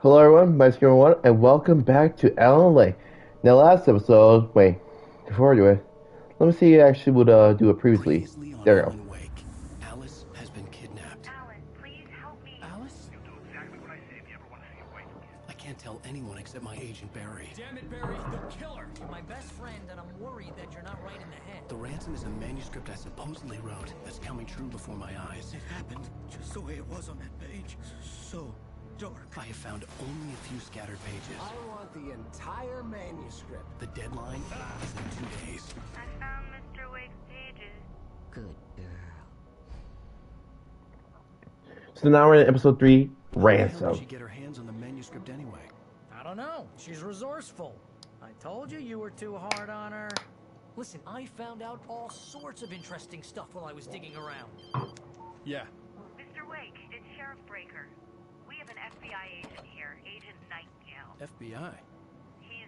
Hello everyone, my name is Gamer1 and welcome back to Alan Lake. Now last episode, wait, before I do it, let me see if I actually would do it previously. Previously on There we go. Alan Wake, Alice has been kidnapped. Alan, please help me. Alice? You'll do exactly what I say if you ever want to see a Wake again. I can't tell anyone except my agent Barry. Damn it, Barry, the killer! You're my best friend, and I'm worried that you're not right in the head. The ransom is a manuscript I supposedly wrote that's coming true before my eyes. It happened just the way it was on that page. So dark. I have found only a few scattered pages. I want the entire manuscript. The deadline is in 2 days. I found Mr. Wake's pages. Good girl. So now we're in episode 3, How the hell did Ransom. she get her hands on the manuscript anyway? I don't know. She's resourceful. I told you you were too hard on her. Listen, I found out all sorts of interesting stuff while I was digging around. Yeah. Mr. Wake, it's Sheriff Breaker. We have an FBI agent here, Agent Nightingale. FBI. He's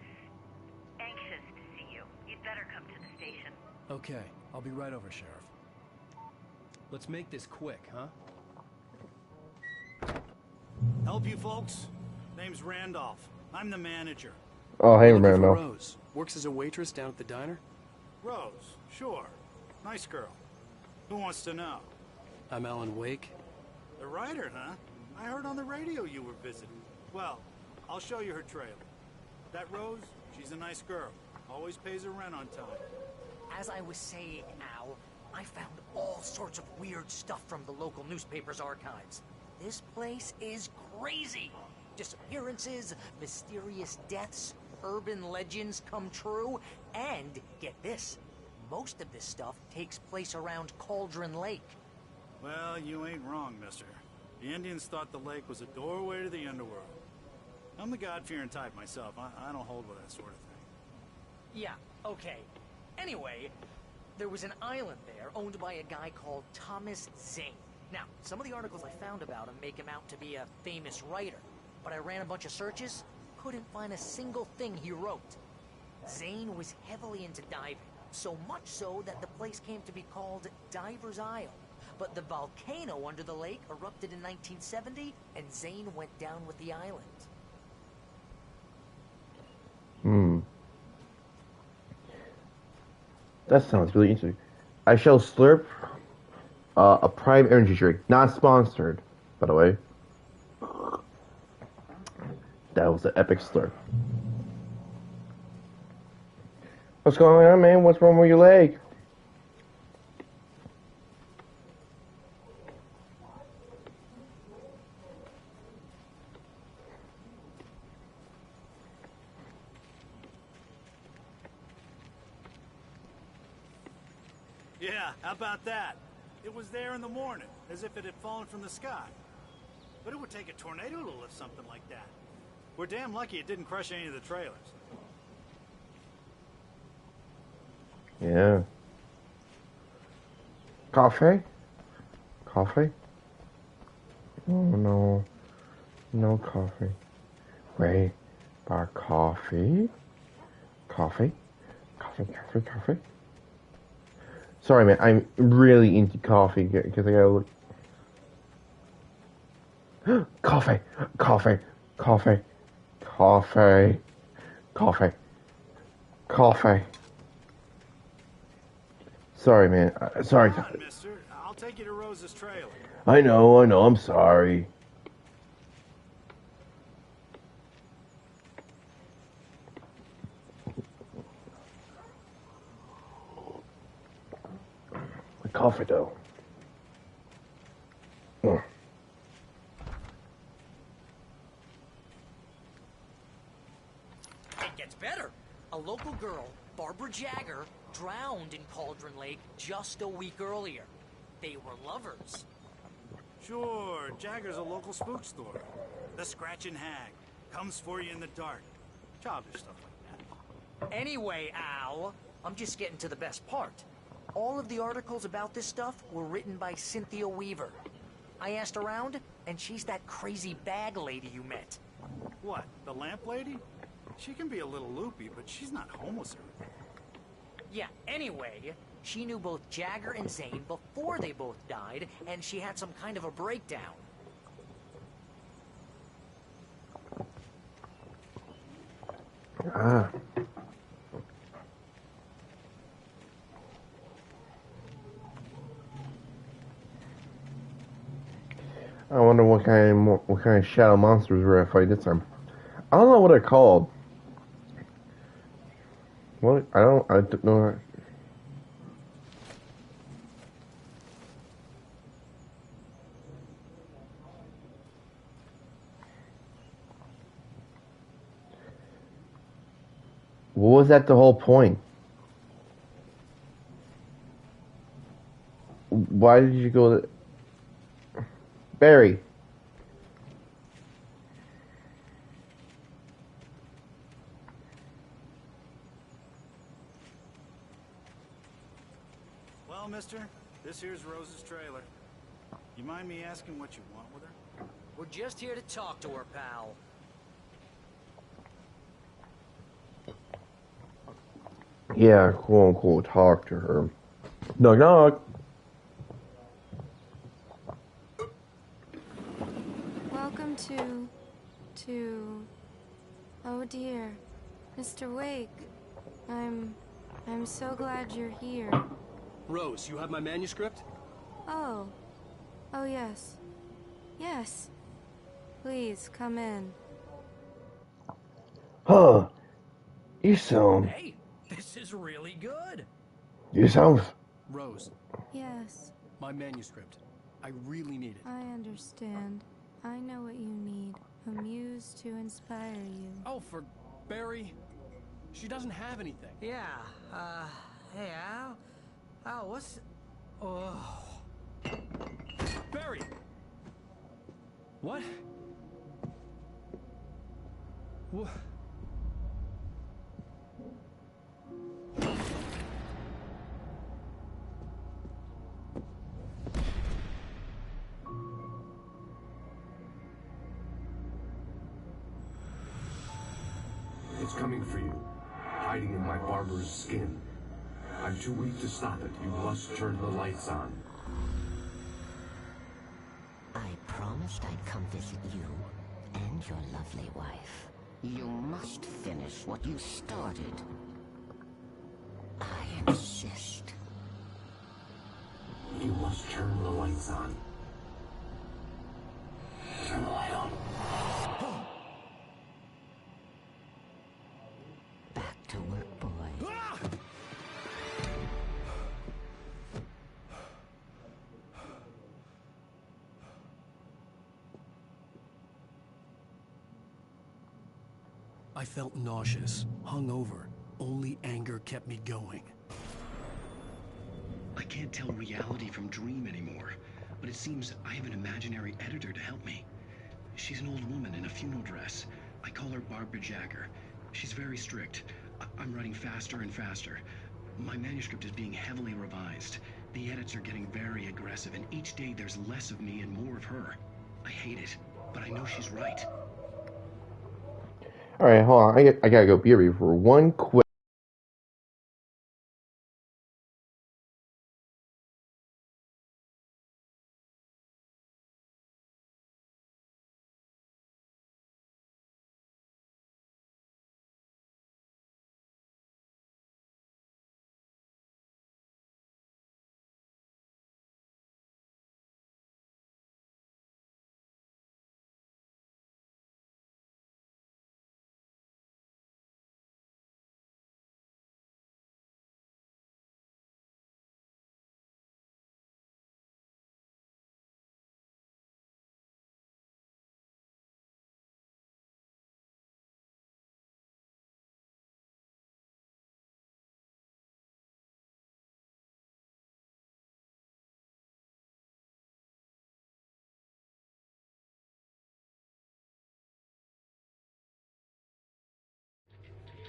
anxious to see you. You'd better come to the station. Okay, I'll be right over, Sheriff. Let's make this quick, huh? Help you folks? Name's Randolph. I'm the manager. Oh, hey, Looking for Randall. Rose. Works as a waitress down at the diner. Rose, sure. Nice girl. Who wants to know? I'm Alan Wake. The writer, huh? I heard on the radio you were visiting. Well, I'll show you her trailer. That Rose, she's a nice girl. Always pays her rent on time. As I was saying, Al, I found all sorts of weird stuff from the local newspaper's archives. This place is crazy. Disappearances, mysterious deaths, urban legends come true, and get this, most of this stuff takes place around Cauldron Lake. Well, you ain't wrong, mister. The Indians thought the lake was a doorway to the underworld. I'm the God-fearing type myself. I don't hold with that sort of thing. Yeah, okay. Anyway, there was an island there owned by a guy called Thomas Zane. Now, some of the articles I found about him make him out to be a famous writer, but I ran a bunch of searches, couldn't find a single thing he wrote. Zane was heavily into diving, so much so that the place came to be called Diver's Isle. But the volcano under the lake erupted in 1970, and Zane went down with the island. That sounds really interesting. I shall slurp a Prime Energy drink. Not sponsored, by the way. That was an epic slurp. What's going on, man? What's wrong with your leg? Yeah, how about that? It was there in the morning, as if it had fallen from the sky. But it would take a tornado to lift something like that. We're damn lucky it didn't crush any of the trailers. Yeah. Coffee? Coffee? Oh no. No coffee. Wait. Bar coffee? Coffee? Coffee? Sorry, man. I'm really into coffee because I gotta look. Coffee! Coffee! Coffee! Coffee! Coffee! Coffee! Sorry, man. Sorry. Come on, mister. I'll take you to Rose's trailer. I know. I'm sorry. The coffee, though. Mm. It gets better. A local girl, Barbara Jagger, drowned in Cauldron Lake just a week earlier. They were lovers. Sure, Jagger's a local spook store. The Scratching Hag. Comes for you in the dark. Childish stuff like that. Anyway, Al, I'm just getting to the best part. All of the articles about this stuff were written by Cynthia Weaver. I asked around, and she's that crazy bag lady you met. What, the lamp lady? She can be a little loopy, but she's not homeless or anything. Yeah, anyway, she knew both Jagger and Zane before they both died, and she had some kind of a breakdown. Ah. I wonder what kind of shadow monsters we're gonna fight this time. I don't know what they're called. What I don't know. What was that the whole point? Why did you go to Barry? Well, mister, this here's Rose's trailer. You mind me asking what you want with her? We're just here to talk to her, pal. Yeah, quote unquote, talk to her. Knock knock. Welcome to... Oh dear. Mr. Wake. I'm so glad you're here. Rose, you have my manuscript? Oh. Oh yes. Yes. Please, come in. Huh. You sound... Hey, this is really good. You sound... Rose, Yes, my manuscript. I really need it. I understand. I know what you need. A muse to inspire you. Oh, for Barry? She doesn't have anything. Yeah, hey, Al, what's... Oh... Barry! What? What? It's coming for you, hiding in my barber's skin. I'm too weak to stop it. You must turn the lights on. I promised I'd come visit you and your lovely wife. You must finish what you started. I insist. You must turn the lights on. Turn the light on. Back to work, boy. I felt nauseous, hungover. Only anger kept me going. I can't tell reality from dream anymore, but it seems I have an imaginary editor to help me. She's an old woman in a funeral dress. I call her Barbara Jagger. She's very strict. I'm writing faster and faster. My manuscript is being heavily revised. The edits are getting very aggressive, and each day there's less of me and more of her. I hate it, but I know she's right. Alright, hold on. I gotta go beer for one quick.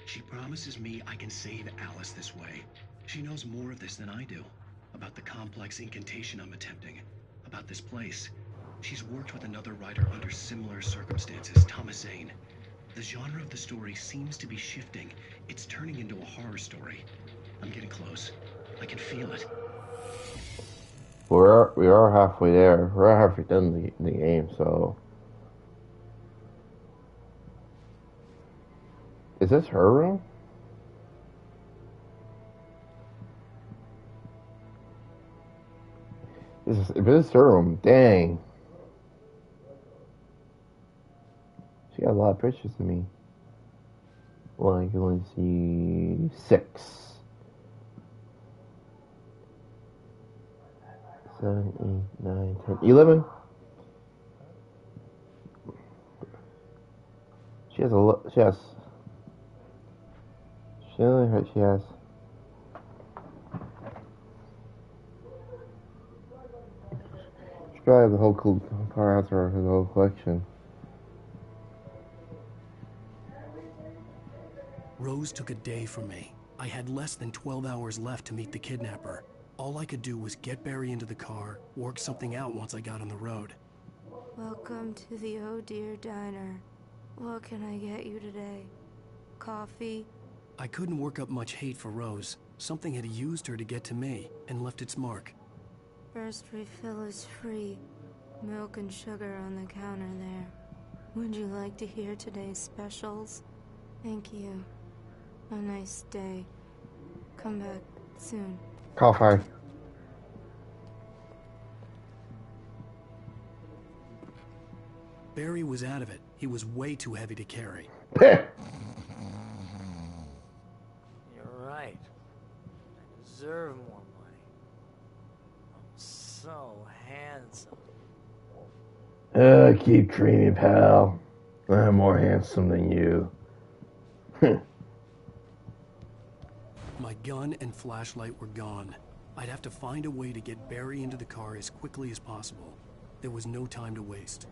She promises me I can save Alice this way. She knows more of this than I do. About the complex incantation I'm attempting. About this place. She's worked with another writer under similar circumstances, Thomas Zane. The genre of the story seems to be shifting. It's turning into a horror story. I'm getting close. I can feel it. We are halfway there. We're halfway done the game, so... Is this her room? If this is her room, dang. She got a lot of pictures of me. Well, I can only see 6. 7, 8, 9, 10, 11. She has a lot. She has. She has. She probably has the whole car has her whole collection. Rose took a day from me. I had less than 12 hours left to meet the kidnapper. All I could do was get Barry into the car, work something out once I got on the road. Welcome to the Oh Dear Diner. What can I get you today? Coffee? I couldn't work up much hate for Rose. Something had used her to get to me and left its mark. First refill is free. Milk and sugar on the counter there. Would you like to hear today's specials? Thank you. A nice day. Come back soon. Coffee. Barry was out of it. He was way too heavy to carry. You're right. I deserve more money. I'm so handsome. Keep dreaming, pal. I'm more handsome than you. My gun and flashlight were gone. I'd have to find a way to get Barry into the car as quickly as possible. There was no time to waste.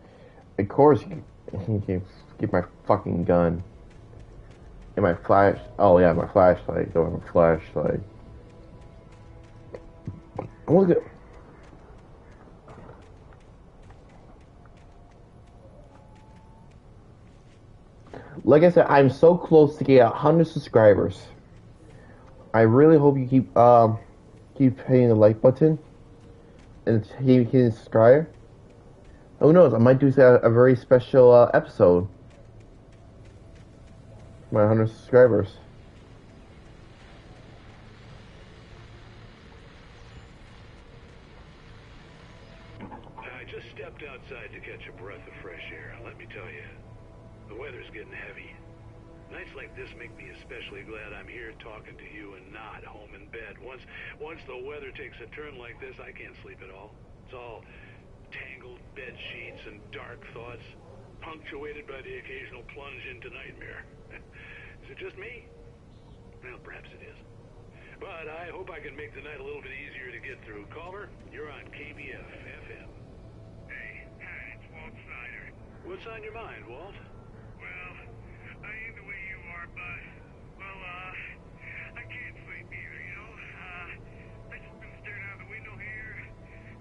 Of course, you can get my fucking gun. And my flash. Oh, yeah, my flashlight. Go with my flashlight. Look at. Like I said, I'm so close to get 100 subscribers. I really hope you keep hitting the like button and hitting subscribe. Who knows? I might do a very special episode. My 100 subscribers. I just stepped outside to catch a breath of fresh air. Let me tell you, the weather's getting heavy. Nights like this make me especially glad I'm here talking to you and not home in bed. Once the weather takes a turn like this, I can't sleep at all. It's all tangled bed sheets and dark thoughts, punctuated by the occasional plunge into nightmare. Is it just me? Well, perhaps it is. But I hope I can make the night a little bit easier to get through. Caller, you're on KBF FM. Hey, it's Walt Snyder. What's on your mind, Walt? Well, I ain't the way you are, but, well, I can't sleep either, you know? I just been staring out the window here,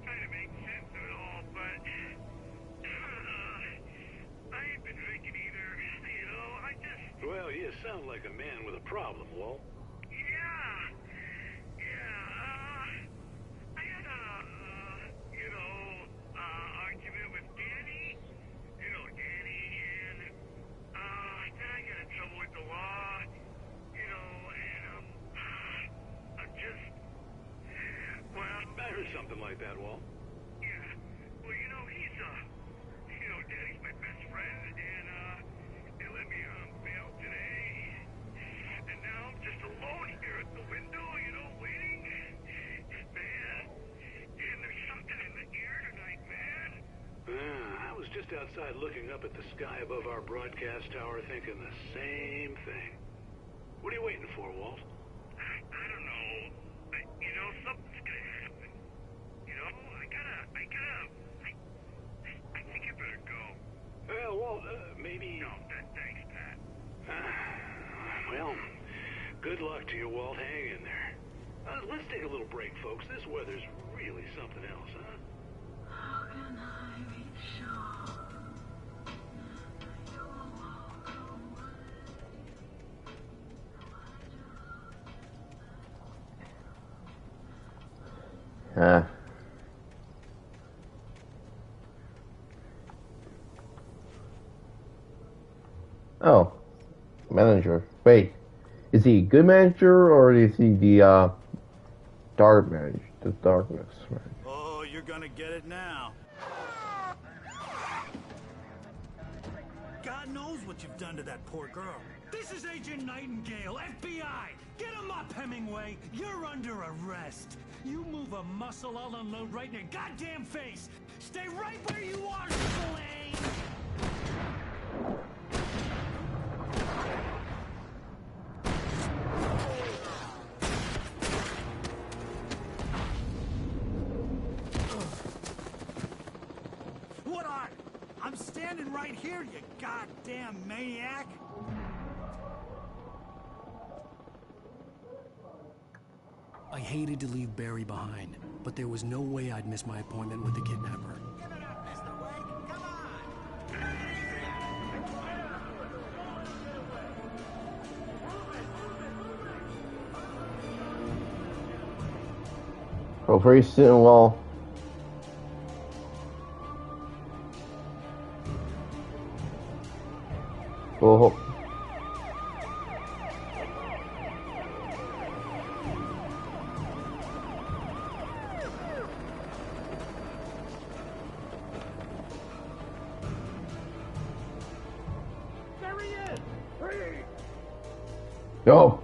trying to make sense of it all, but, I ain't been drinking either, you know? Well, you sound like a man with a problem, Walt. I had argument with Danny, and, then I got in trouble with the law, and, I'm just, well... I heard something like that, Walt. Yeah, well, Danny's my best friend, and, they let me on bail today, and now I'm just alone here at the window, waiting. Man, and there's something in the air tonight, man. I was just outside looking up at the sky above our broadcast tower thinking the same thing. What are you waiting for, Walt? I don't know. Something's gonna happen. I think I better go. Well, Walt, maybe... No, thanks, Pat. Well, good luck to you, Walt. Hang in there. Let's take a little break, folks. This weather's really something else, huh? How can I be sure you will walk away? Oh. Manager. Wait, is he a good manager or is he the dark manager? The darkness manager. Oh, you're gonna get it now. God knows what you've done to that poor girl. This is Agent Nightingale, FBI! Get him up, Hemingway! You're under arrest! You move a muscle, I'll unload right in your goddamn face! Stay right where you are, Spillane! What on? I'm standing right here, you goddamn maniac! I hated to leave Barry behind, but there was no way I'd miss my appointment with the kidnapper. Oh, pretty soon, well. Well, There he is! Free! yo.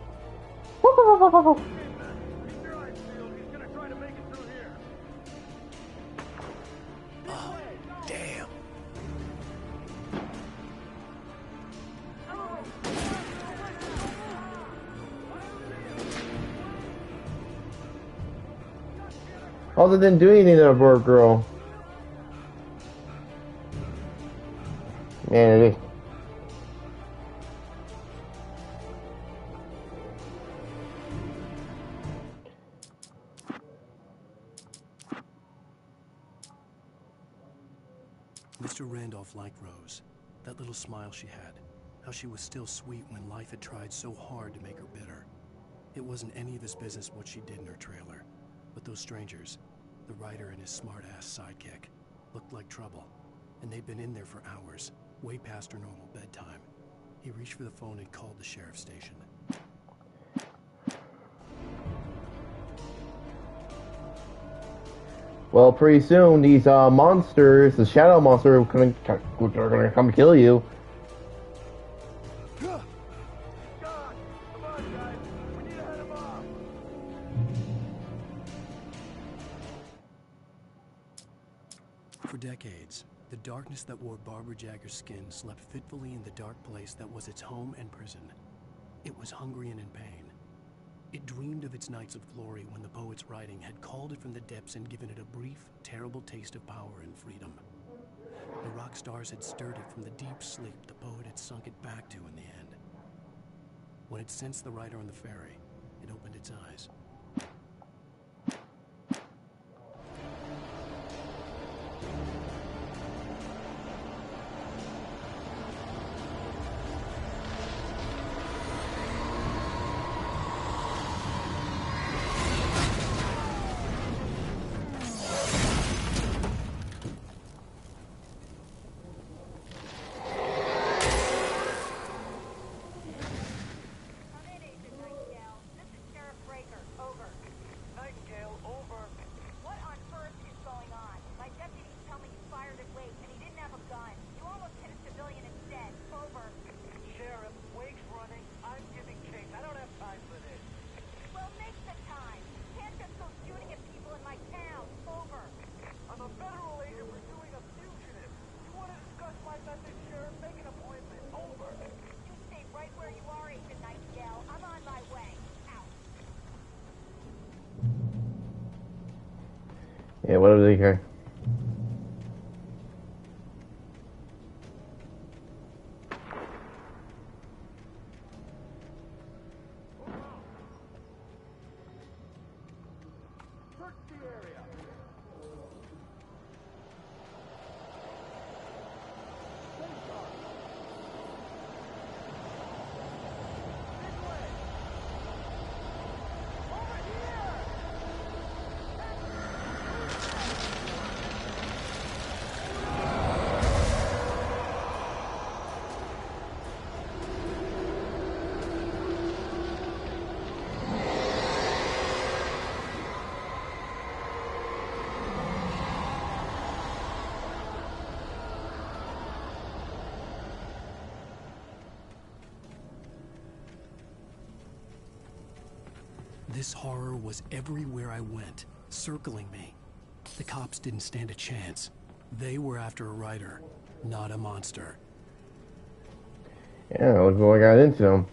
Damn. Other than doing anything to a poor girl. Man, it is. Mr. Randolph liked Rose. That little smile she had. How she was still sweet when life had tried so hard to make her bitter. It wasn't any of his business what she did in her trailer. But those strangers, the writer and his smart-ass sidekick, looked like trouble. And they'd been in there for hours, way past her normal bedtime. He reached for the phone and called the sheriff's station. Well, pretty soon these monsters, the shadow monster, are gonna come kill you. For decades, the darkness that wore Barbara Jagger's skin slept fitfully in the dark place that was its home and prison. It was hungry and in pain. It dreamed of its nights of glory when the poet's writing had called it from the depths and given it a brief, terrible taste of power and freedom. The rock stars had stirred it from the deep sleep the poet had sunk it back to in the end. When it sensed the writer on the ferry, it opened its eyes. Yeah, what do they care? This horror was everywhere I went, circling me. The cops didn't stand a chance. They were after a writer, not a monster. Yeah, look what I got into them.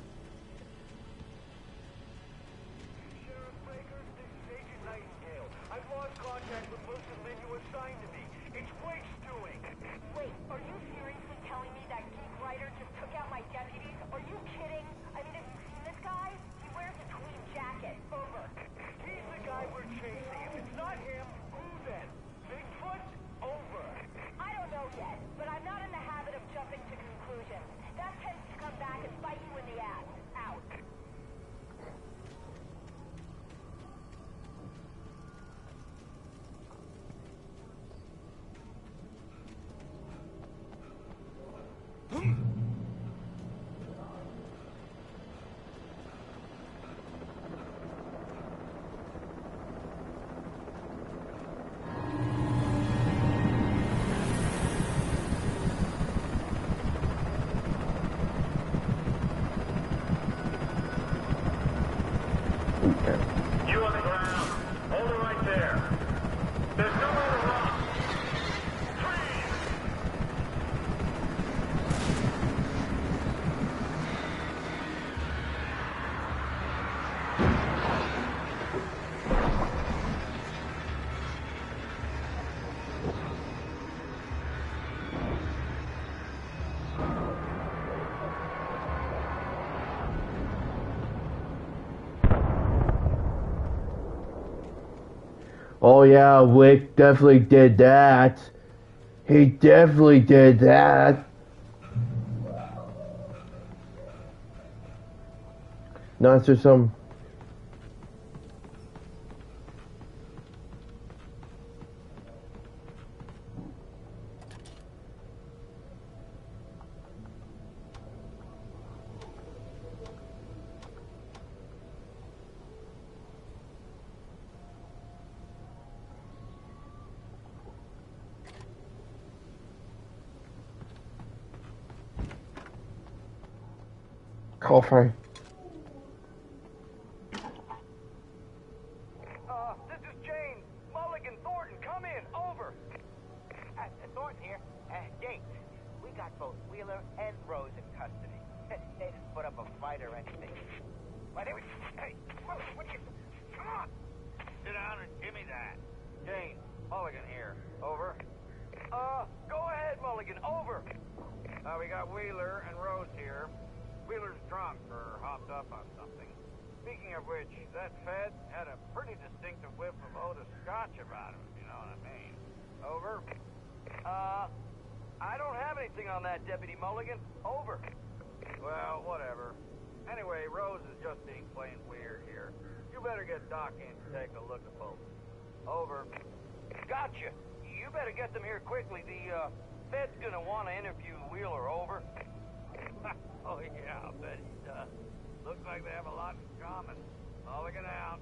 You on the ground. Hold it right there. There's nowhere to run. Oh yeah, Wick definitely did that. He definitely did that. Now is there some... Coffee. This is James. Mulligan, Thornton, come in. Over. Thornton here. James, we got both Wheeler and Rose in custody. They didn't put up a fight or anything. Why, they were... Hey, what do you... Come on! Sit down and give me that. James, Mulligan here. Over. Go ahead, Mulligan. Over. We got Wheeler and Rose here. Wheeler's drunk or hopped up on something. Speaking of which, that Fed had a pretty distinctive whiff of Otis Scotch about him, if you know what I mean. Over. I don't have anything on that, Deputy Mulligan. Over. Well, whatever. Anyway, Rose is just being plain weird here. You better get Doc in to take a look at both. Over. Gotcha. You better get them here quickly. The, Fed's gonna want to interview Wheeler. Over. Oh, yeah, I'll bet he does. Looks like they have a lot in common. Mulligan out.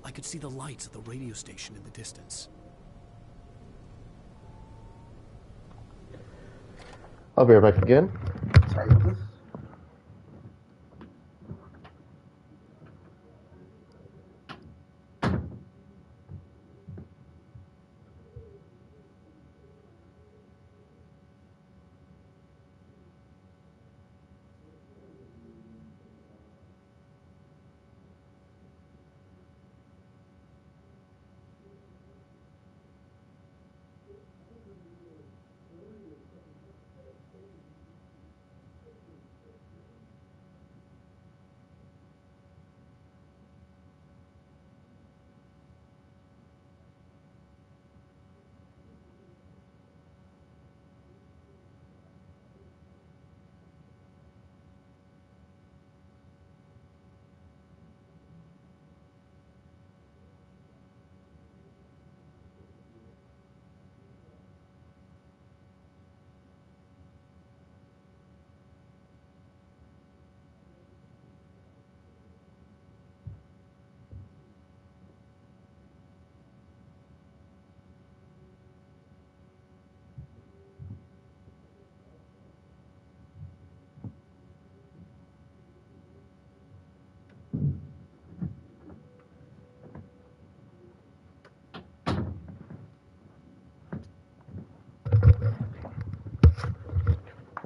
I could see the lights of the radio station in the distance. I'll be right back again. Sorry about this.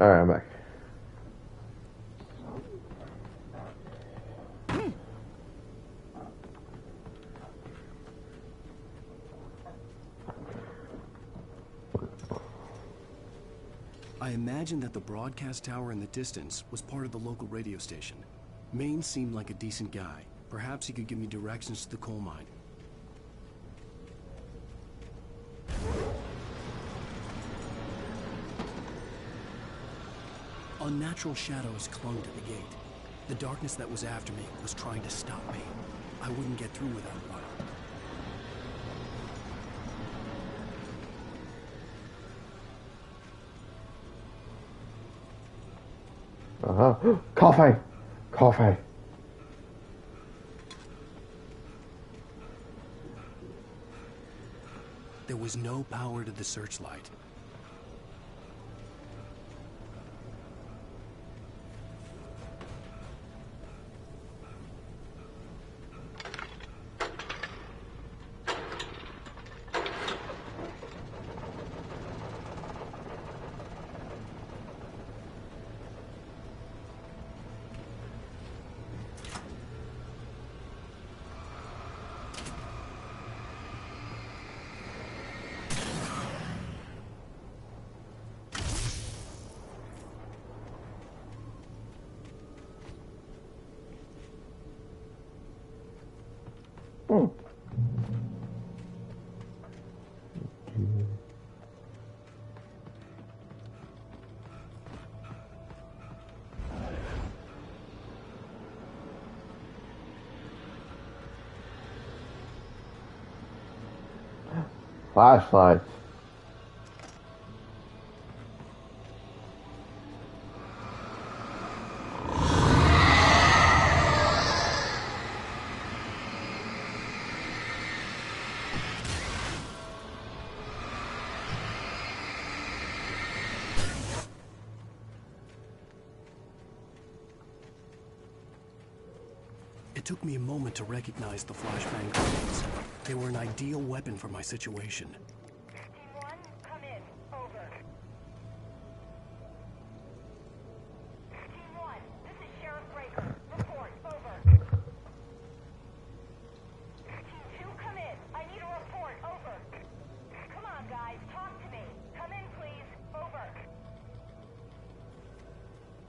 Alright, I'm back. I imagined that the broadcast tower in the distance was part of the local radio station. Maine seemed like a decent guy. Perhaps he could give me directions to the coal mine. Unnatural shadows clung to the gate. The darkness that was after me was trying to stop me. I wouldn't get through without one. Coffee! Coffee! There was no power to the searchlight. Flashlight. It took me a moment to recognize the flashbang grenades. They were an ideal weapon for my situation. Team 1, come in. Over. Team 1, this is Sheriff Breaker. Report. Over. Team 2, come in. I need a report. Over. Come on, guys. Talk to me. Come in, please. Over.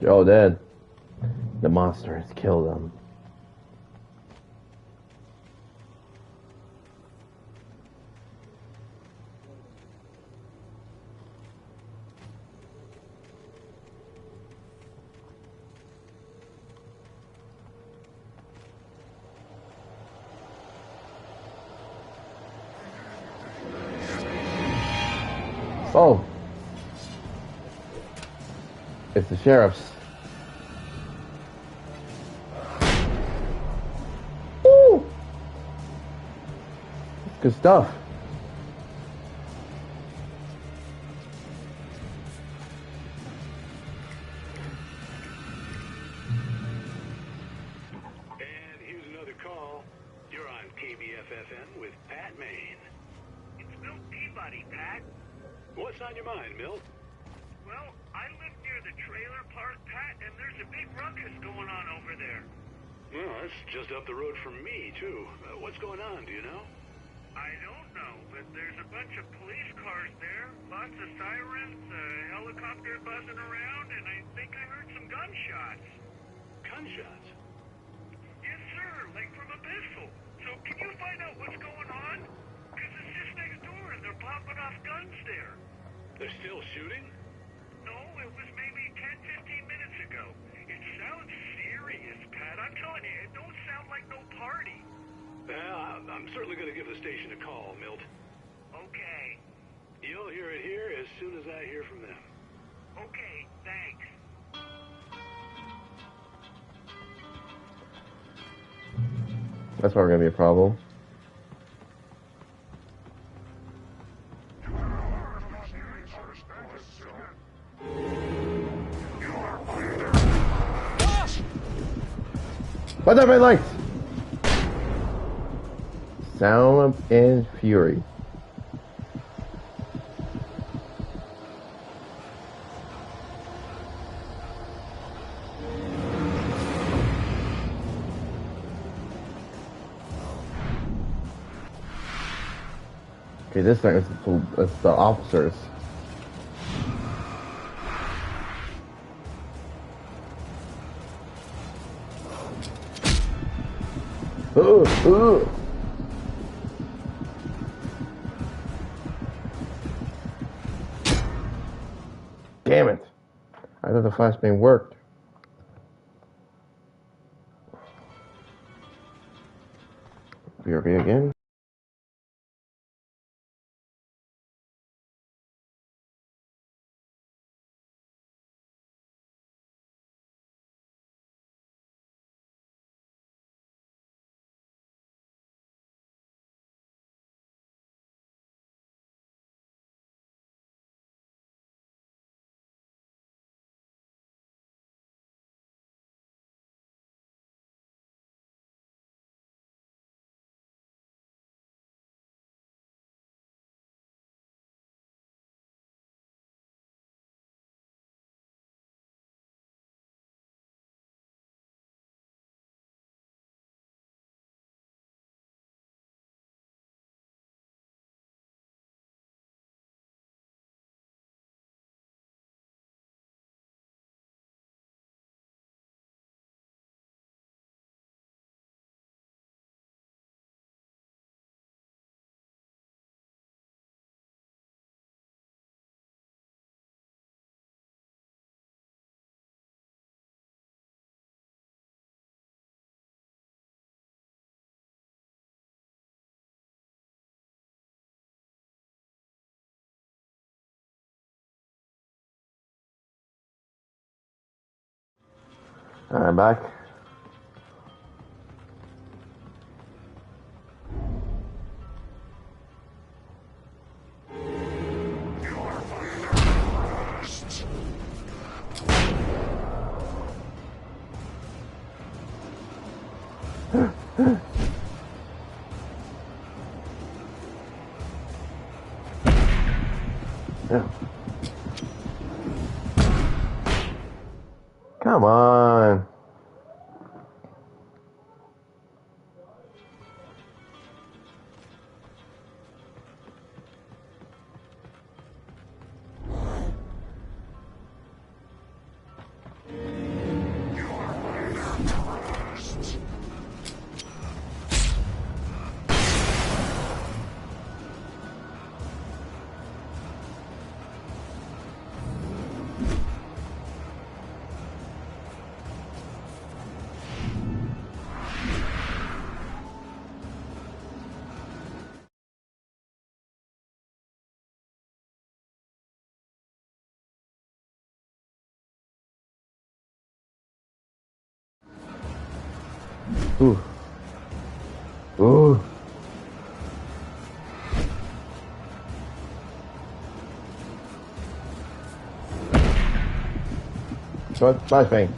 Joe dead. The monster has killed him. Oh, it's the sheriff's. Woo! That's good stuff. And here's another call. You're on KBFFN with Pat Maine. It's Milt Peabody, Pat. What's on your mind, Milt? Well, I live near the trailer park, Pat, and there's a big ruckus going on over there. Well, that's just up the road from me, too. What's going on, do you know? I don't know, but there's a bunch of police cars there, lots of sirens, a helicopter buzzing around, and I think I heard some gunshots. Gunshots? Yes, sir, like from a pistol. So can you find out what's going on? Because it's just next door, and they're popping off guns there. They're still shooting? No, it was maybe 10, 15 minutes ago. It sounds serious, Pat. I'm telling you, it don't sound like no party. Well, I'm certainly going to give the station a call, Milt. Okay. You'll hear it here as soon as I hear from them. Okay, thanks. That's not gonna be a problem. What's up, red lights? Sound and fury. Okay, this time it's the officers. Ooh. Damn it. I thought the flashbang worked. BRB again. Alright, back. Yeah. Come on. Ooh. Ooh. Flashbang.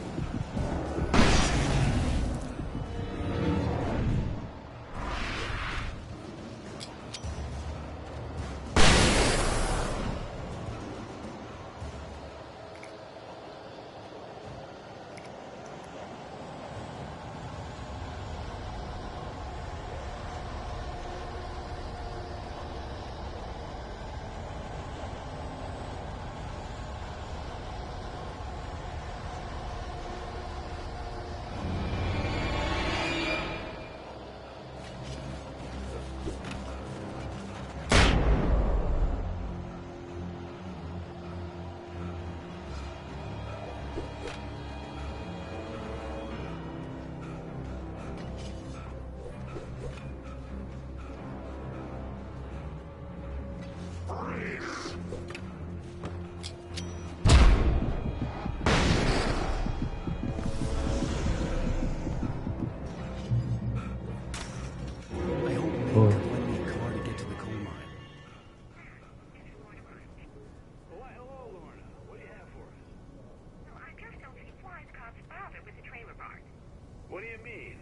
What do you mean?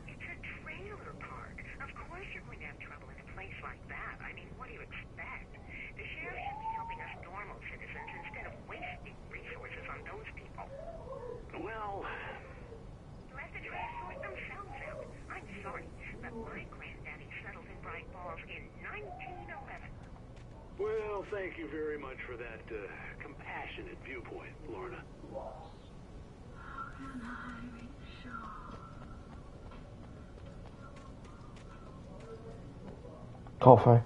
It's a trailer park. Of course you're going to have trouble in a place like that. I mean, what do you expect? The sheriff should be helping us normal citizens instead of wasting resources on those people. Well... Let the trash sort themselves out. I'm sorry, but my granddaddy settled in Bright Falls in 1911. Well, thank you very much for that compassionate viewpoint, Lorna. Coffee.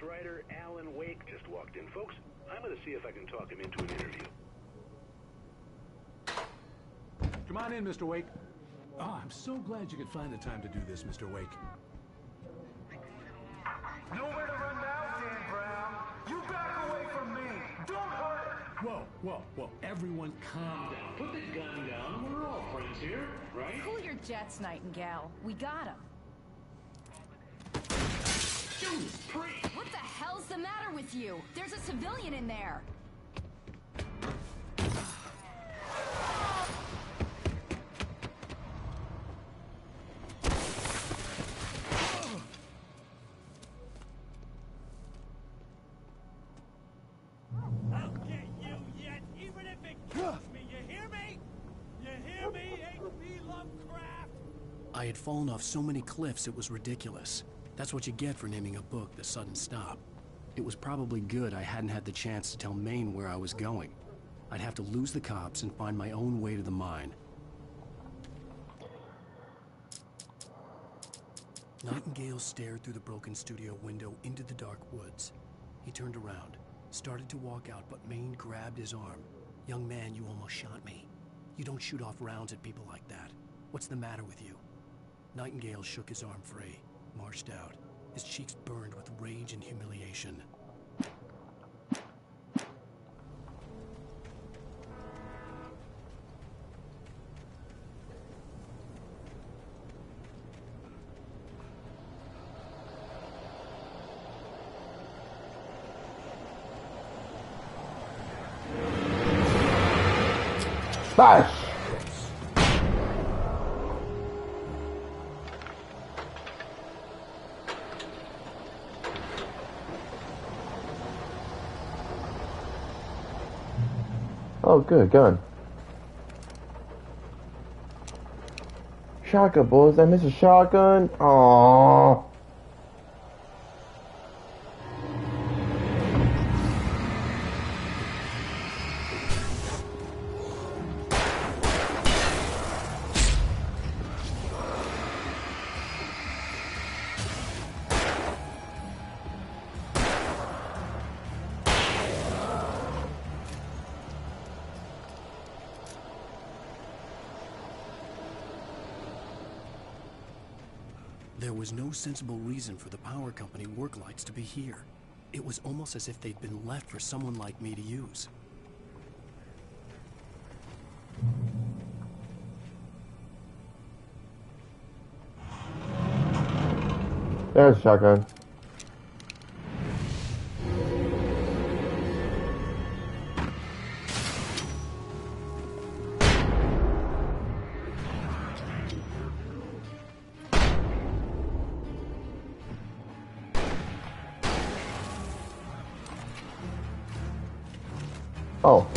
Writer Alan Wake just walked in. Folks, I'm going to see if I can talk him into an interview. Come on in, Mr. Wake. Oh, I'm so glad you could find the time to do this, Mr. Wake. Nowhere to run now, Dan Brown. You back away from me. Don't hurt her. Whoa. Everyone calm down. Put the gun down. We're all friends here, right? Cool your jets, Nightingale. We got him. What the hell's the matter with you? There's a civilian in there. I'll get you yet, even if it kills me. You hear me? You hear me, H.P. Lovecraft? I had fallen off so many cliffs it was ridiculous. That's what you get for naming a book The Sudden Stop. It was probably good I hadn't had the chance to tell Maine where I was going. I'd have to lose the cops and find my own way to the mine. Nightingale stared through the broken studio window into the dark woods. He turned around, started to walk out, but Maine grabbed his arm. "Young man, you almost shot me. You don't shoot off rounds at people like that. What's the matter with you?" Nightingale shook his arm free, marched out. His cheeks burned with rage and humiliation. Smash! Oh, good, gun. Shotgun, boys. I miss a shotgun. Aww. There was no sensible reason for the power company work lights to be here. It was almost as if they'd been left for someone like me to use. There's a shotgun. Oh.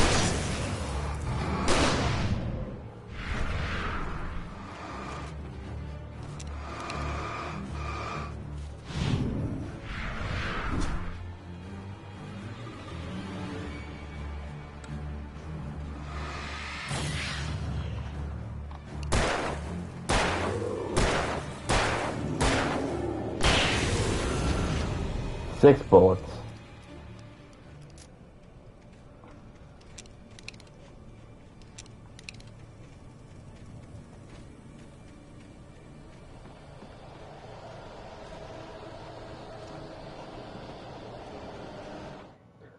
Six bullets.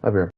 Up here.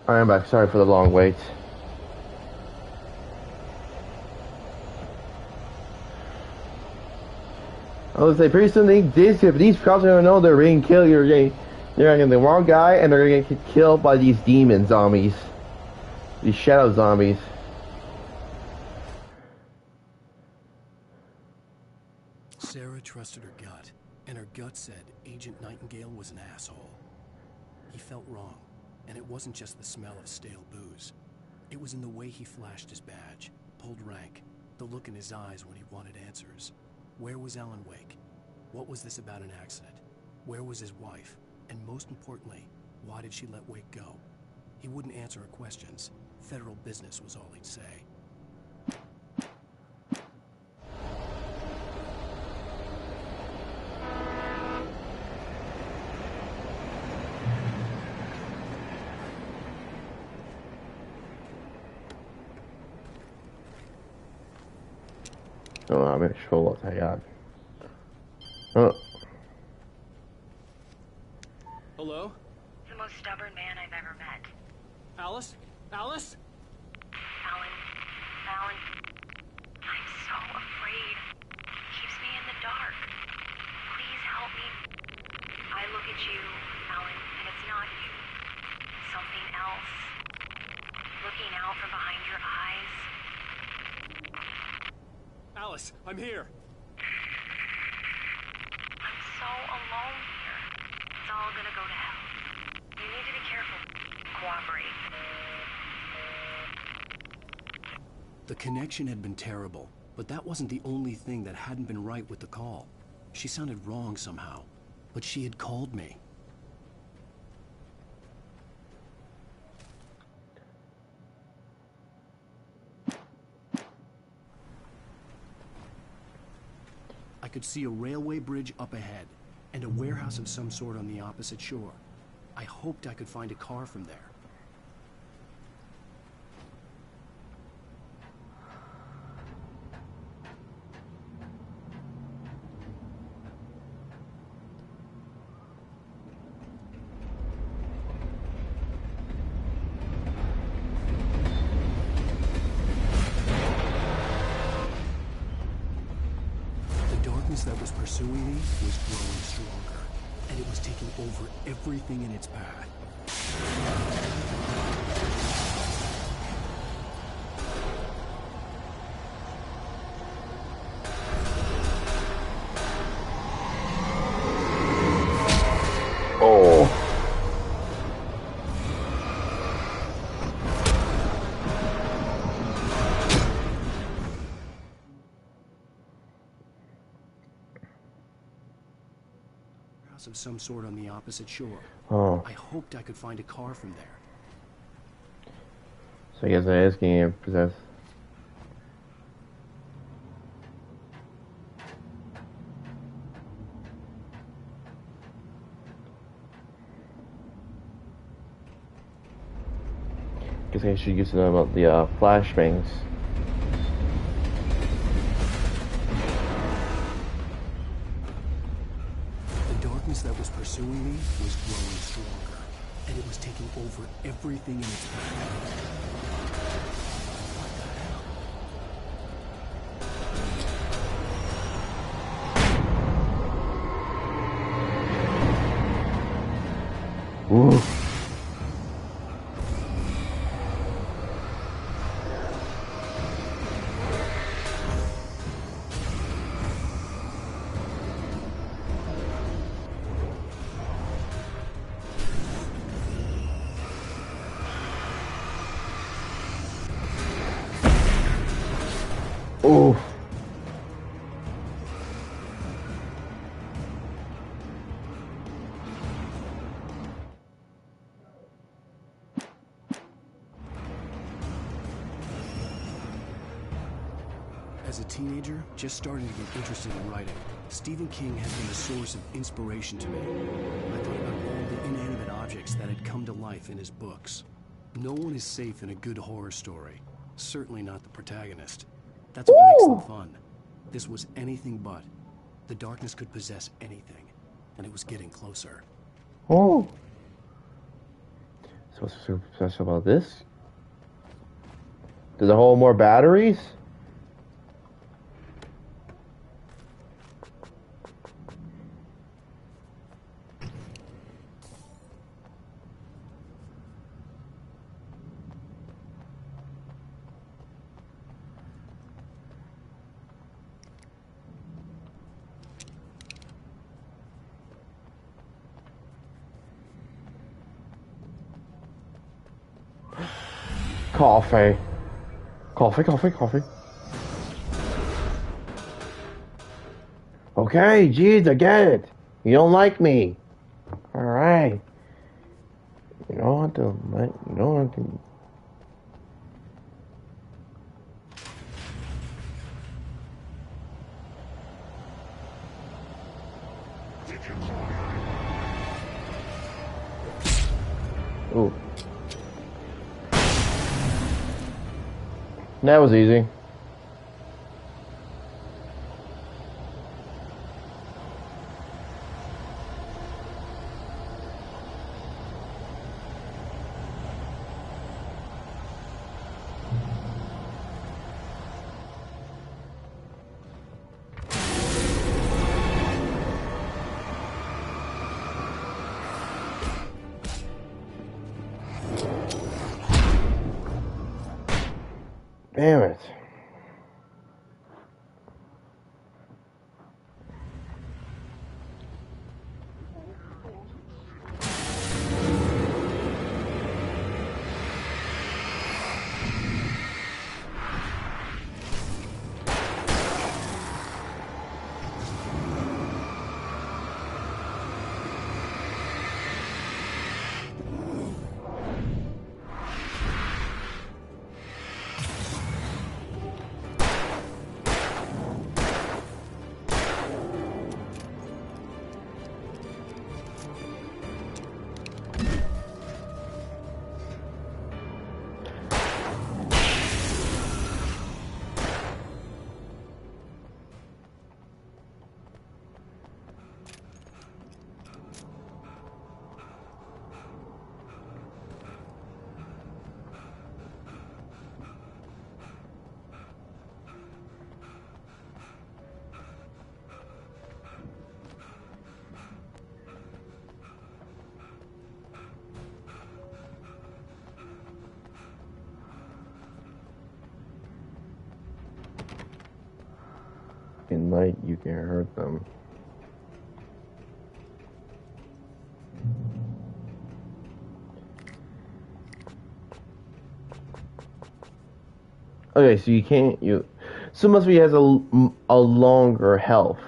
I am back. Sorry for the long wait. I would say pretty soon these cops are gonna know they're being killed. They're getting the wrong guy, and they're gonna get killed by these demon zombies, these shadow zombies. Sarah trusted her gut, and her gut said Agent Nightingale was an asshole. He felt wrong, and it wasn't just the smell of stale booze. It was in the way he flashed his badge, pulled rank, the look in his eyes when he wanted answers. Where was Alan Wake? What was this about an accident? Where was his wife? And most importantly, why did she let Wake go? He wouldn't answer her questions. Federal business was all he'd say. I'm not sure what I got. Oh. Hello? The most stubborn man I've ever met. Alice? Alice? Alan, I'm so afraid. He keeps me in the dark. Please help me. I look at you, Alan, and it's not you. Something else. Looking out from behind your eyes. Alice, I'm here. I'm so alone here. It's all gonna go to hell. You need to be careful. Cooperate. The connection had been terrible, but that wasn't the only thing that hadn't been right with the call. She sounded wrong somehow, but she had called me. I could see a railway bridge up ahead, and a warehouse of some sort on the opposite shore. I hoped I could find a car from there. That was pursuing me was growing stronger, and it was taking over everything in its path. Oh. Of some sort on the opposite shore. Oh. I hoped I could find a car from there. So I guess it is getting possessed. Guess I should use it about the flashbangs. That was pursuing me was growing stronger, and it was taking over everything in its path. What the hell? Ooh. Oh. As a teenager, just starting to get interested in writing, Stephen King had been a source of inspiration to me. I thought about all the inanimate objects that had come to life in his books. No one is safe in a good horror story. Certainly not the protagonist. That's what makes them fun. This was anything but. The darkness could possess anything, and it was getting closer. Oh. So what's so special about this? Does it hold more batteries? Coffee. Coffee, coffee, coffee. Okay, geez, I get it. You don't like me. Alright. You don't want to, you don't want to. Ooh. That was easy. Damn it. In light, you can hurt them. Okay, so you can't, so must be has a longer health.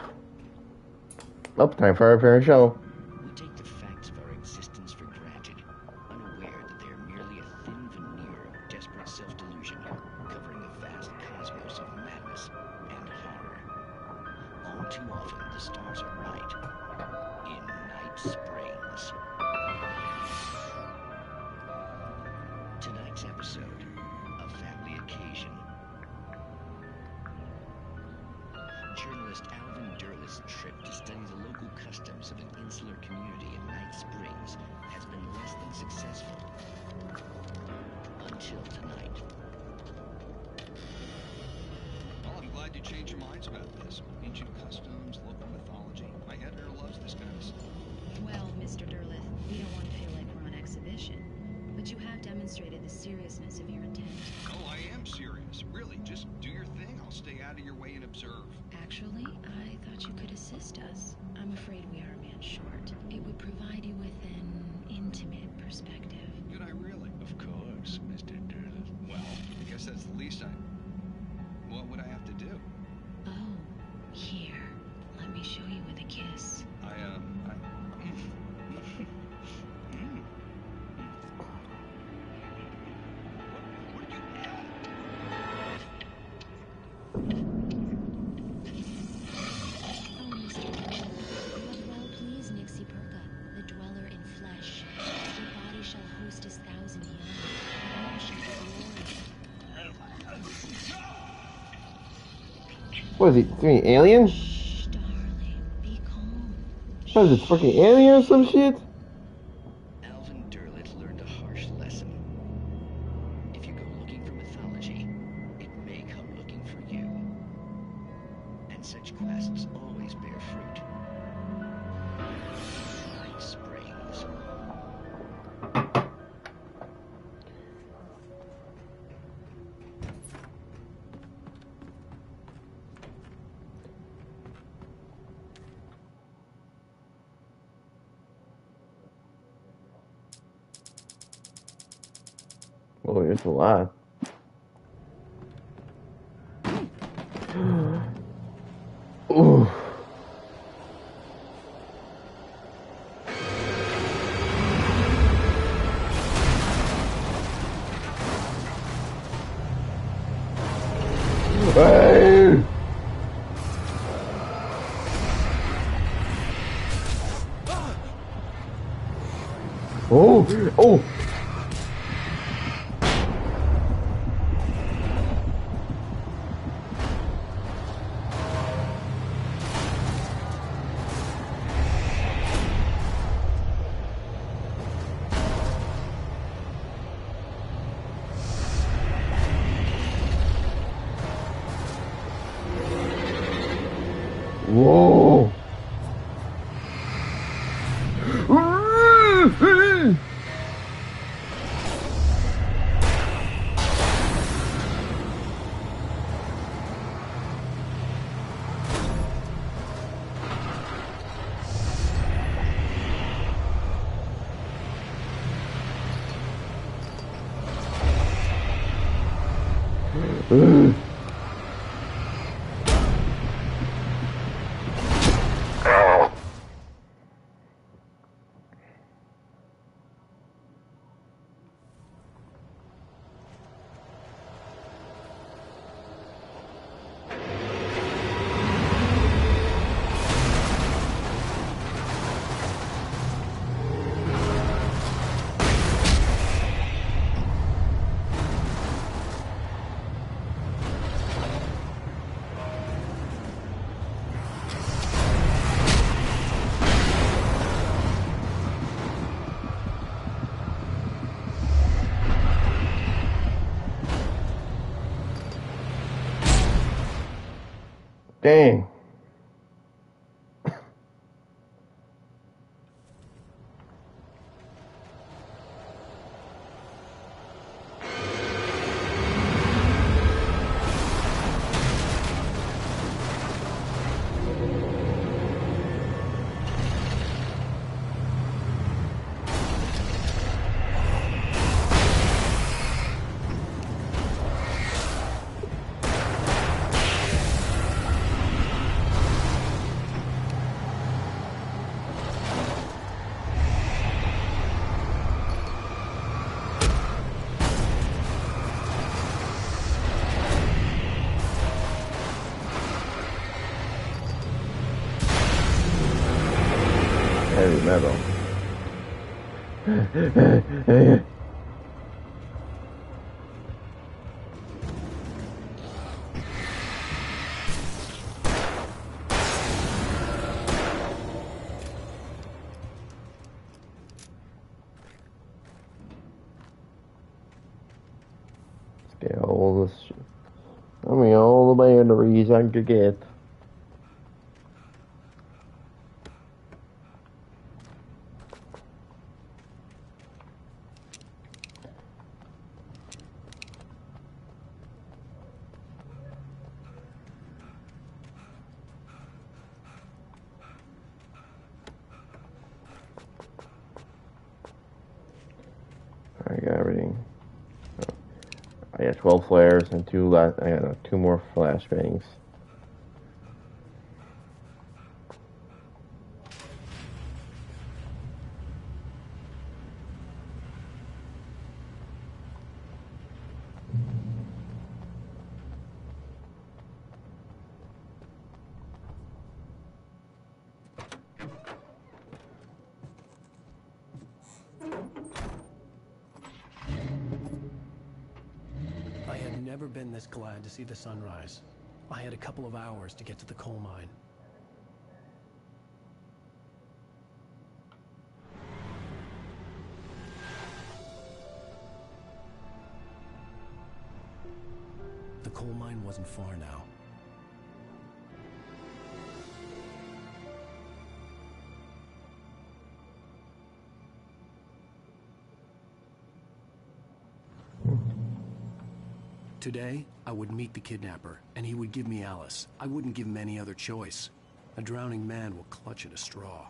Oh, time for our fair show. We take the facts of our existence for granted, unaware that they are merely a thin veneer of desperate self-delusion, covering a vast cosmos of madness and horror. All too often, the stars are right. In Night Springs. Tonight's episode, a family occasion. Journalist Alvin Derlis' trip to study the local customs of an insular community in Night Springs has been less than successful. Until tonight. Well, I'm glad you changed your minds about this. Ancient customs, local mythology. My editor loves this kind of stuff. Well, Mr. Derlith, we don't want to feel like we're on exhibition, but you have demonstrated the seriousness of your intent. Oh, I am serious. Really, just do your thing. I'll stay out of your way and observe. Actually, I thought you could assist us. I'm afraid we are a man short. It would provide you with an intimate perspective. Could I really? Of course, Mr. Derlith. Well, I guess that's the least what would I have to do? Oh, here. Let me show you with a kiss. What is he? Three alien? What is it? Fucking alien or some shit? Alvin Derlith learned a harsh lesson Oh, there's a lot. Ooh. Hey! Oh! Oh! Whoa! Dang. Heavy metal. Let's get all this. I mean, all the batteries I could get. I got everything. I got 12 flares and I got 2 more flashbangs. I had never been this glad to see the sunrise. I had a couple of hours to get to the coal mine. The coal mine wasn't far now. Today, I would meet the kidnapper, and he would give me Alice. I wouldn't give him any other choice. A drowning man will clutch at a straw.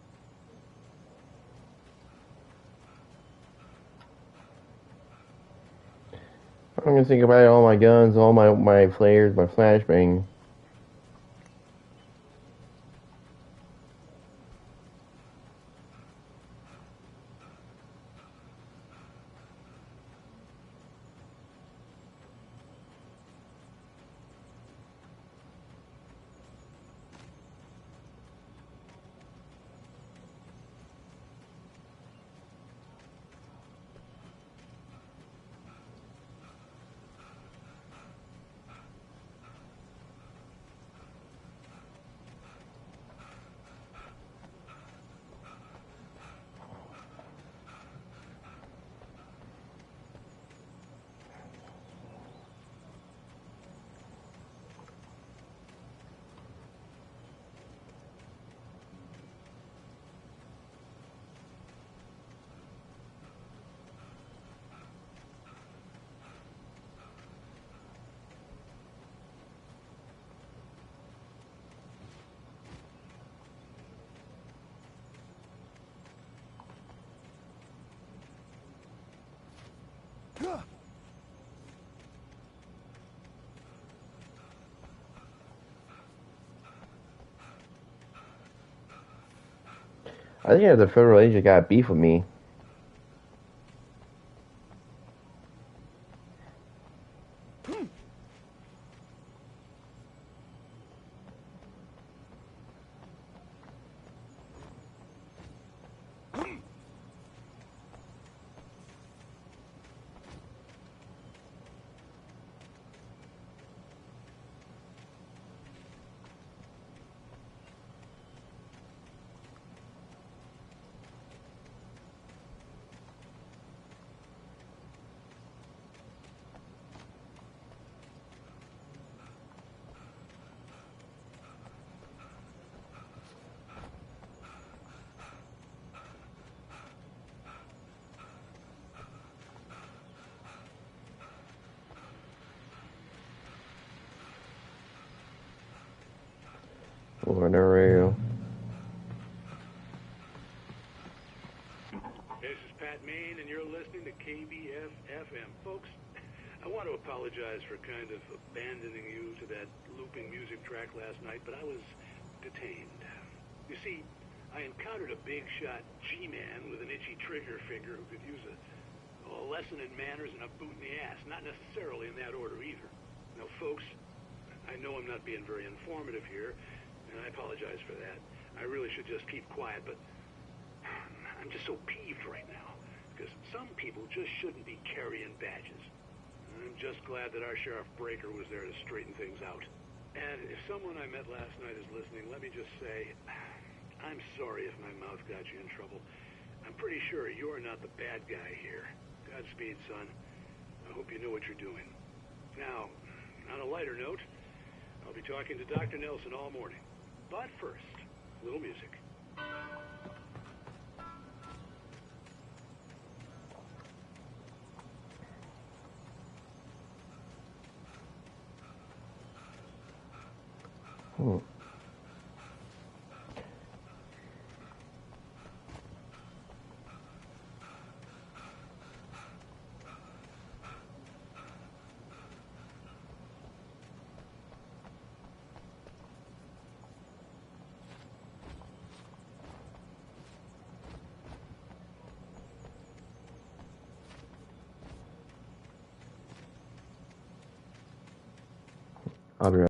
I'm gonna think about all my guns, all my flares, my flashbang. I think the federal agent got beef with me. On the rail. This is Pat Main, and you're listening to KBF-FM. Folks, I want to apologize for kind of abandoning you to that looping music track last night, but I was detained. You see, I encountered a big shot G-man with an itchy trigger finger who could use a lesson in manners and a boot in the ass. Not necessarily in that order either. Now, folks, I know I'm not being very informative here, and I apologize for that. I really should just keep quiet, but I'm just so peeved right now, because some people just shouldn't be carrying badges. I'm just glad that our Sheriff Breaker was there to straighten things out. And if someone I met last night is listening, let me just say, I'm sorry if my mouth got you in trouble. I'm pretty sure you're not the bad guy here. Godspeed, son. I hope you know what you're doing. Now, on a lighter note, I'll be talking to Dr. Nelson all morning. But first, a little music. I'll be right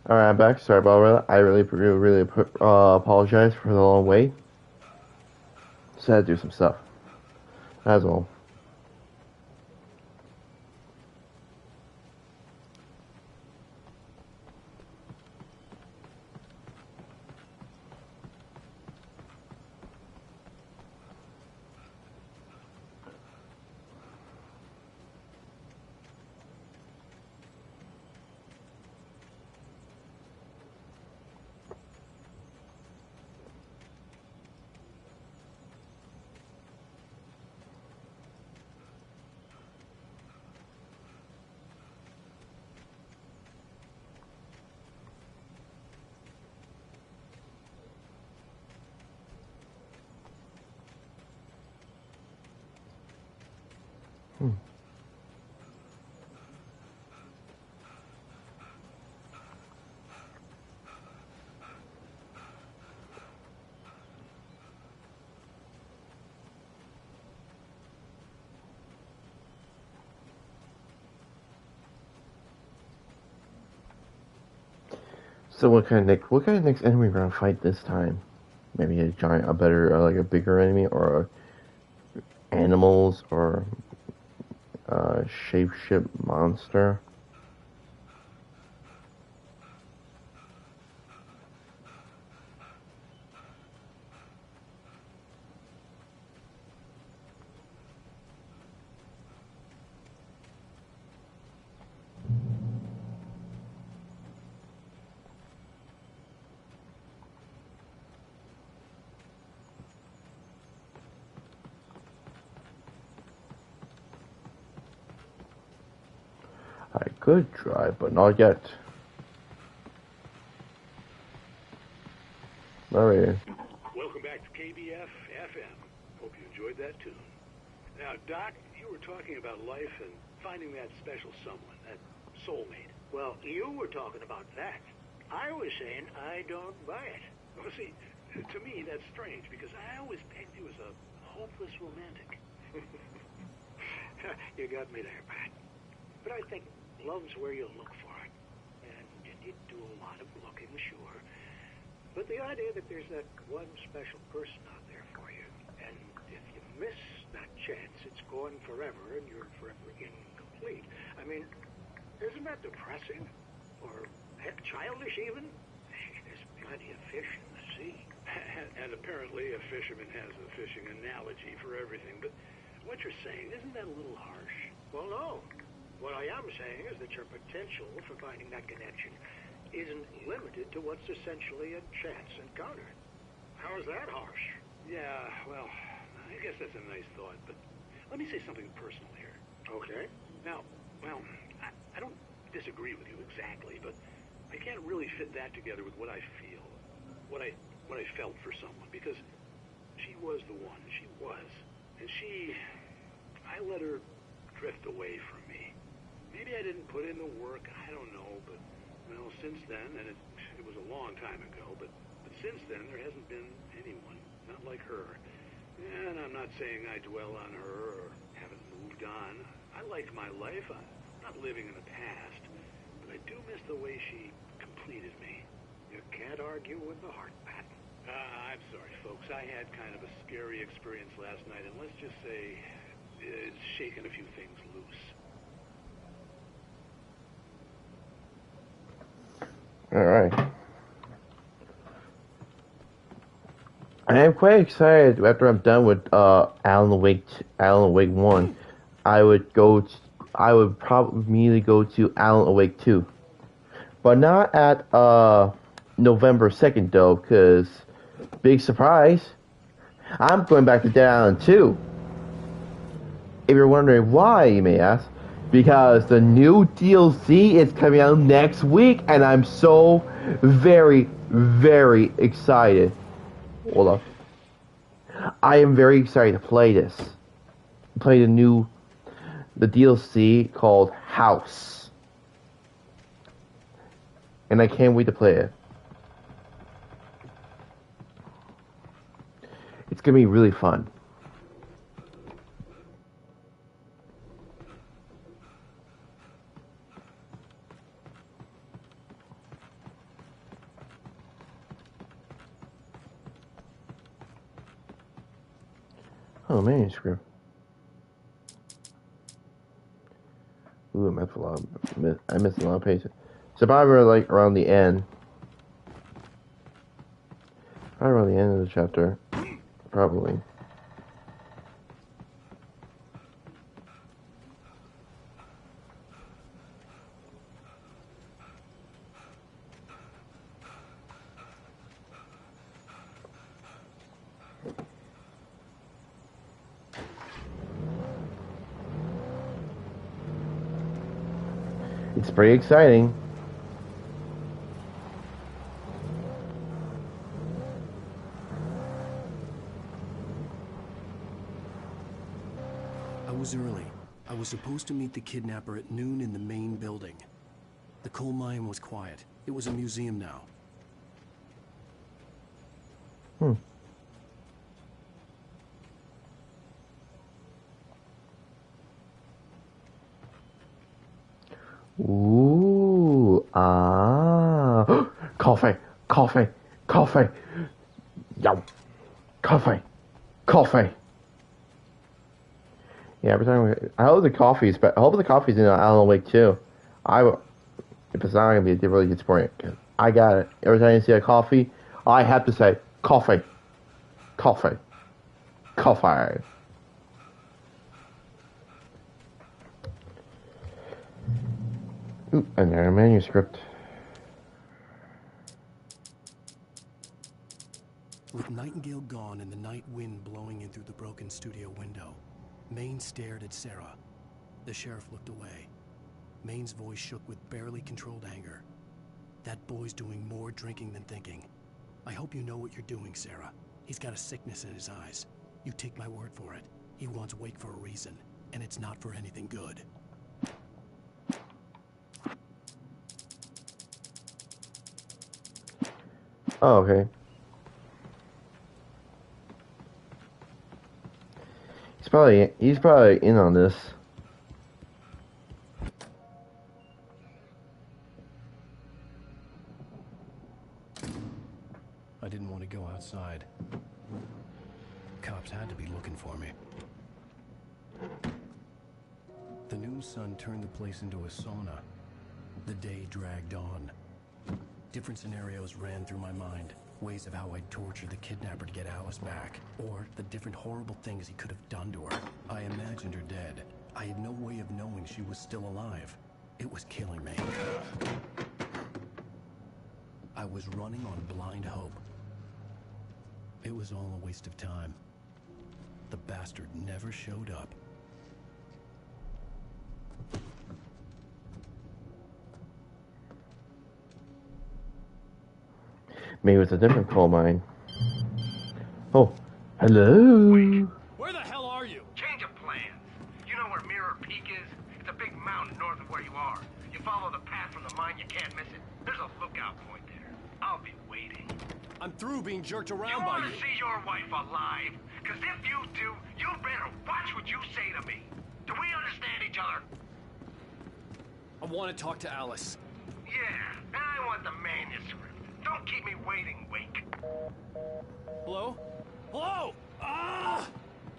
Alright, I'm back. Sorry about that. I really apologize for the long wait. Just had to do some stuff. That's all. So what kind of next enemy we're gonna fight this time? Maybe a giant, a better, like a bigger enemy, or animals, or shapeship monster. I could try, but not yet. Alright. Welcome back to KBF FM. Hope you enjoyed that tune. Now, Doc, you were talking about life and finding that special someone, that soulmate. Well, you were talking about that. I was saying I don't buy it. Well, see, to me that's strange because I always pegged you as a hopeless romantic. You got me there, Pat. But I think love's where you look for it. And you do a lot of looking, sure. But the idea that there's that one special person out there for you, and if you miss that chance, it's gone forever and you're forever incomplete. I mean, isn't that depressing? Or heck, childish even? There's plenty of fish in the sea. And apparently a fisherman has a fishing analogy for everything. But what you're saying, isn't that a little harsh? Well, no. What I am saying is that your potential for finding that connection isn't limited to what's essentially a chance encounter. How is that harsh? Yeah, well, I guess that's a nice thought, but let me say something personal here. Okay. Now, well, I don't disagree with you exactly, but I can't really fit that together with what I feel, what I felt for someone, because she was the one, she was. And I let her drift away from me. Maybe I didn't put in the work, I don't know, but, well, since then, and it was a long time ago, but since then, there hasn't been anyone, not like her. And I'm not saying I dwell on her or haven't moved on. I liked my life, I'm not living in the past, but I do miss the way she completed me. You can't argue with the heart, Pat. I'm sorry, folks, I had kind of a scary experience last night, and let's just say it's shaken a few things loose. Alright. I am quite excited after I'm done with Alan Wake 1. I would probably immediately go to Alan Wake 2. But not at November 2nd though, because big surprise, I'm going back to Dead Island 2. If you're wondering why, you may ask, because the new DLC is coming out next week, and I'm so very, very excited. Hold up. I am very excited to play this. Play the DLC called House. And I can't wait to play it. It's gonna be really fun. Oh, manuscript. Ooh, I missed a lot. I missed a lot of pages. So probably like around the end. Probably around the end of the chapter. Probably. It's pretty exciting. I was early. I was supposed to meet the kidnapper at noon in the main building. The coal mine was quiet. It was a museum now. Ooh, ah. Coffee, coffee, coffee. Yum. Coffee, coffee. Yeah, every time I hope the coffee's, but I hope the coffee's in Alan Wake too. If it's not gonna be a really good sport, I got it. Every time you see a coffee, I have to say coffee, coffee, coffee. Ooh, another manuscript. With Nightingale gone and the night wind blowing in through the broken studio window, Maine stared at Sarah. The sheriff looked away. Maine's voice shook with barely controlled anger. That boy's doing more drinking than thinking. I hope you know what you're doing, Sarah. He's got a sickness in his eyes. You take my word for it. He wants Wake for a reason, and it's not for anything good. Oh, okay. He's probably in on this. I didn't want to go outside. Cops had to be looking for me. The noon sun turned the place into a sauna. The day dragged on. Different scenarios ran through my mind. Ways of how I'd torture the kidnapper to get Alice back. Or the different horrible things he could have done to her. I imagined her dead. I had no way of knowing she was still alive. It was killing me. I was running on blind hope. It was all a waste of time. The bastard never showed up. Maybe it's a different coal mine. Oh, hello. Where the hell are you? Change of plans. You know where Mirror Peak is? It's a big mountain north of where you are. You follow the path from the mine, you can't miss it. There's a lookout point there. I'll be waiting. I'm through being jerked around You by want you. to see your wife alive? Because if you do, you better watch what you say to me. Do we understand each other? I want to talk to Alice. Yeah, and I want the manuscript. Don't keep me waiting, Wake. Hello? Hello? Ah!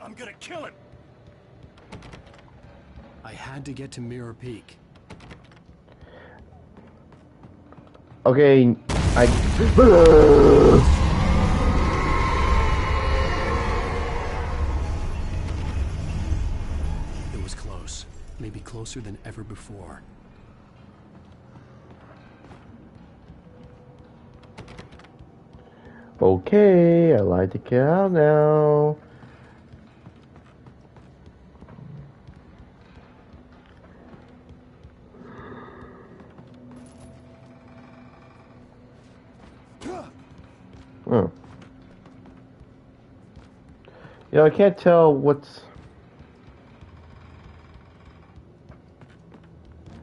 I'm gonna kill him! I had to get to Mirror Peak. Okay, It was close. Maybe closer than ever before. Okay, I like to get out now. Oh. Yeah, I can't tell what's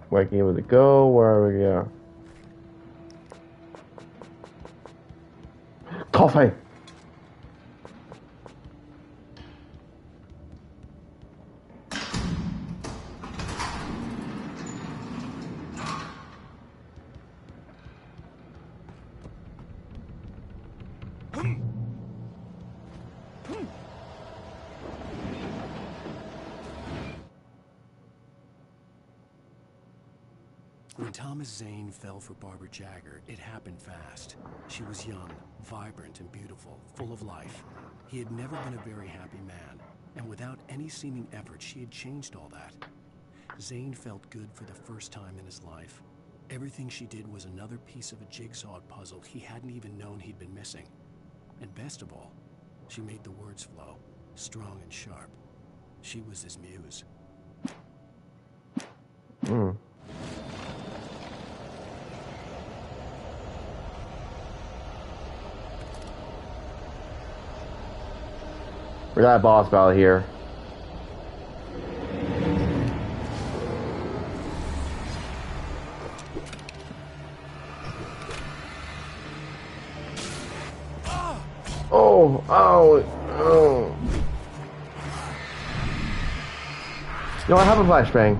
where I can able to go, where we go. Coffee. When Thomas Zane fell for Barbara Jagger, it happened fast. She was young, vibrant, and beautiful, full of life. He had never been a very happy man, and without any seeming effort, she had changed all that. Zane felt good for the first time in his life. Everything she did was another piece of a jigsaw puzzle he hadn't even known he'd been missing. And best of all, she made the words flow, strong and sharp. She was his muse. We got a boss battle here. Oh. No, I have a flashbang.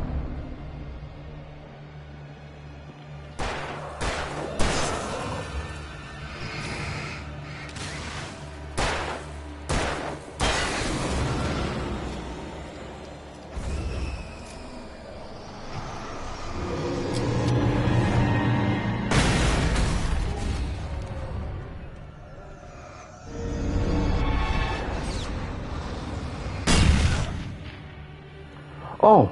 Oh,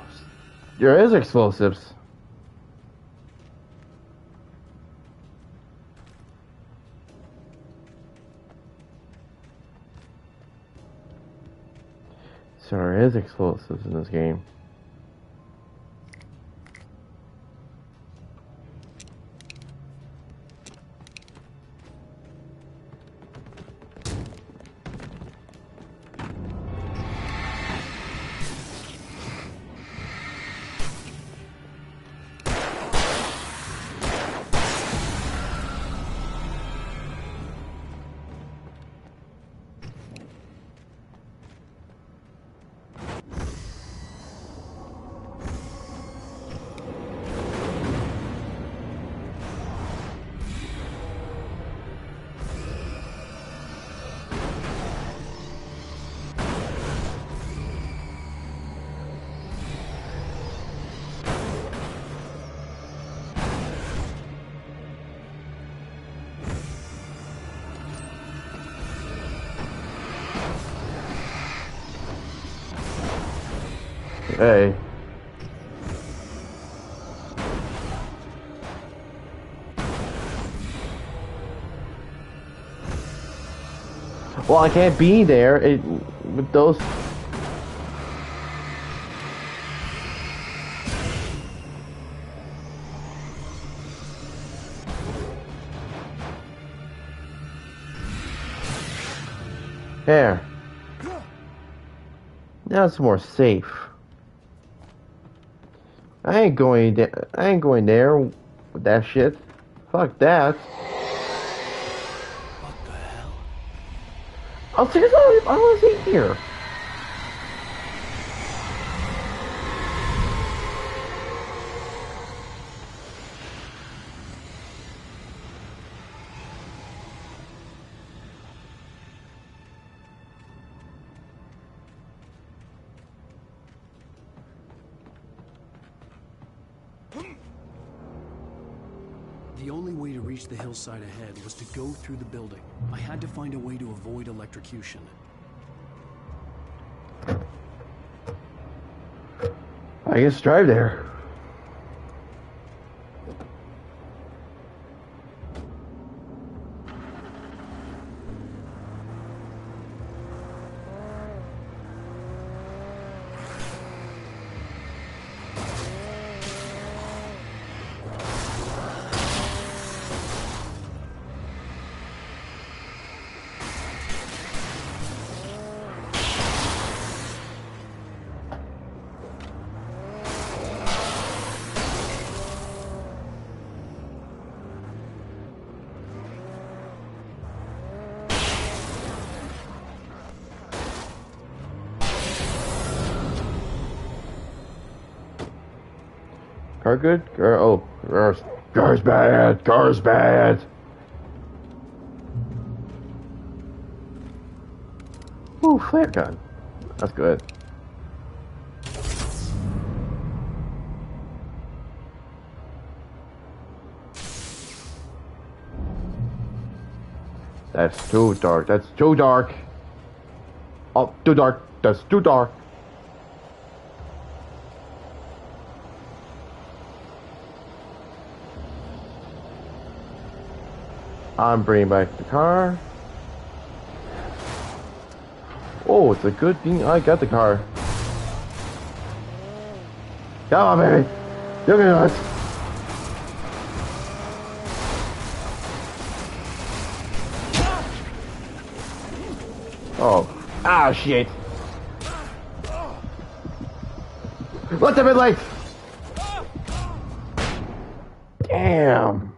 there is explosives. So there is explosives in this game. Hey. Well, I can't be there with those. There. Now it's more safe. I ain't going there with that shit. Fuck that. What the hell? I'll see this. I want to see here. The only way to reach the hillside ahead was to go through the building. I had to find a way to avoid electrocution. I guess drive there. Car good? Car's bad. Car's bad. Ooh, flare gun. That's good. That's too dark. That's too dark. Oh, too dark. That's too dark. I'm bringing back the car. Oh, it's a good thing I got the car. Come on, baby. You can do it. Oh. Ah, shit. What's a bit late? Damn.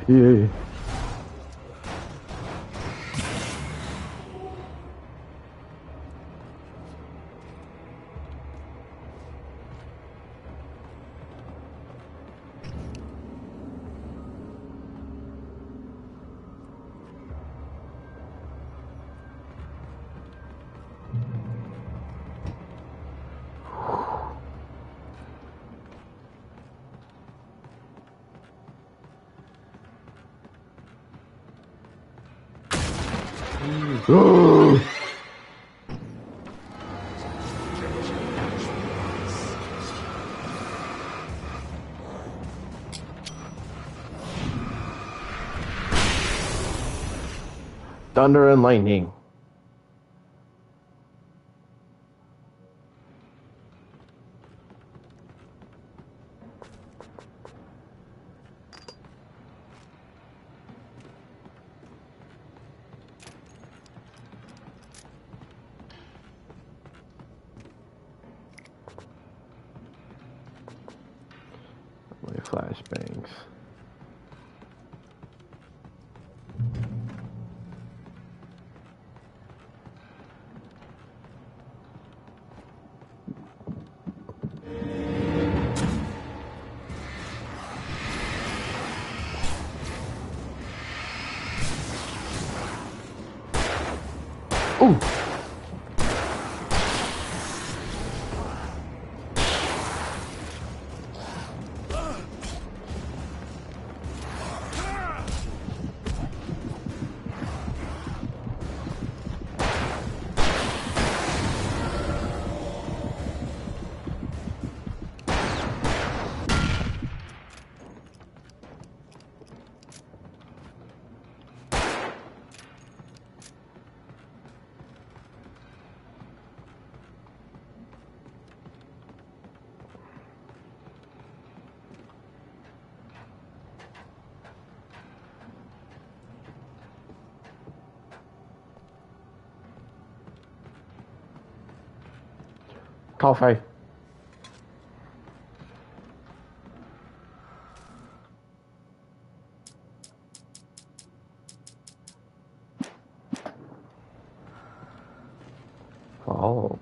Yeah. Thunder and lightning. My flashbangs. Ooh. Coffee. Oh.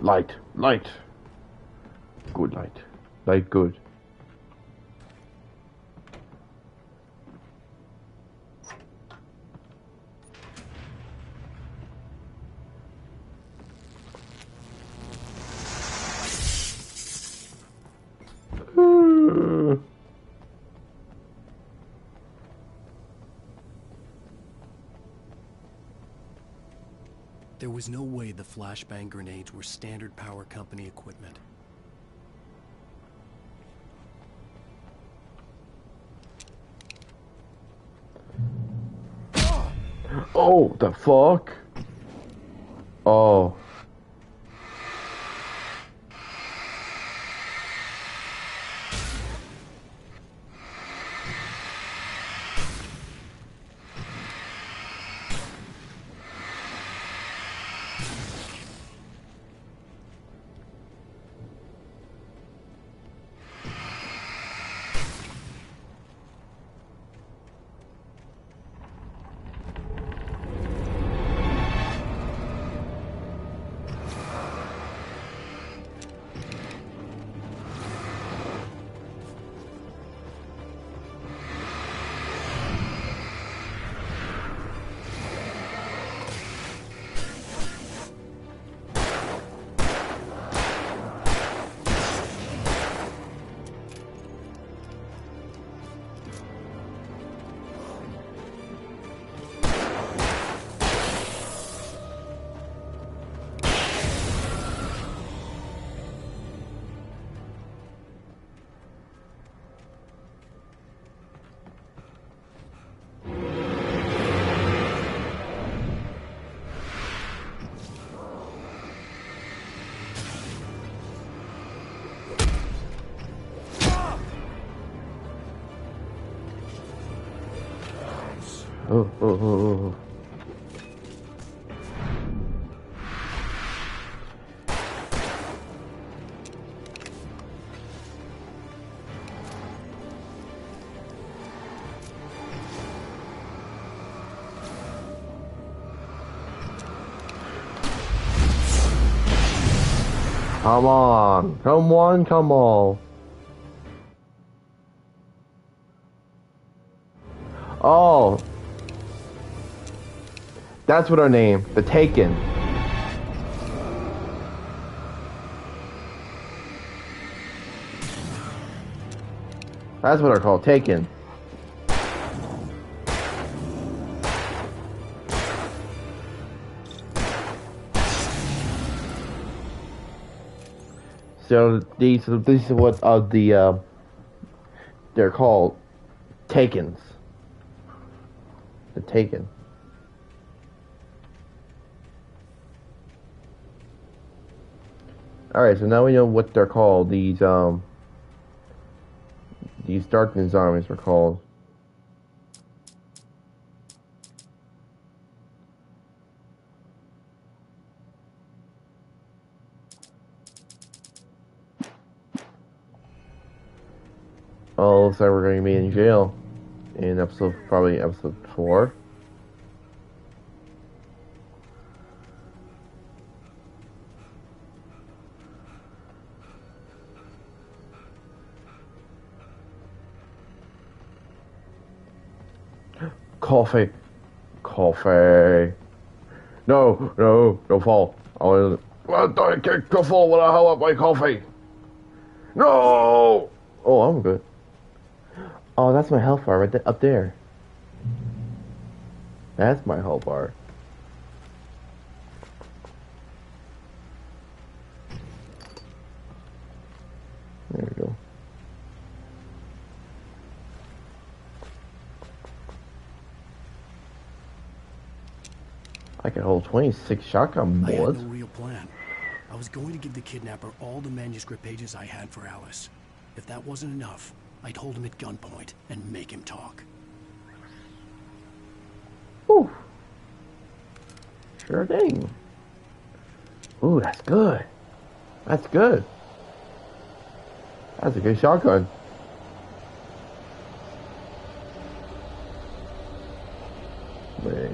Light, light. Good light. Light good. There was no way the flashbang grenades were Standard Power Company equipment. Oh, the fuck? Oh. Oh. Come on. Come on. Oh. That's what our name, the Taken. That's what they're called, Taken. So these are what they're called, Takens. The Taken. Alright, so now we know what they're called. These Darkness armies are called. Oh, looks like we're going to be in jail in probably episode 4. Coffee. No, don't fall. I can't fall when I hold up my coffee. No! Oh, I'm good. Oh, that's my health bar right there, up there. That's my health bar. There we go. I can hold 26 shotgun bullets. I had no real plan. I was going to give the kidnapper all the manuscript pages I had for Alice. If that wasn't enough, I'd hold him at gunpoint and make him talk. Ooh. Sure thing. Ooh, that's good. That's good. That's a good shotgun. Wait.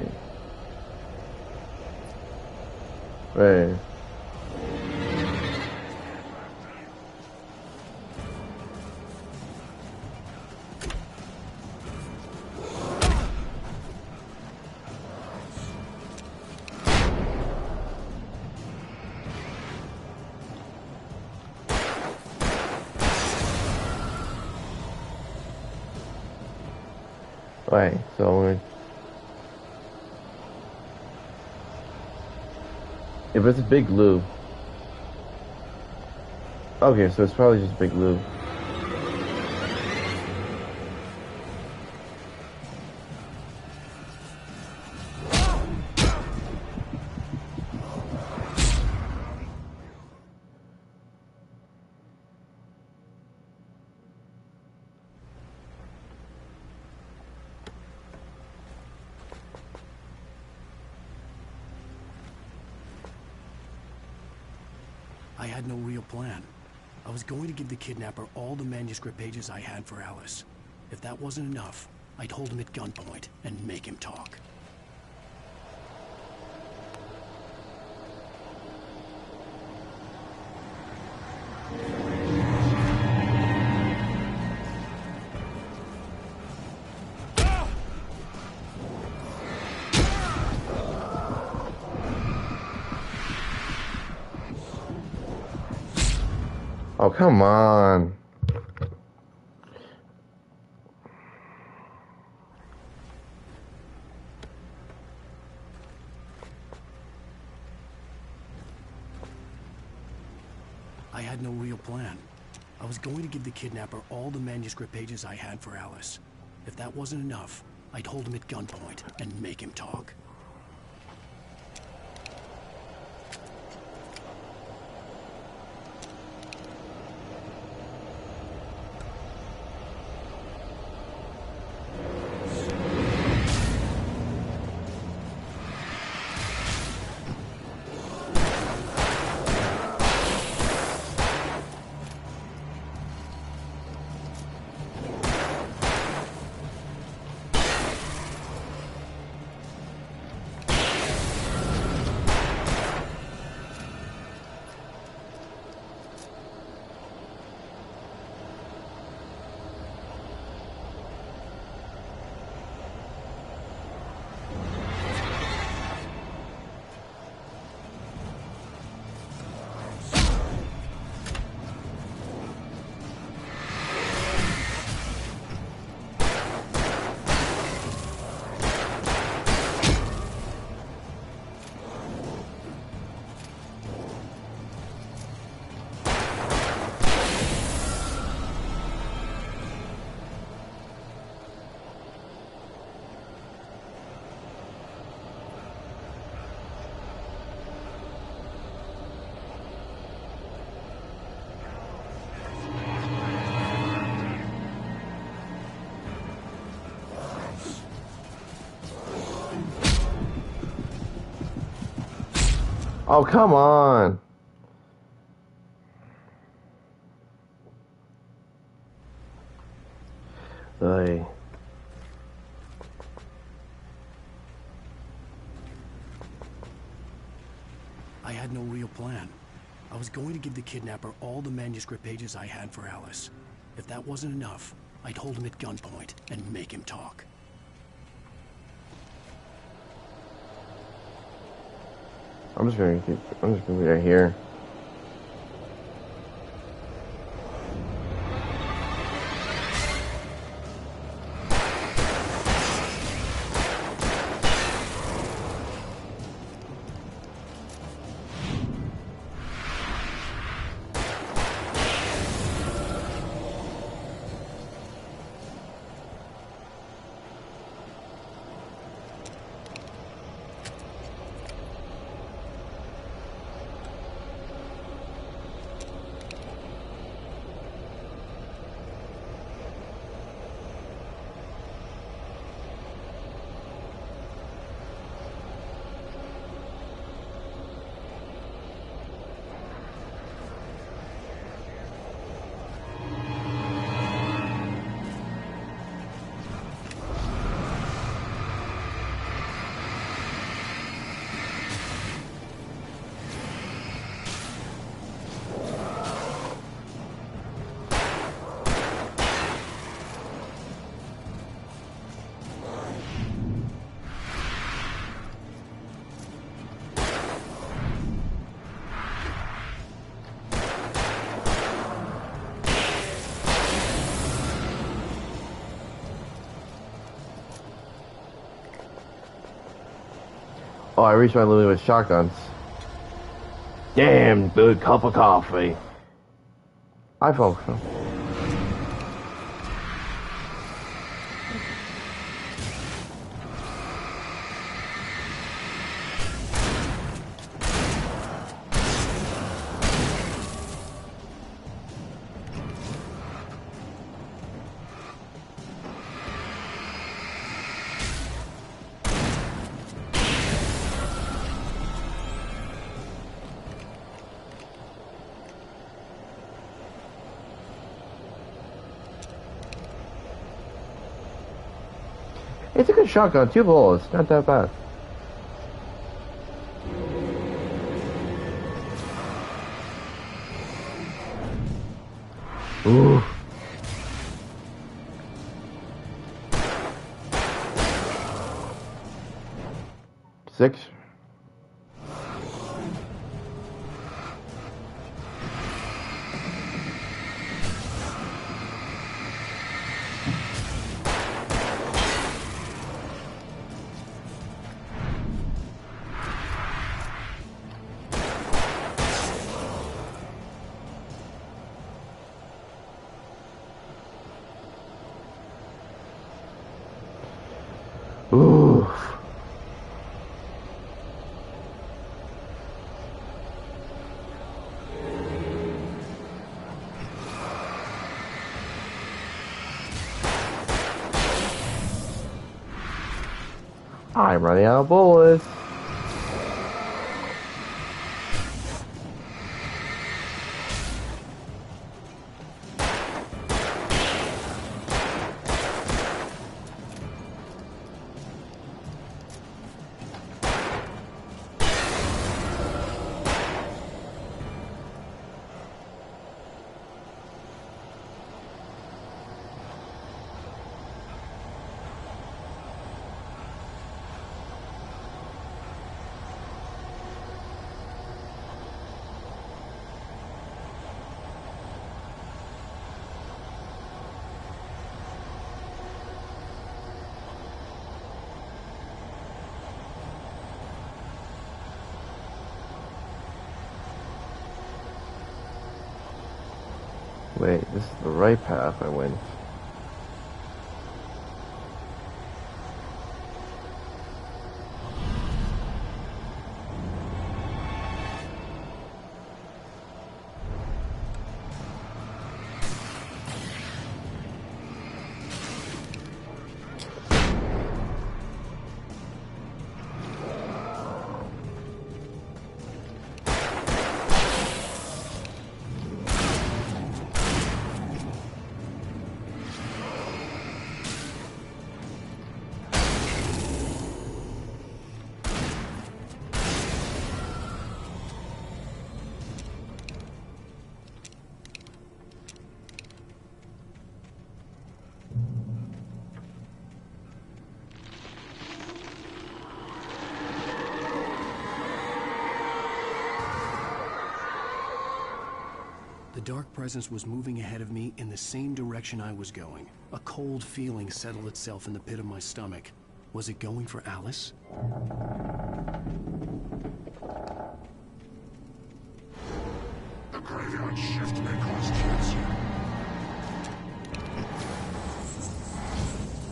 Wait, so If it's a Big Lou. Okay, so it's probably just Big Lou. I had no real plan. I was going to give the kidnapper all the manuscript pages I had for Alice. If that wasn't enough, I'd hold him at gunpoint and make him talk. Oh, come on. I had no real plan. I was going to give the kidnapper all the manuscript pages I had for Alice. If that wasn't enough, I'd hold him at gunpoint and make him talk. Oh, come on. Ay. I had no real plan. I was going to give the kidnapper all the manuscript pages I had for Alice. If that wasn't enough, I'd hold him at gunpoint and make him talk. I'm just gonna be right here. Oh, I reached my limit with shotguns. damn good cup of coffee. I hope so. It's a good shotgun, 2 bullets, not that bad. Ooh. Six. Ooh. I'm running out of bullets. Wait, this is the right path I went. The dark presence was moving ahead of me in the same direction I was going. A cold feeling settled itself in the pit of my stomach. Was it going for Alice? The graveyard shift may cause cancer.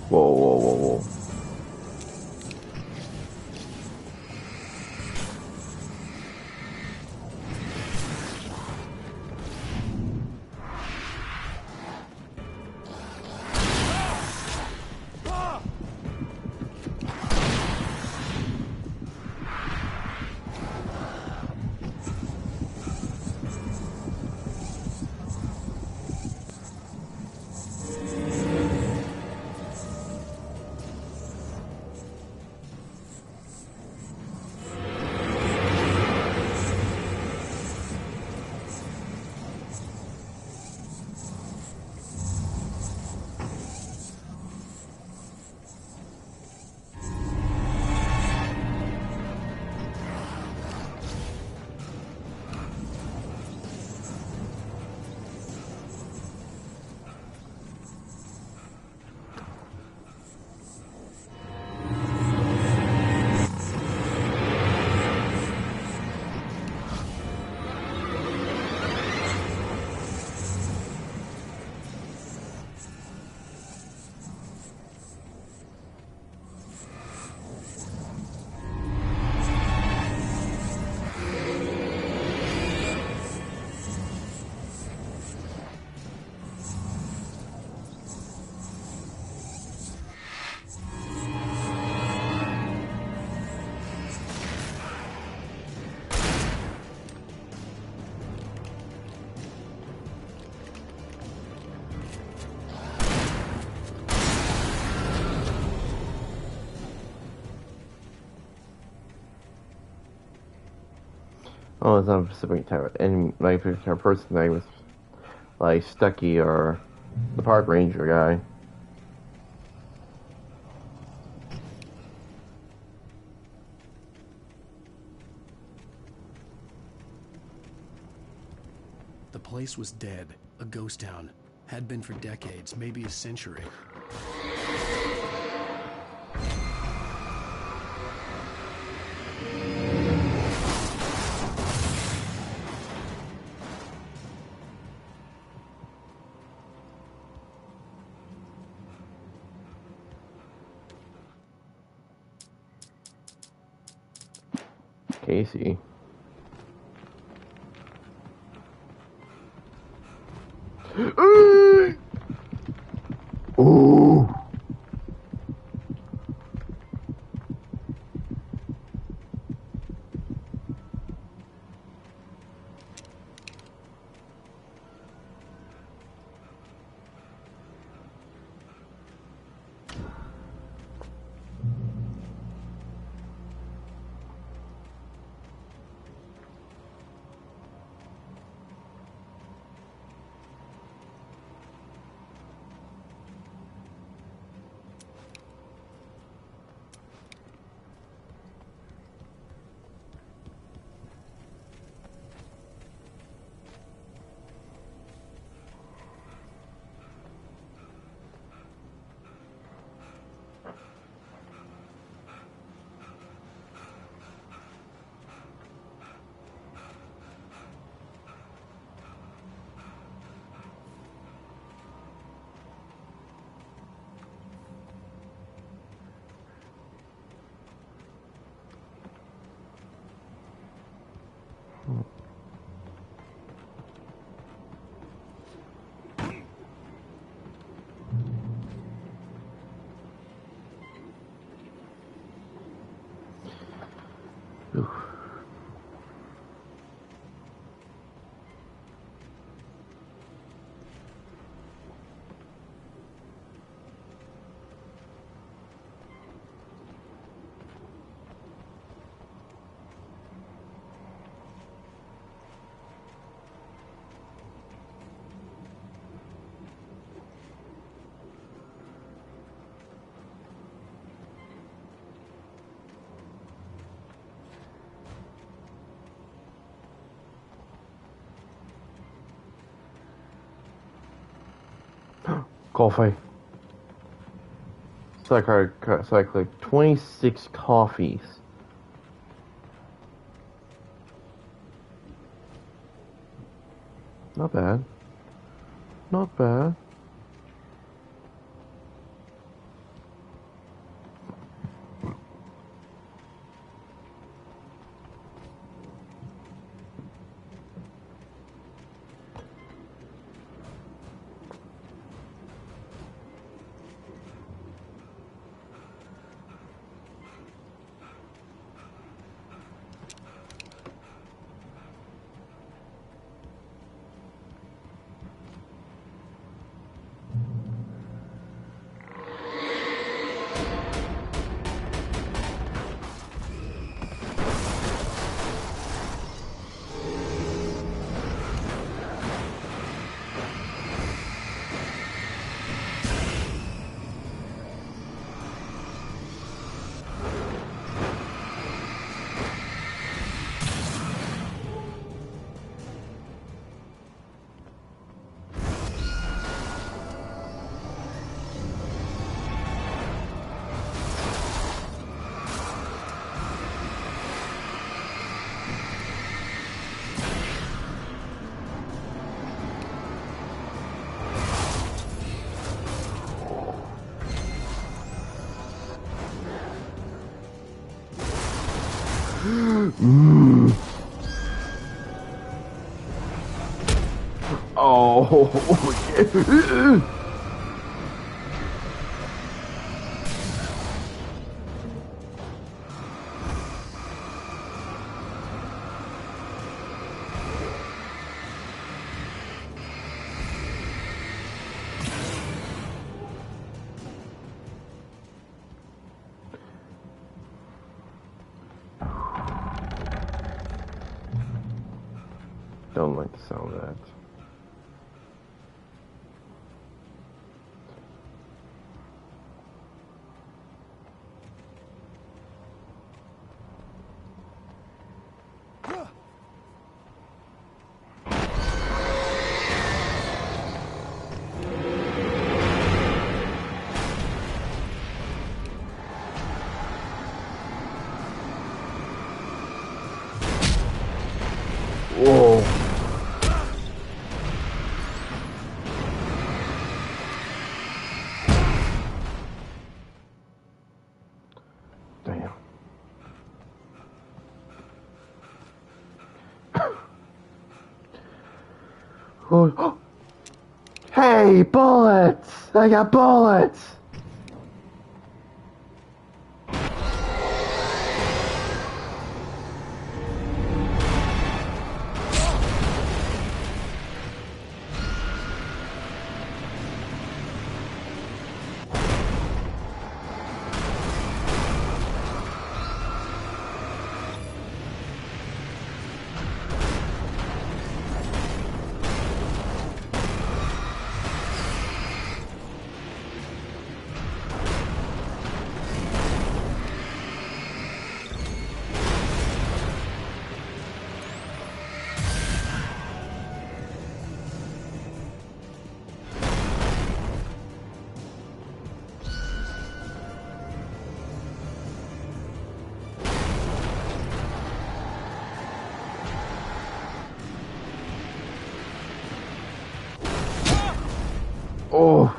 Whoa, whoa, whoa, whoa. Oh, it's not a specific type. And like if a person name was like Stucky or the park ranger guy. The place was dead, a ghost town. Had been for decades, maybe a century. Casey. Ooh. Coffee. It's like 26 coffees. Not bad. Not bad. Oh, yeah. don't like the sound of that. Whoa. Damn. Oh. Hey, bullets! I got bullets! Oh.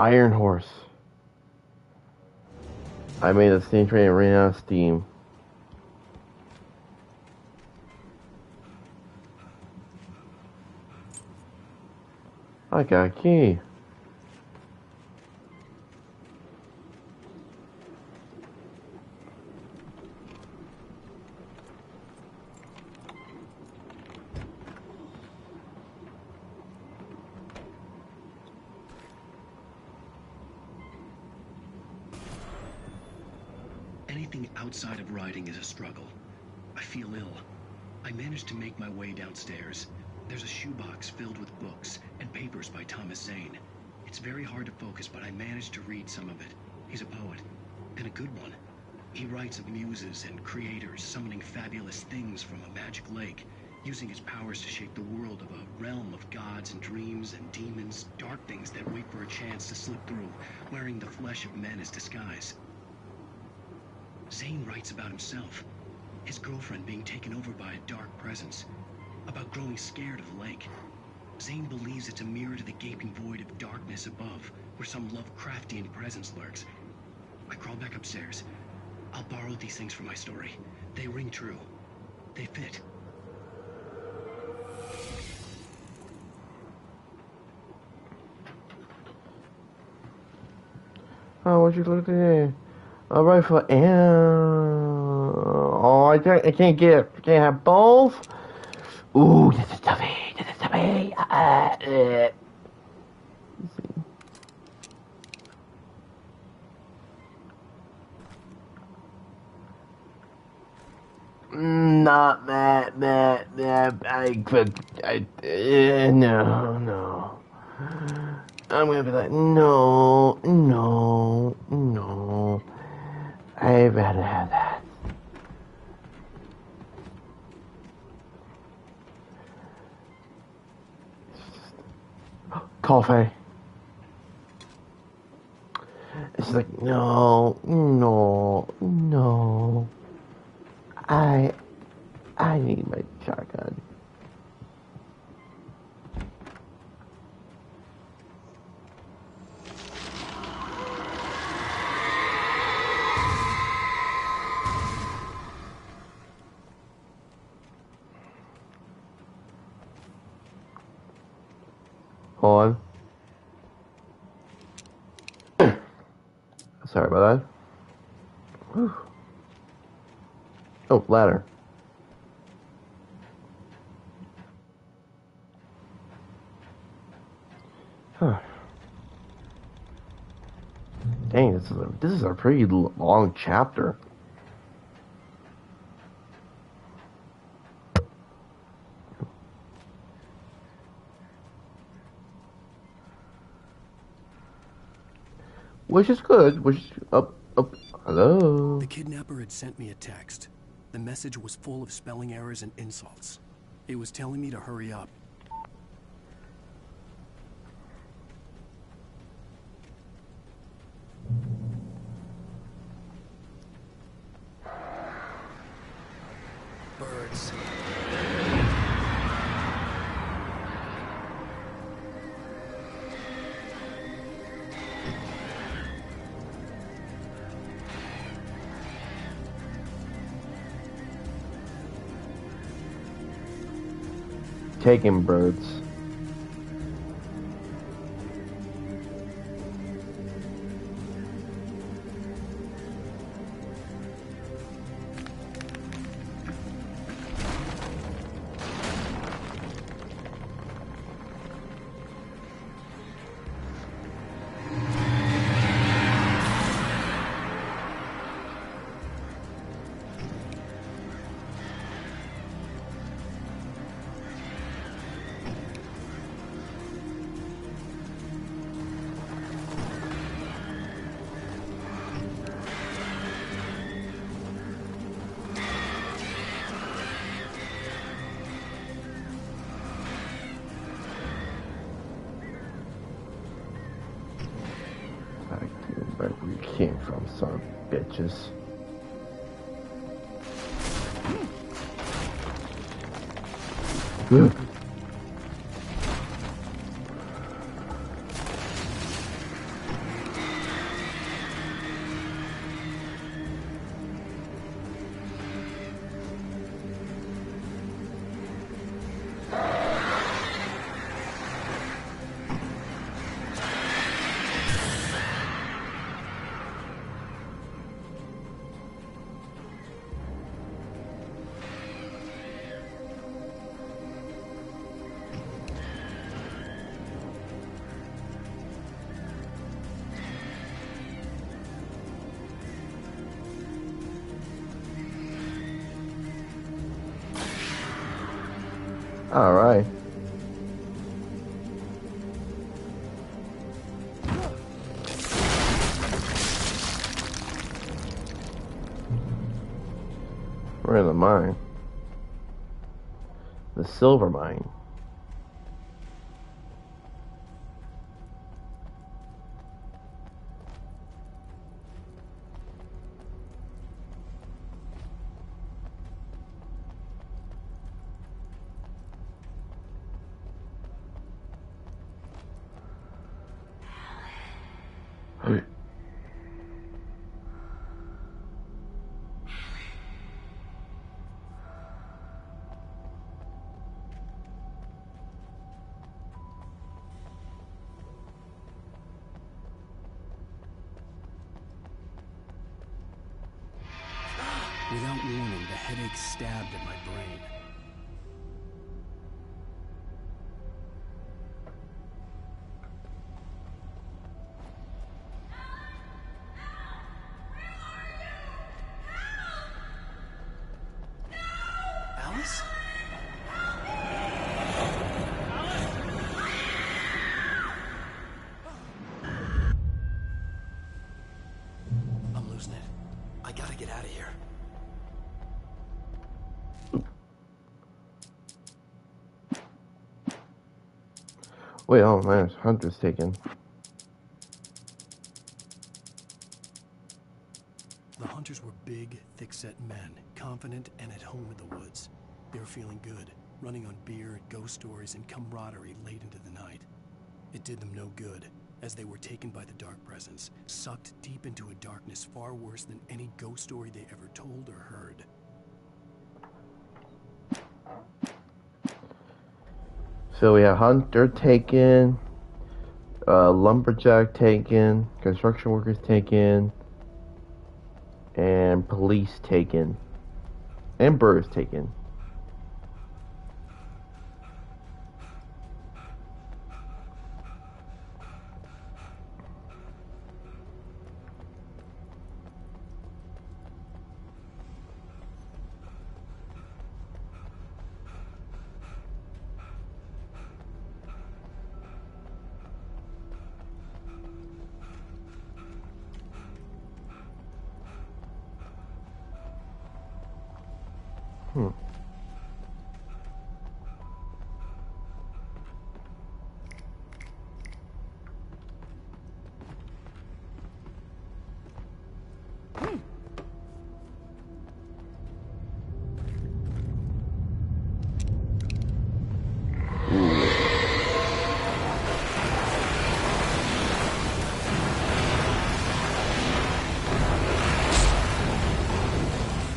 Iron Horse. I made a steam train and ran out of steam. I got a key. Anything outside of riding is a struggle. I feel ill. I managed to make my way downstairs. There's a shoebox filled with books and papers by Thomas Zane. It's very hard to focus, but I managed to read some of it. He's a poet, and a good one. He writes of muses and creators summoning fabulous things from a magic lake, using his powers to shape the world of a realm of gods and dreams and demons, dark things that wait for a chance to slip through, wearing the flesh of men as disguise. Zane writes about himself, his girlfriend being taken over by a dark presence, about growing scared of the lake. Zane believes it's a mirror to the gaping void of darkness above, where some Lovecraftian presence lurks. I crawl back upstairs. I'll borrow these things for my story. They ring true. They fit. Oh, what you looking at? A rifle and oh, I can't get it. I can't have both. Ooh, this is toughy. This is toughy. Not that. No. I'm gonna be like, no. I'd rather have that. Coffee. It's like, no. I need my shotgun. Hold on. Sorry about that. Whew. Oh, ladder. Huh. Dang, this is a pretty long chapter. Which is good. Which up. Hello. The kidnapper had sent me a text. The message was full of spelling errors and insults. It was telling me to hurry up. Birds. Taking birds. Where we came from, son of bitches. Ugh. All right. We're in the mine. The silver mine. Without warning, the headache stabbed at my brain. Alice? I'm losing it. I gotta get out of here. Wait, oh man, Hunter's taken. The hunters were big, thick-set men, confident and at home in the woods. They were feeling good, running on beer, ghost stories, and camaraderie late into the night. It did them no good, as they were taken by the dark presence, sucked deep into a darkness far worse than any ghost story they ever told or heard. So we have Hunter taken, Lumberjack taken, construction workers taken, and police taken, and birds taken.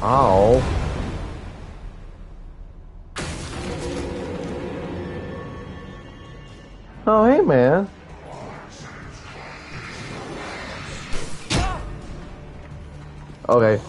Ow. Oh, hey, man. Okay,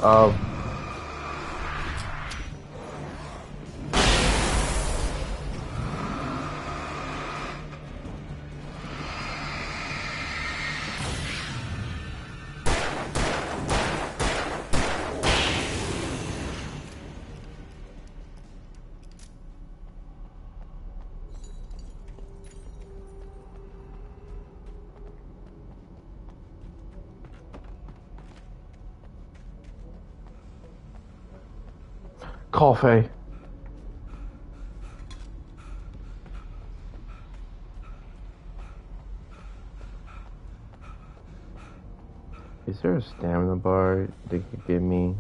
coffee. Is there a stamina bar they could give me?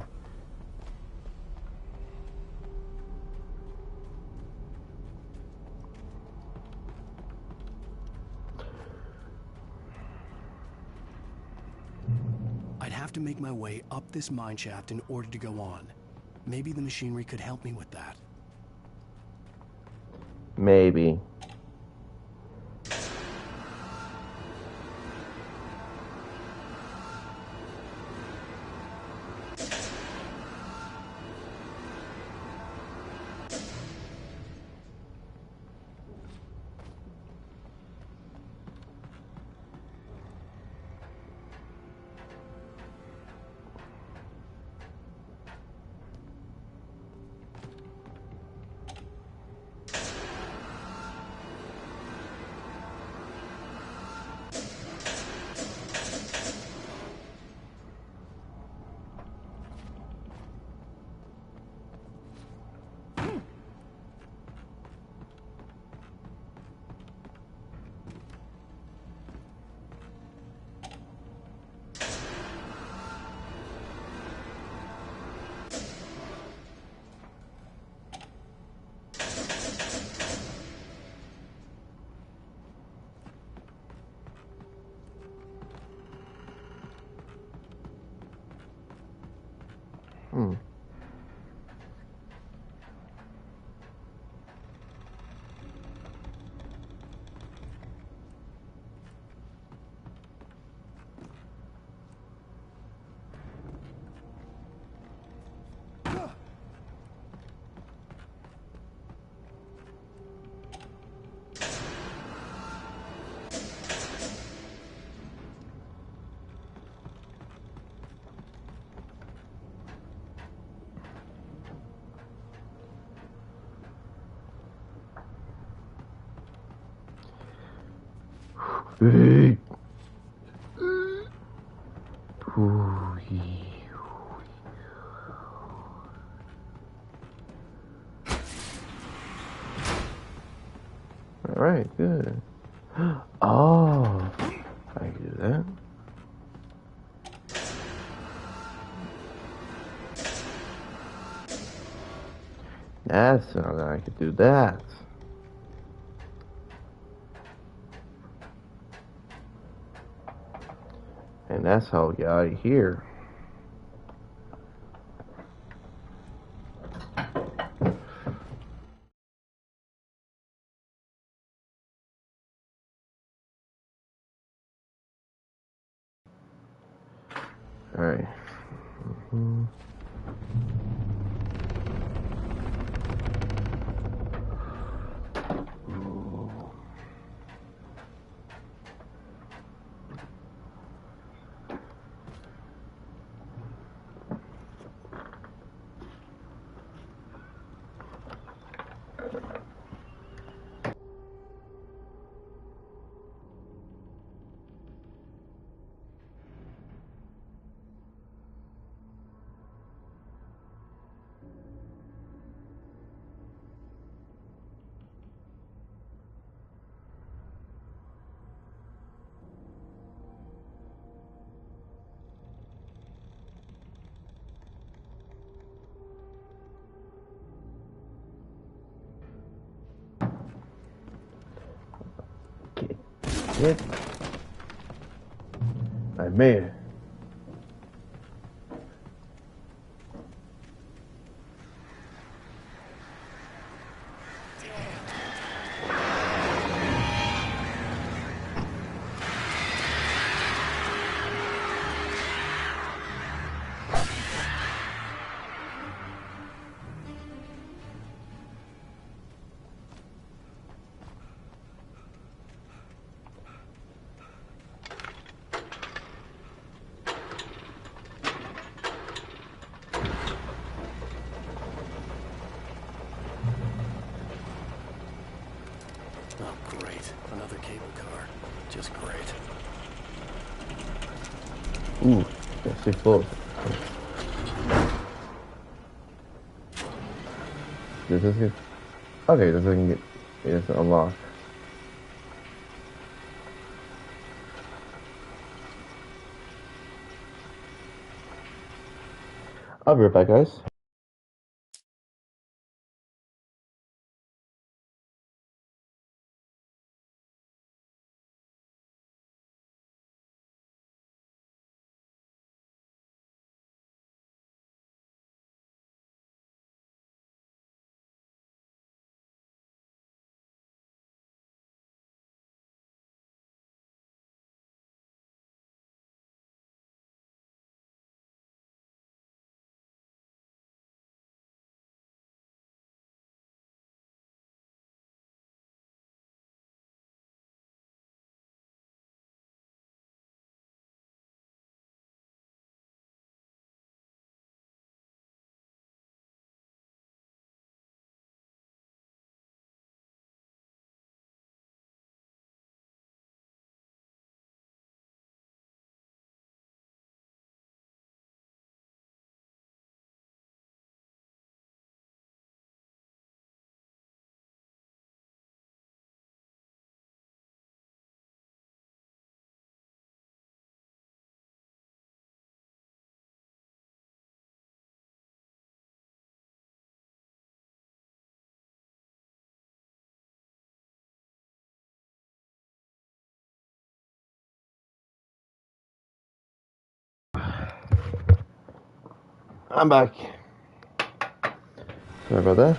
I'd have to make my way up this mine shaft in order to go on. Maybe the machinery could help me with that. Maybe. Hey. Alright, good. Oh, I can do that. That's not that I could do that. And that's how we get out of here. Alright. Mm-hmm. Yep. I made it. Oh, great. Another cable car. Just great. Ooh, that's too close. This is good. Okay, this doesn't get. It doesn't unlock. I'll be right back, guys. I'm back. Sorry about that.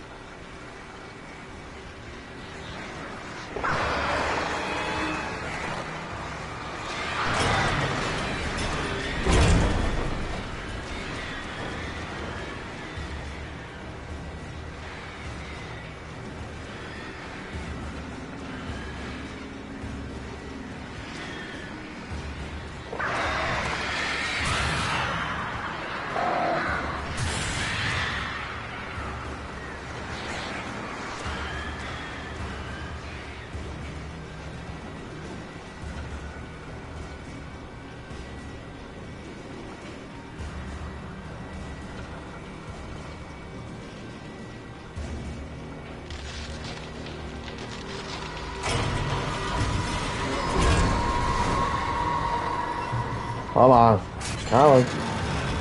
Come on. Come on.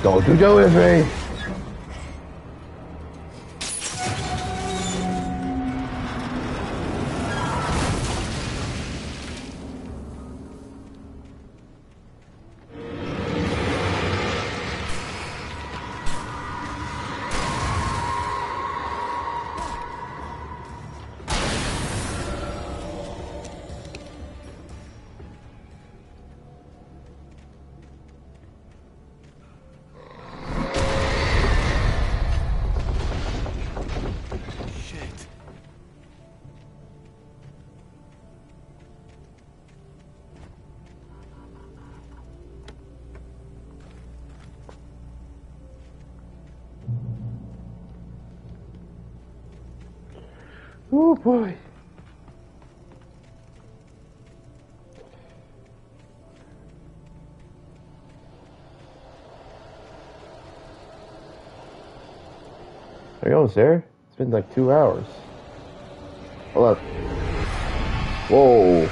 Don't you go with me. Oh boy. Are you almost there? It's been like 2 hours. Hold up. Whoa.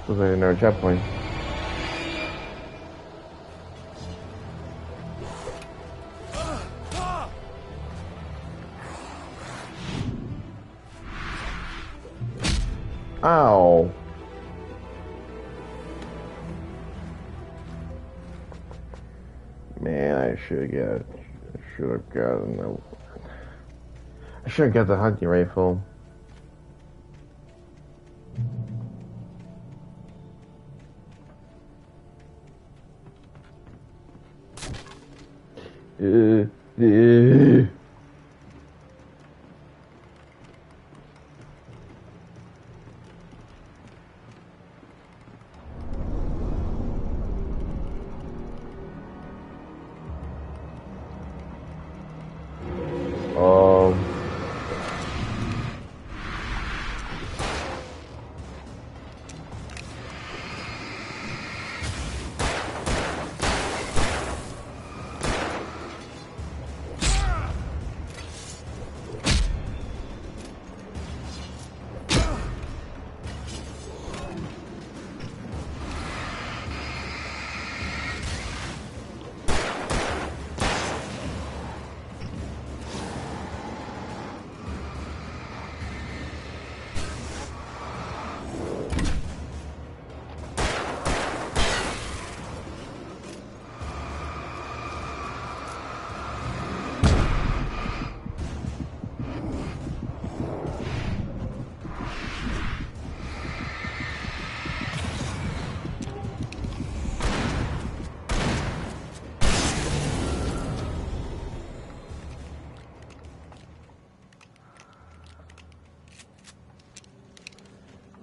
Looks like another checkpoint. Ow. Man, I should have gotten I should have got the hunting rifle.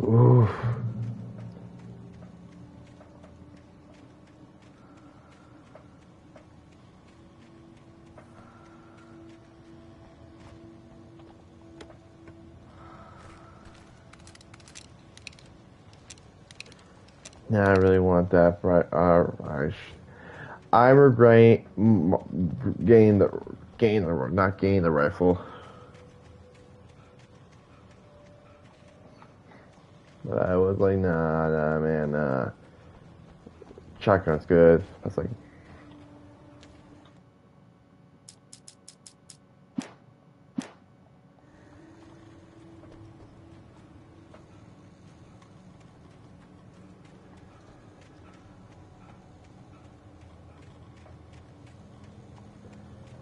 Oof. Yeah, I really want that. Right? I'm regretting not getting the rifle. But I was like, nah, man, nah. Shotgun's good. I was like,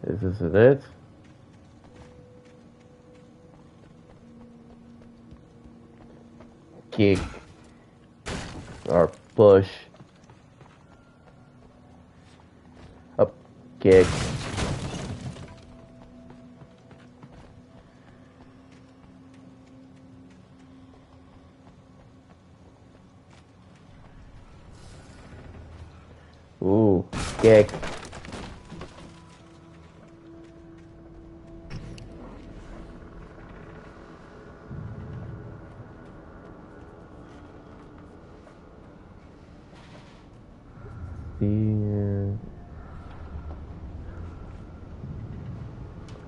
is this it? Kick. Or push. Up. Kick. Ooh. Kick.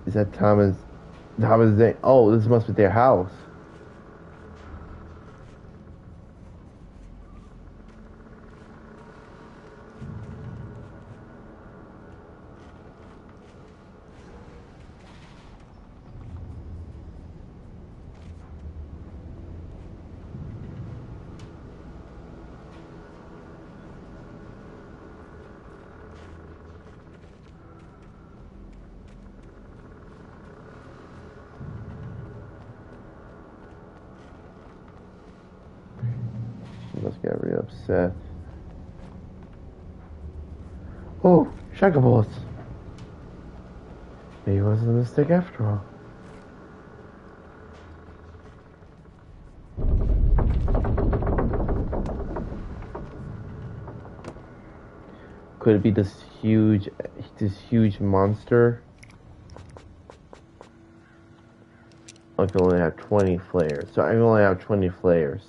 Is that Thomas Zane? Oh, this must be their house. Seth. Oh, shotgun bullets. Maybe it wasn't a mistake after all. Could it be this huge monster? I can only have 20 flares, so I only have 20 flares.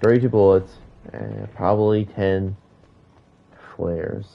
32 bullets, and probably 10 flares.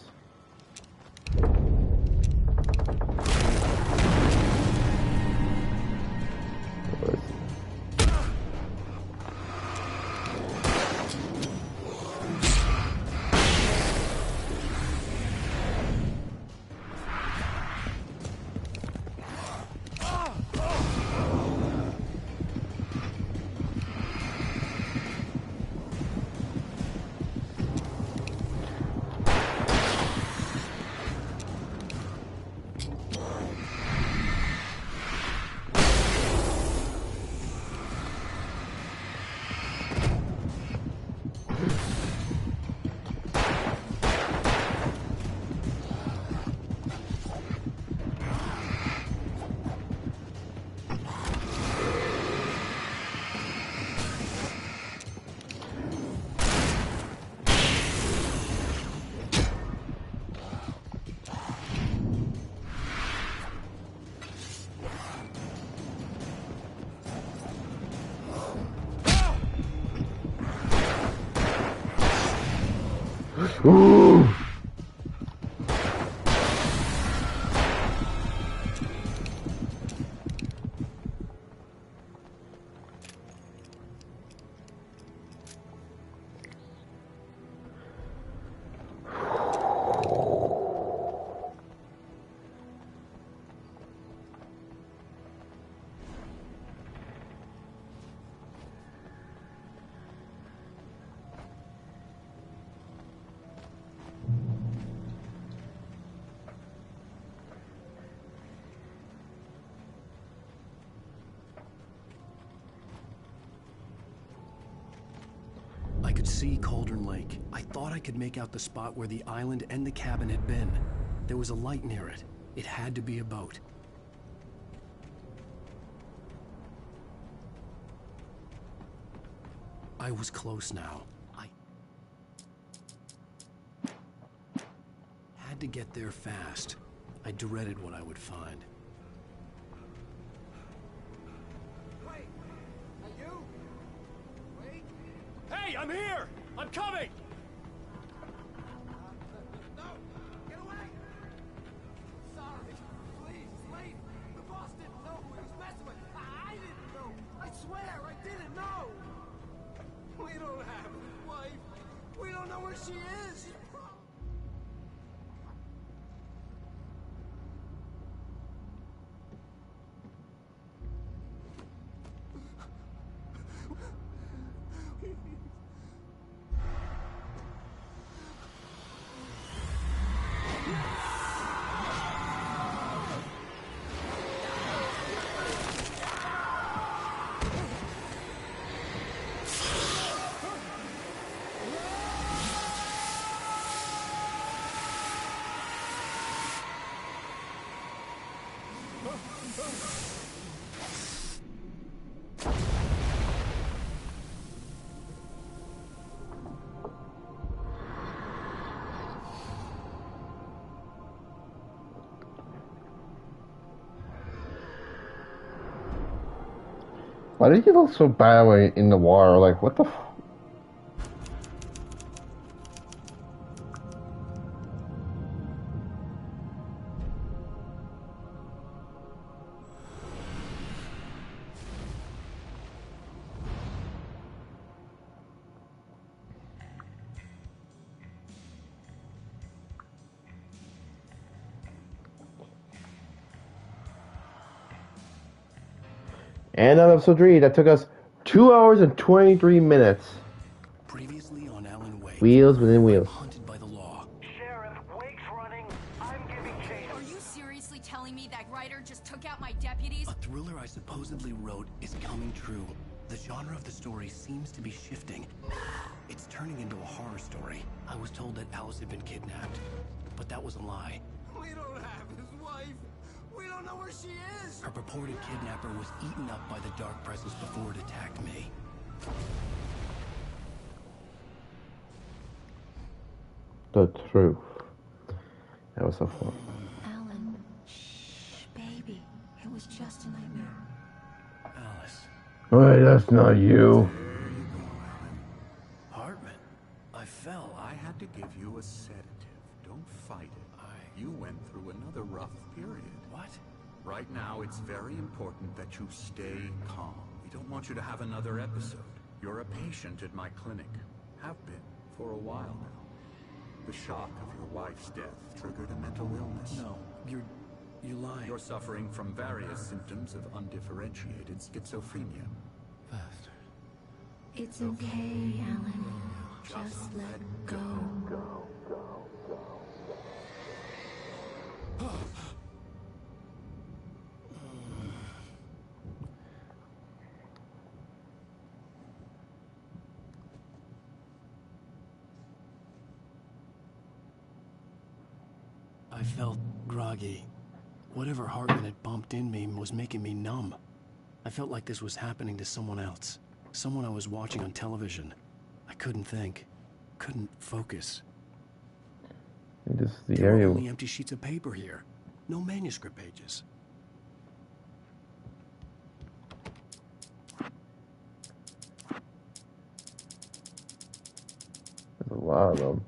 Ooh. I could see Cauldron Lake. I thought I could make out the spot where the island and the cabin had been. There was a light near it. It had to be a boat. I was close now. I had to get there fast. I dreaded what I would find. Hey, I'm here! I'm coming! No! Get away! Sorry. Please, lady. The boss didn't know who he was messing with. I didn't know. I swear, I didn't know. We don't have a wife. We don't know where she is. Why did he look so bad when in the water? Like, what the f... And on episode 3, that took us 2 hours and 23 minutes. Previously on Alan Wake. Wheels within wheels. Hunted by the law. Sheriff, Wake's running. I'm giving chase. Are you seriously telling me that writer just took out my deputies? A thriller I supposedly wrote is coming true. The genre of the story seems to be shifting. It's turning into a horror story. I was told that Alice had been kidnapped, but that was a lie. We don't have his wife. We don't know where she is. Her purported kidnapper was eaten up by the dark presence before it attacked me. The truth. That was so fun. Alan, shh, baby. It was just a nightmare. Alice. Wait, that's not you. Hartman, I fell. I had to give you a sedative. Don't fight it. You went through another rough period. What? Right now, it's very important that you stay calm. We don't want you to have another episode. You're a patient at my clinic. Have been for a while now. The shock of your wife's death triggered a mental illness. No, you're lying. You're suffering from various symptoms of undifferentiated schizophrenia. Bastard. It's okay, Alan. Just let go. I felt groggy. Whatever Hartman had bumped in me was making me numb. I felt like this was happening to someone else. Someone I was watching on television. I couldn't think. Couldn't focus. This is the There were area. only empty sheets of paper here. No manuscript pages. There's a lot of them.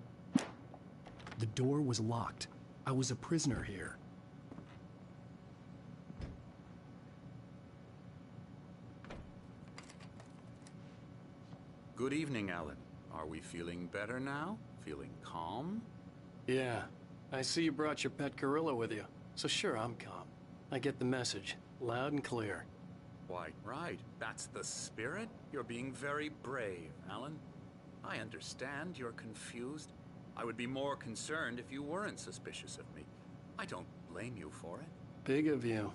The door was locked. I was a prisoner here. Good evening, Alan. Are we feeling better now? Feeling calm? Yeah. I see you brought your pet gorilla with you. So sure, I'm calm. I get the message. Loud and clear. Quite right. That's the spirit. You're being very brave, Alan. I understand you're confused. I would be more concerned if you weren't suspicious of me. I don't blame you for it. Big of you.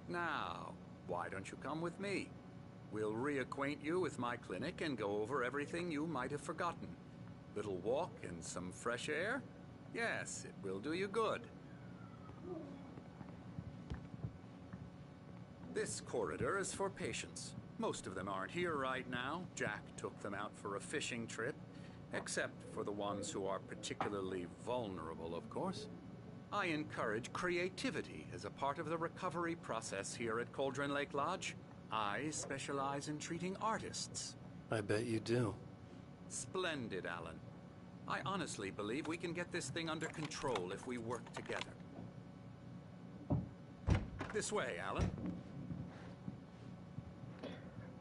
Now, why don't you come with me? We'll reacquaint you with my clinic and go over everything you might have forgotten. Little walk and some fresh air? Yes, it will do you good. This corridor is for patients. Most of them aren't here right now. Jack took them out for a fishing trip, except for the ones who are particularly vulnerable, of course. I encourage creativity as a part of the recovery process here at Cauldron Lake Lodge. I specialize in treating artists. I bet you do. Splendid, Alan. I honestly believe we can get this thing under control if we work together. This way, Alan.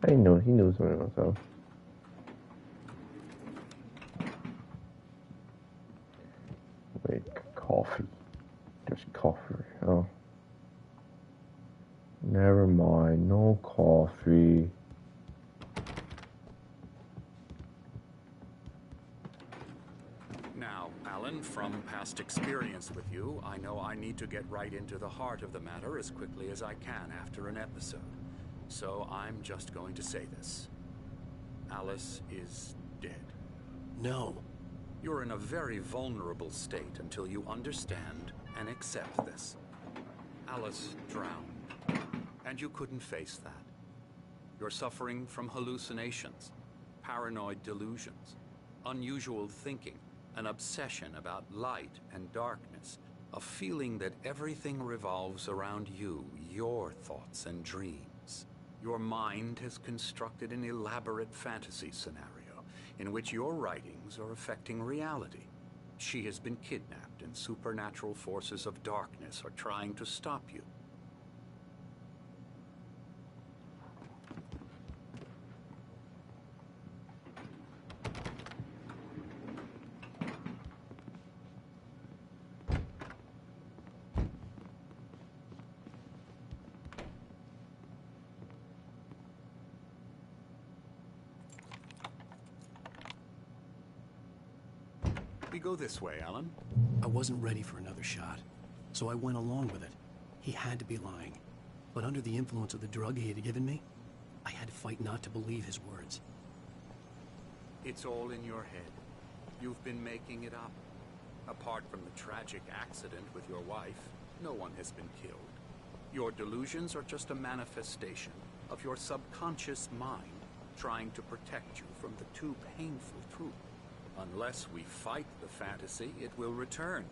I didn't know he knew something himself. Wait, coffee. There's coffee. Oh. Never mind, no coffee. Now, Alan, from past experience with you, I know I need to get right into the heart of the matter as quickly as I can after an episode. So I'm just going to say this. Alice is dead. No. You're in a very vulnerable state until you understand and accept this. Alice drowned. And you couldn't face that. You're suffering from hallucinations, paranoid delusions, unusual thinking, an obsession about light and darkness, a feeling that everything revolves around you, your thoughts and dreams. Your mind has constructed an elaborate fantasy scenario in which your writings are affecting reality. She has been kidnapped and supernatural forces of darkness are trying to stop you. We go this way, Alan. I wasn't ready for another shot, so I went along with it. He had to be lying. But under the influence of the drug he had given me, I had to fight not to believe his words. It's all in your head. You've been making it up. Apart from the tragic accident with your wife, no one has been killed. Your delusions are just a manifestation of your subconscious mind trying to protect you from the too painful truth. Unless we fight the fantasy, it will return.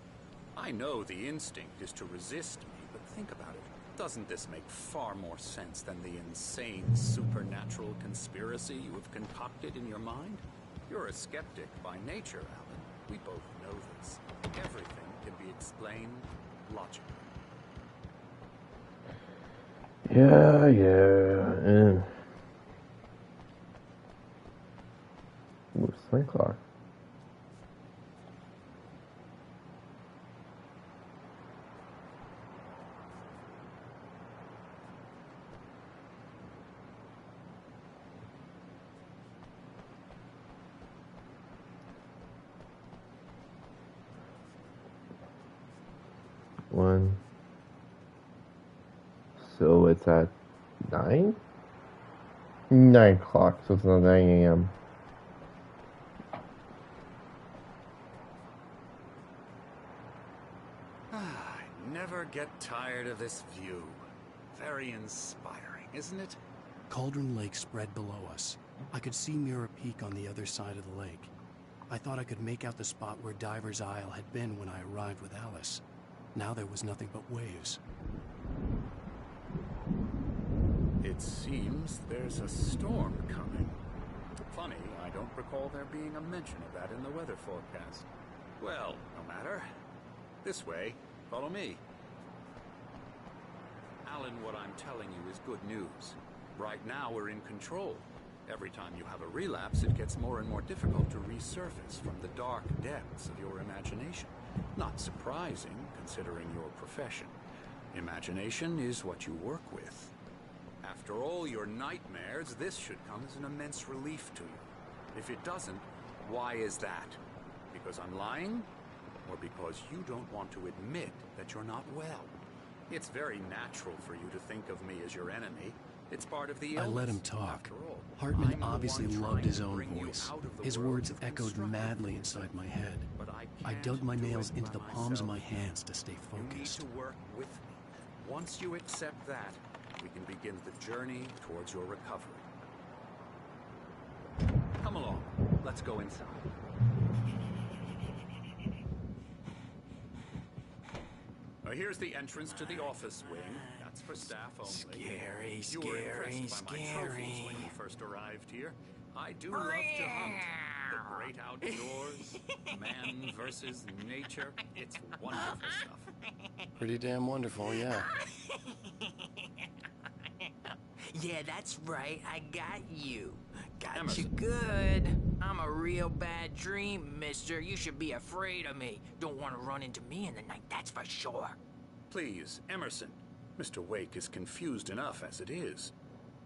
I know the instinct is to resist me, but think about it. Doesn't this make far more sense than the insane supernatural conspiracy you have concocted in your mind? You're a skeptic by nature, Alan. We both know this. Everything can be explained logically. Yeah. Ooh, Slink Clock. One. So it's at 9? 9 o'clock, so it's not 9 a.m. I never get tired of this view. Very inspiring, isn't it? Cauldron Lake spread below us. I could see Mirror Peak on the other side of the lake. I thought I could make out the spot where Diver's Isle had been when I arrived with Alice. Now there was nothing but waves. It seems there's a storm coming. Funny, I don't recall there being a mention of that in the weather forecast. Well, no matter. This way. Follow me. Alan, what I'm telling you is good news. Right now we're in control. Every time you have a relapse, it gets more and more difficult to resurface from the dark depths of your imagination. Not surprising, considering your profession. Imagination is what you work with. After all your nightmares, this should come as an immense relief to you. If it doesn't, why is that? Because I'm lying? Or because you don't want to admit that you're not well? It's very natural for you to think of me as your enemy. It's part of the illness. I let him talk. Hartman obviously loved his own voice. His words echoed madly inside my head. I dug my nails into the palms of my hands to stay focused. You need to work with me. Once you accept that, we can begin the journey towards your recovery. Come along. Let's go inside. Now here's the entrance to the office wing. That's for staff only. You were impressed by my trophies when you first arrived here. I do love to hunt. The great outdoors, man versus nature. It's wonderful stuff. Pretty damn wonderful, yeah. Yeah, that's right. I got you. Got Emerson. you good. I'm a real bad dream, mister. You should be afraid of me. Don't want to run into me in the night, that's for sure. Please, Emerson. Mr. Wake is confused enough as it is.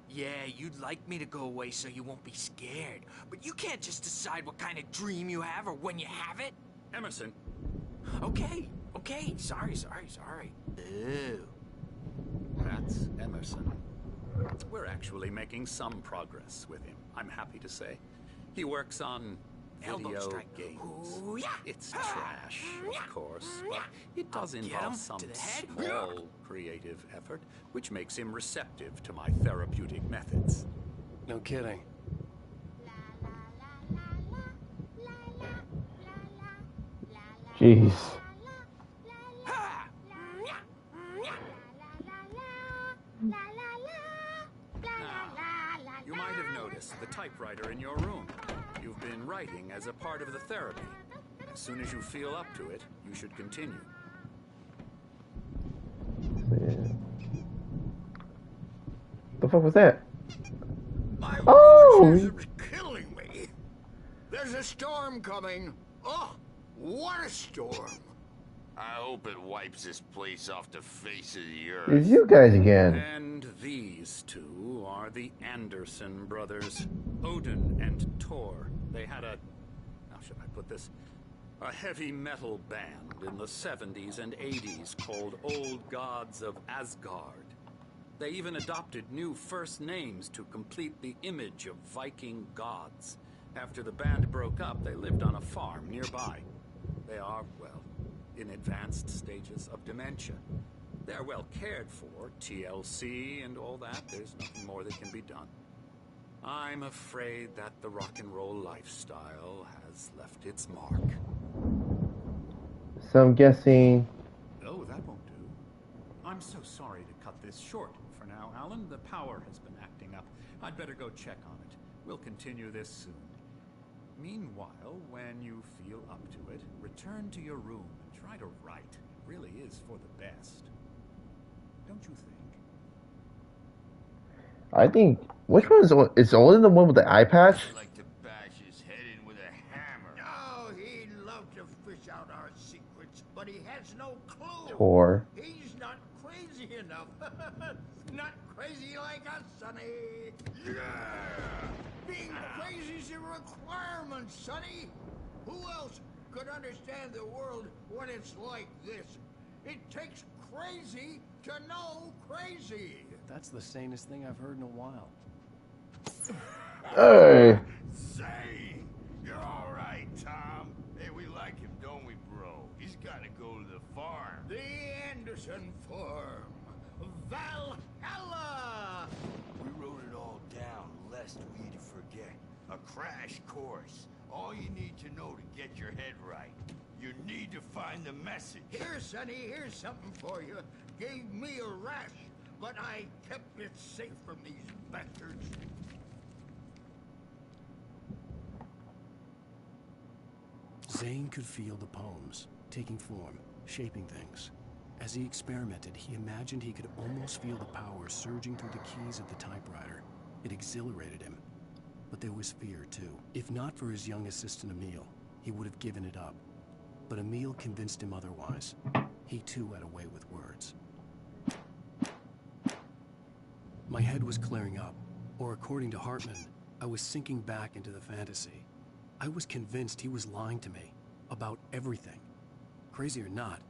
Yeah, you'd like me to go away so you won't be scared. But you can't just decide what kind of dream you have or when you have it. Emerson. Okay. Sorry. Ew. That's Emerson. We're actually making some progress with him, I'm happy to say. He works on video games. Ooh, yeah. It's trash, of course, but it does involve some small creative effort, which makes him receptive to my therapeutic methods. No kidding. Jeez. You might have noticed the typewriter in your room. You've been writing as a part of the therapy. As soon as you feel up to it, you should continue. The fuck was that? My Oh! rheumatism's killing me. There's a storm coming. Oh, what a storm. I hope it wipes this place off the face of the earth. It's you guys again. And these two are the Anderson brothers, Odin and Thor. They had a, how should I put this? A heavy metal band in the 70s and 80s called Old Gods of Asgard. They even adopted new first names to complete the image of Viking gods. After the band broke up, they lived on a farm nearby. They are, well, in advanced stages of dementia. They're well cared for, TLC and all that. There's nothing more that can be done. I'm afraid that the rock and roll lifestyle has left its mark. So I'm guessing... Oh, that won't do. I'm so sorry to cut this short for now, Alan. The power has been acting up. I'd better go check on it. We'll continue this soon. Meanwhile, when you feel up to it, return to your room and try to write. It really is for the best. Don't you think? I think... Which one is the one? It's only the one with the eye patch? I'd like to bash his head in with a hammer. Oh, he'd love to fish out our secrets, but he has no clue. Tor. He's not crazy enough. Not crazy like us, Sonny. Yeah! Being crazy's a requirement, Sonny. Who else could understand the world when it's like this? It takes crazy to know crazy. That's the sanest thing I've heard in a while. Hey! Say, you're all right, Tom. Hey, we like him, don't we, bro? He's got to go to the farm. The Anderson Farm. Valhalla! We wrote it all down, lest we forget. A crash course. All you need to know to get your head right. You need to find the message. Here, Sonny, here's something for you. Gave me a rash, but I kept it safe from these bastards. Zane could feel the poems, taking form, shaping things. As he experimented, he imagined he could almost feel the power surging through the keys of the typewriter. It exhilarated him. But there was fear, too. If not for his young assistant Emil, he would have given it up. But Emil convinced him otherwise. He, too, had a way with words. My head was clearing up, or according to Hartman, I was sinking back into the fantasy. I was convinced he was lying to me about everything. Crazy or not,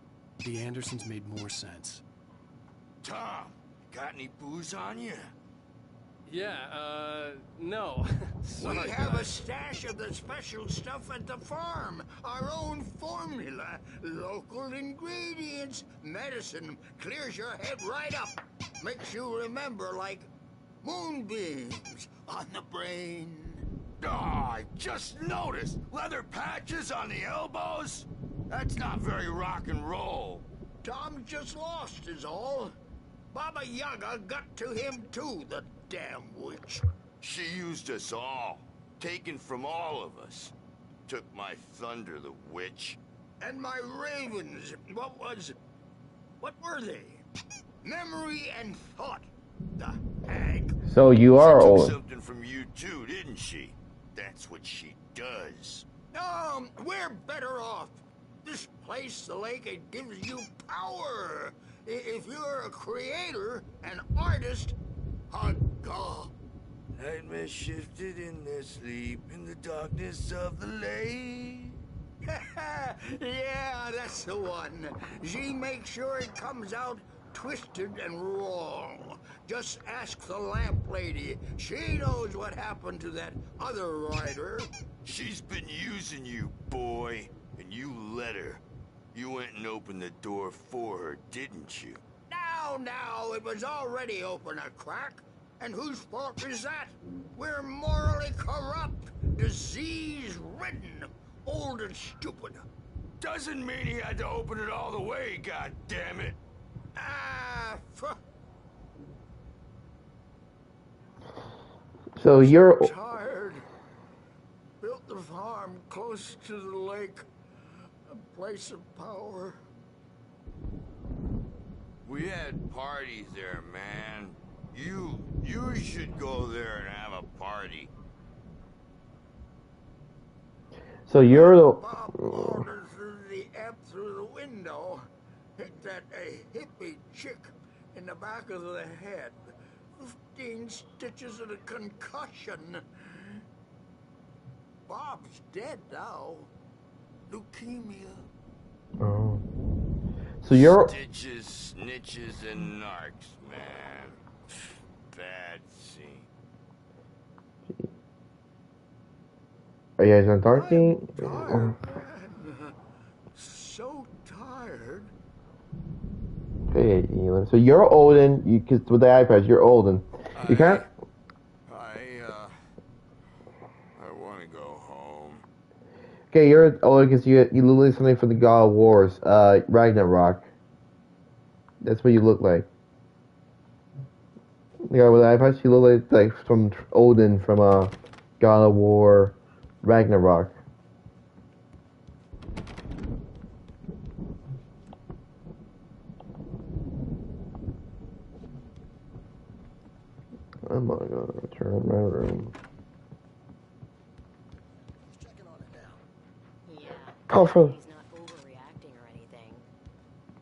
the Andersons made more sense. Tom, got any booze on you? Yeah, no. We have a stash of the special stuff at the farm. Our own formula. Local ingredients. Medicine clears your head right up. Makes you remember like moonbeams on the brain. Oh, I just noticed. Leather patches on the elbows? That's not very rock and roll. Tom just lost is all. Baba Yaga got to him too, the damn witch. She used us all. Taken from all of us. Took my thunder, the witch. And my ravens. What were they? Memory and thought. The hag. So you are She took old. something from you too, didn't she? That's what she does. We're better off. This place, the lake, it gives you power. If you're a creator, an artist, a god. Nightmare shifted in their sleep in the darkness of the lake. Yeah, that's the one. She makes sure it comes out twisted and wrong. Just ask the lamp lady. She knows what happened to that other writer. She's been using you, boy, and you let her. You went and opened the door for her, didn't you? Now, it was already open a crack. And whose fault is that? We're morally corrupt, disease-ridden, old and stupid. Doesn't mean he had to open it all the way, goddammit. So you're... Tired. Built the farm close to the lake. A place of power. We had parties there, man. You should go there and have a party. So you're the... Bob wandered through the app through the window. Hit that hippie chick in the back of the head. 15 stitches and a concussion. Bob's dead now. Leukemia. Oh. So you're... Stitches, snitches, and narcs, man. Bad scene. Are you guys on talking? So tired. Okay, Elon. So you're Odin. You, cause with the iPad, you're Odin. You can't. I want to go home. Okay, you're Odin because you literally something from the God of Wars, Ragnarok. That's what you look like. Yeah, with the iPad, you look like from Odin from God of War, Ragnarok. I'm not gonna return my room. Yeah. Comfort. He's not overreacting or anything.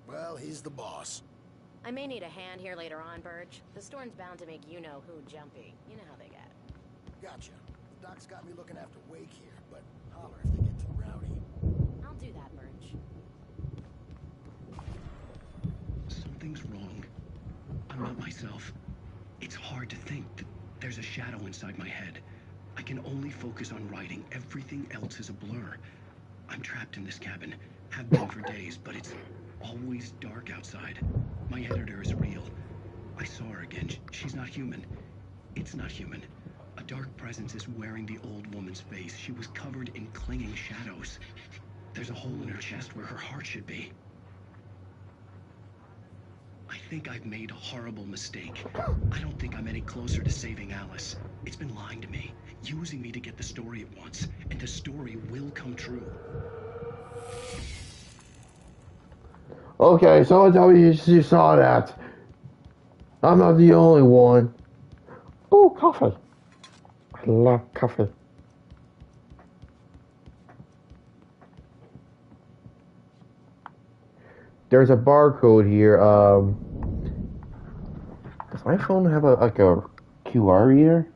Well, he's the boss. I may need a hand here later on, Birch. The storm's bound to make you-know-who jumpy. You know how they get. Gotcha. The doc's got me looking after Wake here, but holler if they get too rowdy. I'll do that, Birch. Something's wrong. I'm not myself. It's hard to think that there's a shadow inside my head. I can only focus on writing. Everything else is a blur. I'm trapped in this cabin. Have been for days, but it's always dark outside. My editor is real. I saw her again. She's not human. It's not human. A dark presence is wearing the old woman's face. She was covered in clinging shadows. There's a hole in her chest where her heart should be. I think I've made a horrible mistake. I don't think I'm any closer to saving Alice. It's been lying to me, using me to get the story it wants, and the story will come true. Okay, so tell me you saw that. I'm not the only one. Oh, coffee. I love coffee. There's a barcode here. Does my phone have a QR reader?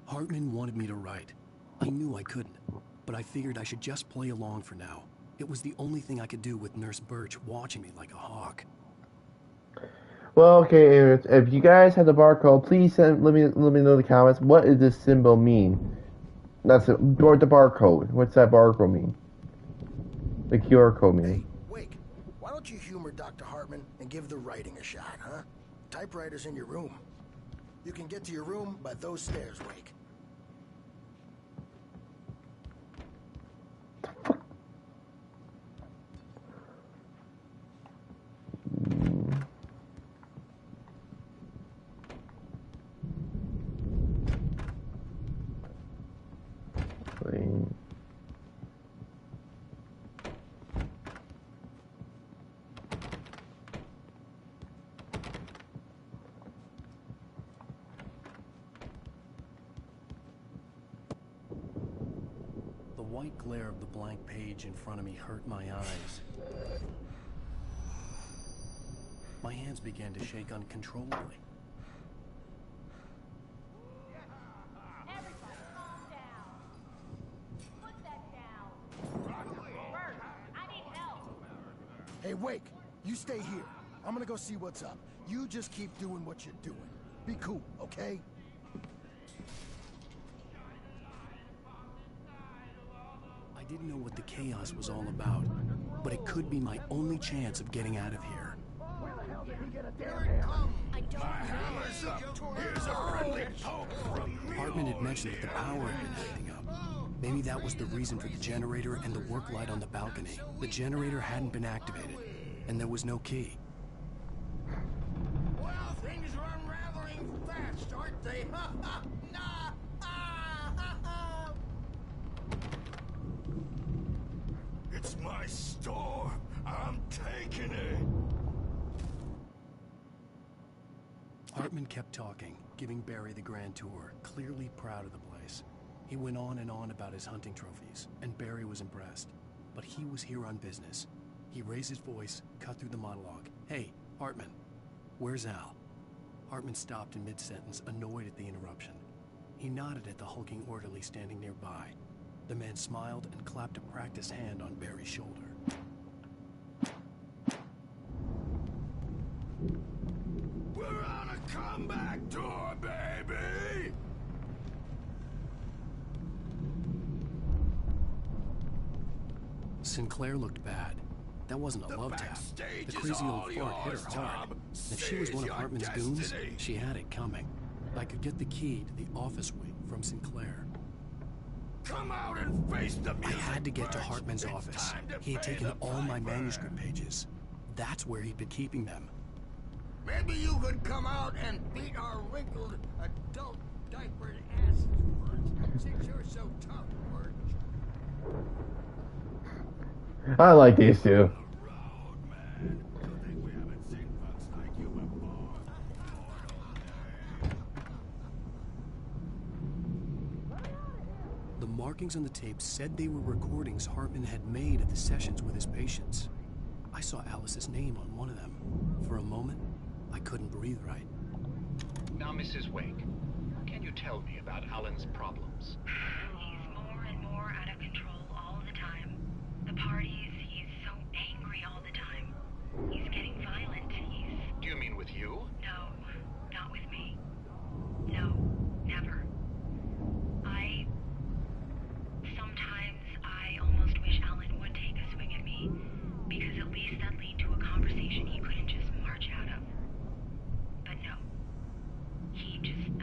Hartman wanted me to write. I knew I couldn't, but I figured I should just play along for now. It was the only thing I could do with Nurse Birch watching me like a hawk. Well, okay, if you guys have the barcode, please let me know in the comments. What does this symbol mean? That's it. Or the barcode. What's that barcode mean? The QR code mean? Hey, Wake, why don't you humor Dr. Hartman and give the writing a shot, huh? Typewriter's in your room. You can get to your room by those stairs, Wake. The white glare of the blank page in front of me hurt my eyes. My hands began to shake uncontrollably. Hey, Wake, you stay here. I'm gonna go see what's up. You just keep doing what you're doing. Be cool, okay? I didn't know what the chaos was all about, but it could be my only chance of getting out of here. Hartman had mentioned that the power had been acting up. Maybe that was the reason for the generator and the work light on the balcony. The generator hadn't been activated, and there was no key. Well, things are unraveling fast, aren't they? It's my store. I'm taking it. Hartman kept talking, giving Barry the grand tour, clearly proud of the place. He went on and on about his hunting trophies, and Barry was impressed. But he was here on business. He raised his voice, cut through the monologue. Hey, Hartman, where's Al? Hartman stopped in mid-sentence, annoyed at the interruption. He nodded at the hulking orderly standing nearby. The man smiled and clapped a practiced hand on Barry's shoulder. We're on a comeback tour, baby! Sinclair looked bad. That wasn't a love tap. The crazy old fart hit her hard. If she was one of Hartman's goons, she had it coming. I could get the key to the office wing from Sinclair. Come out and face the music. I had to get to Hartman's office. He had taken all my manuscript pages. That's where he'd been keeping them. Maybe you could come out and beat our wrinkled adult diapered asses, Burge, since you're so tough, Burge. I like these two. The markings on the tape said they were recordings Hartman had made at the sessions with his patients. I saw Alice's name on one of them. For a moment, I couldn't breathe right. Now, Mrs. Wake, can you tell me about Alan's problems? He's more and more out of control all the time. The parties, he's so angry all the time. He's getting violent. Do you mean with you? No, not with me. No, never. Sometimes I almost wish Alan would take a swing at me, because at least that'd lead to a conversation he couldn't just march out of. But no.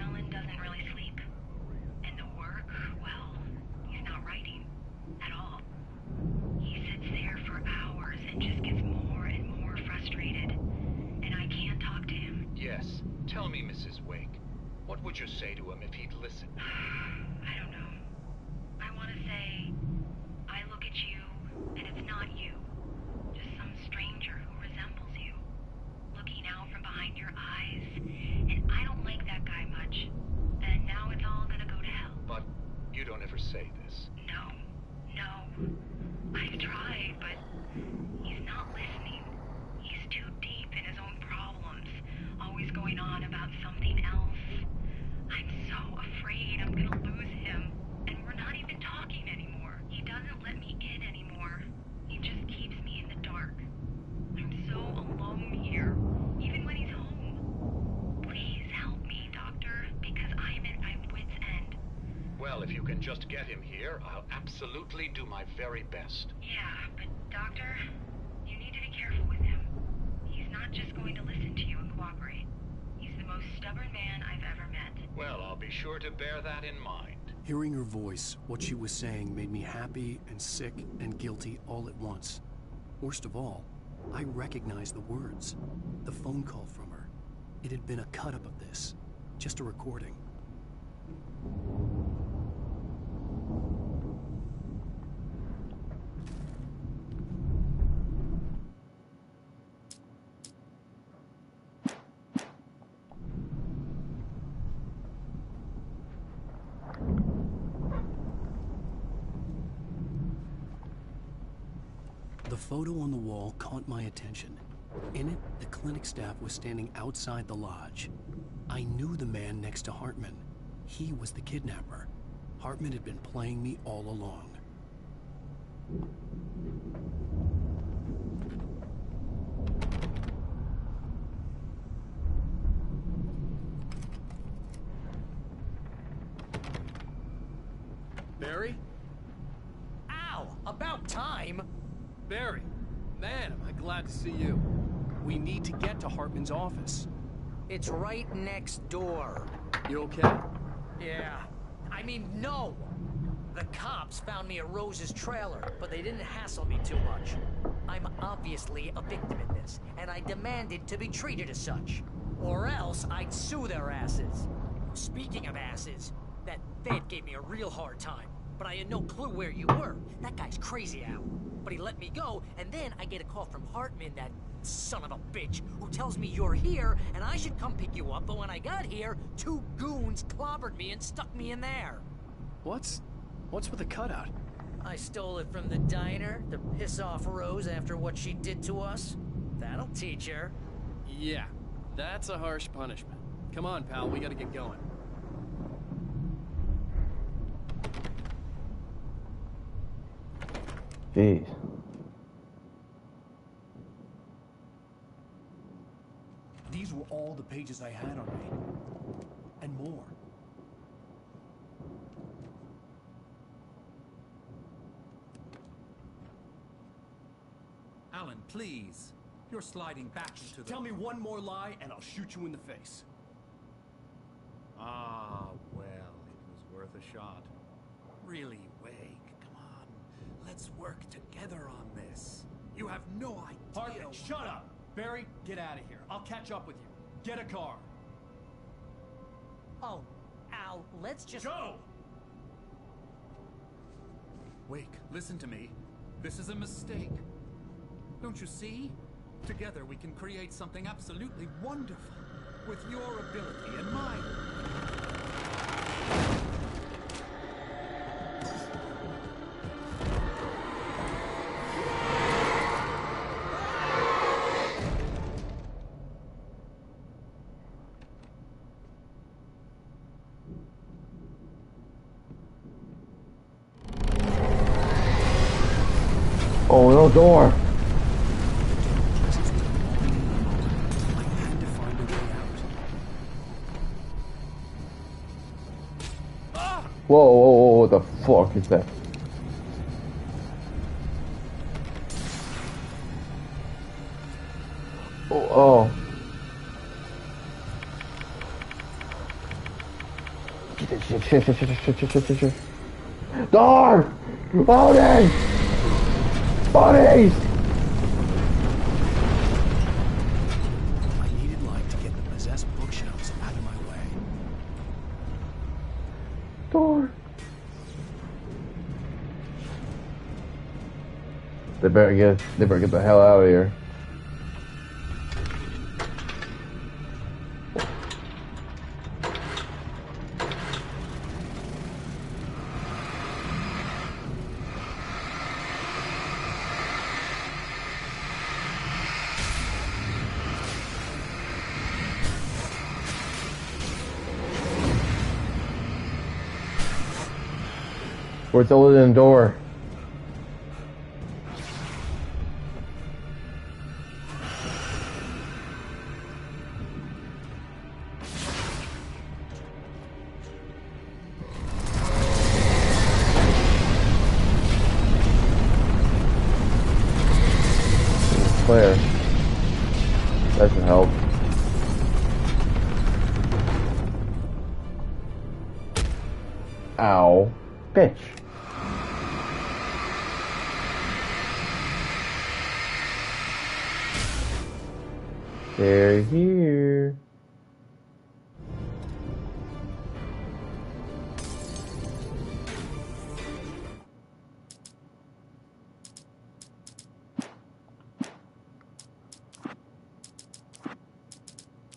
Alan doesn't really sleep. And the work, well, he's not writing at all. He sits there for hours and just gets more and more frustrated. And I can't talk to him. Yes. Tell me, Mrs. Wake, what would you say to him if he'd listen? I don't know. I want to say, I look at you, and it's not you. Just some stranger who resembles you. Looking out from behind your eyes. And I don't like that guy much. And now it's all gonna go to hell. But you don't ever say this. No. I've tried, but he's not listening. He's too deep in his own problems. Always going on about something else. I'm so afraid I'm gonna lose him. And we're not even talking anymore. He doesn't let me in anymore. He just keeps me in the dark. I'm so alone here, even when he's home. Please help me, Doctor, because I'm at my wit's end. Well, if you can just get him here, I'll absolutely do my very best. Yeah, but Doctor, you need to be careful with him. He's not just going to listen to you and cooperate. He's the most stubborn man I've ever met. Well, I'll be sure to bear that in mind. Hearing her voice, what she was saying made me happy and sick and guilty all at once. Worst of all, I recognized the words. The phone call from her. It had been a cut-up of this. Just a recording. The photo on the wall caught my attention. In it, the clinic staff was standing outside the lodge. I knew the man next to Hartman. He was the kidnapper. Hartman had been playing me all along. Barry? Ow! About time! Barry, man, am I glad to see you. We need to get to Hartman's office. It's right next door. You okay? Yeah. I mean, no! The cops found me at Rose's trailer, but they didn't hassle me too much. I'm obviously a victim in this, and I demanded to be treated as such. Or else I'd sue their asses. Speaking of asses, that Fed gave me a real hard time, but I had no clue where you were. That guy's crazy, Al. But he let me go, and then I get a call from Hartman, that son of a bitch, who tells me you're here, and I should come pick you up, but when I got here, 2 goons clobbered me and stuck me in there. What's with the cutout? I stole it from the diner to piss off Rose after what she did to us. That'll teach her. Yeah, that's a harsh punishment. Come on, pal, we gotta get going. Jeez. These were all the pages I had on me. And more. Alan, please. You're sliding back into the... Tell me one more lie and I'll shoot you in the face. Ah, well, it was worth a shot. Really, Wake, come on. Let's work together on this. You have no idea... Hartman, shut up! Barry, get out of here. I'll catch up with you. Get a car. Oh, Al, let's just... Go! Wake, listen to me. This is a mistake. Don't you see? Together we can create something absolutely wonderful. With your ability and mine. Oh, no door. Whoa, whoa, whoa, what the fuck is that? Oh, oh. Shit. Door! Bodies! Bodies! I needed light to get the possessed bookshelves out of my way. Door. They better get the hell out of here. Where's the wooden door? Claire. That should help. Ow. Bitch. They're here.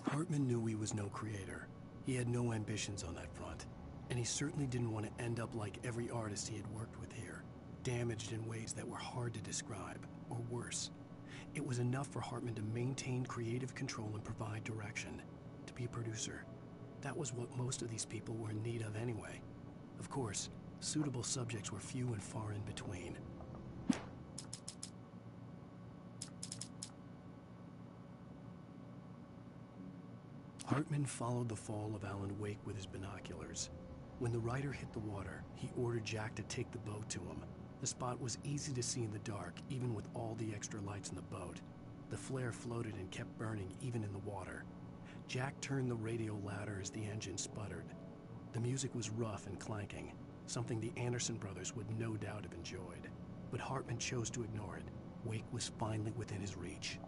Hartman knew he was no creator. He had no ambitions on that front. And he certainly didn't want to end up like every artist he had worked with here, damaged in ways that were hard to describe, or worse. It was enough for Hartman to maintain creative control and provide direction, to be a producer. That was what most of these people were in need of anyway. Of course, suitable subjects were few and far in between. Hartman followed the fall of Alan Wake with his binoculars. When the rider hit the water, he ordered Jack to take the boat to him. The spot was easy to see in the dark, even with all the extra lights in the boat. The flare floated and kept burning even in the water. Jack turned the radio louder as the engine sputtered. The music was rough and clanking, something the Anderson brothers would no doubt have enjoyed. But Hartman chose to ignore it. Wake was finally within his reach.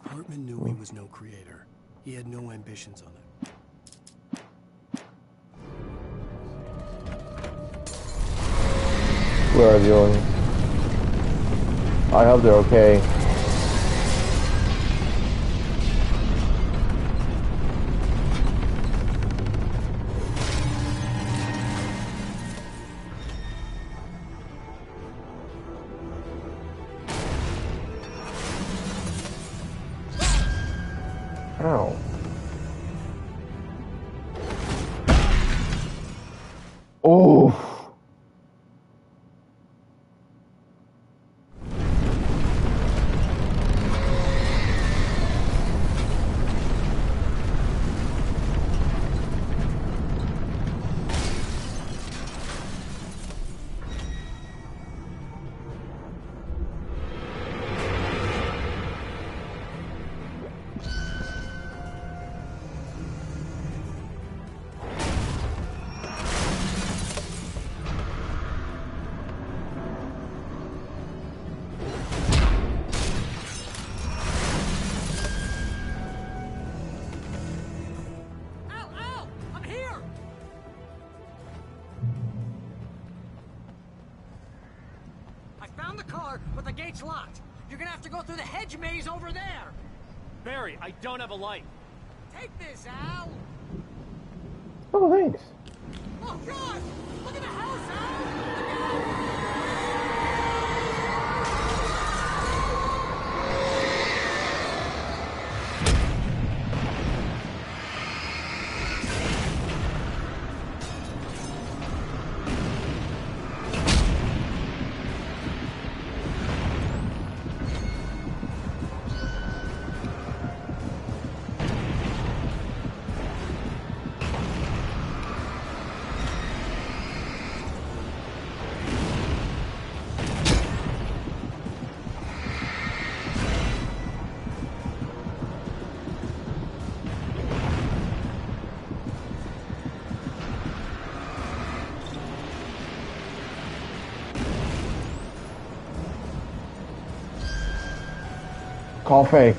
Hartman knew he was no creator. He had no ambitions on it. Where are the aliens? I hope they're okay. Ow. found the car, but the gate's locked. You're gonna have to go through the hedge maze over there. Barry, I don't have a light. Take this, Al. Oh, thanks. Oh, God! Look at the house, Al! Coffee.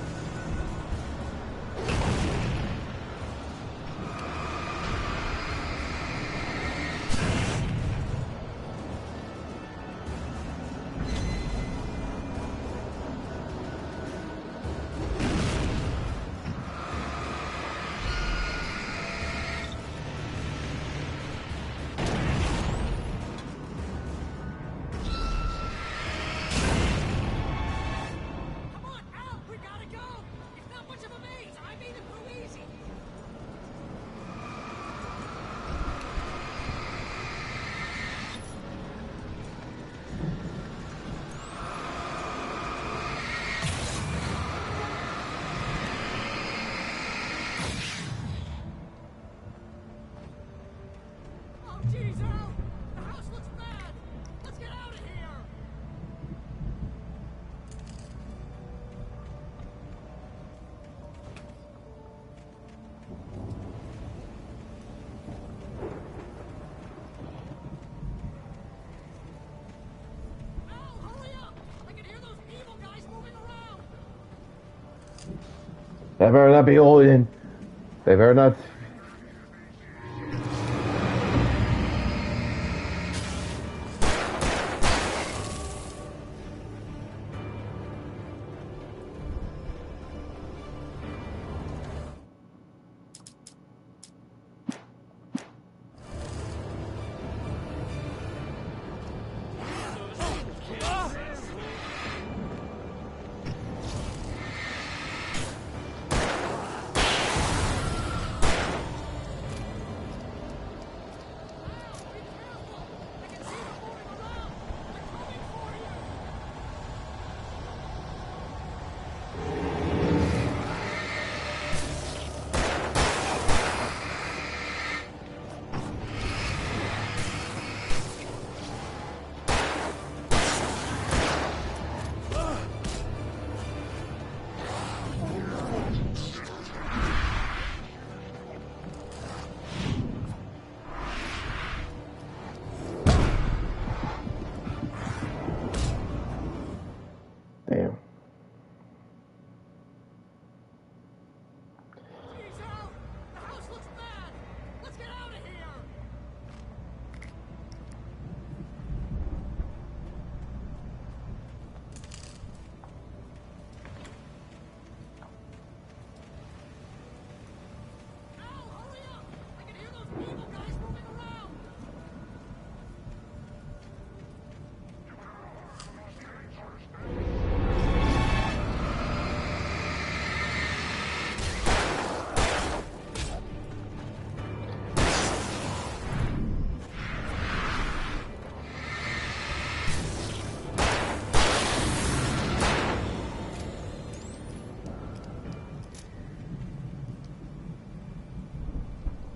Jeez, Al! The house looks bad! Let's get out of here! Al, hurry up! I can hear those evil guys moving around! They better not be Odin. They better not. Damn. Jeez, Al! The house looks bad! Let's get out of here! Al, hurry up! I can hear those evil guys moving around!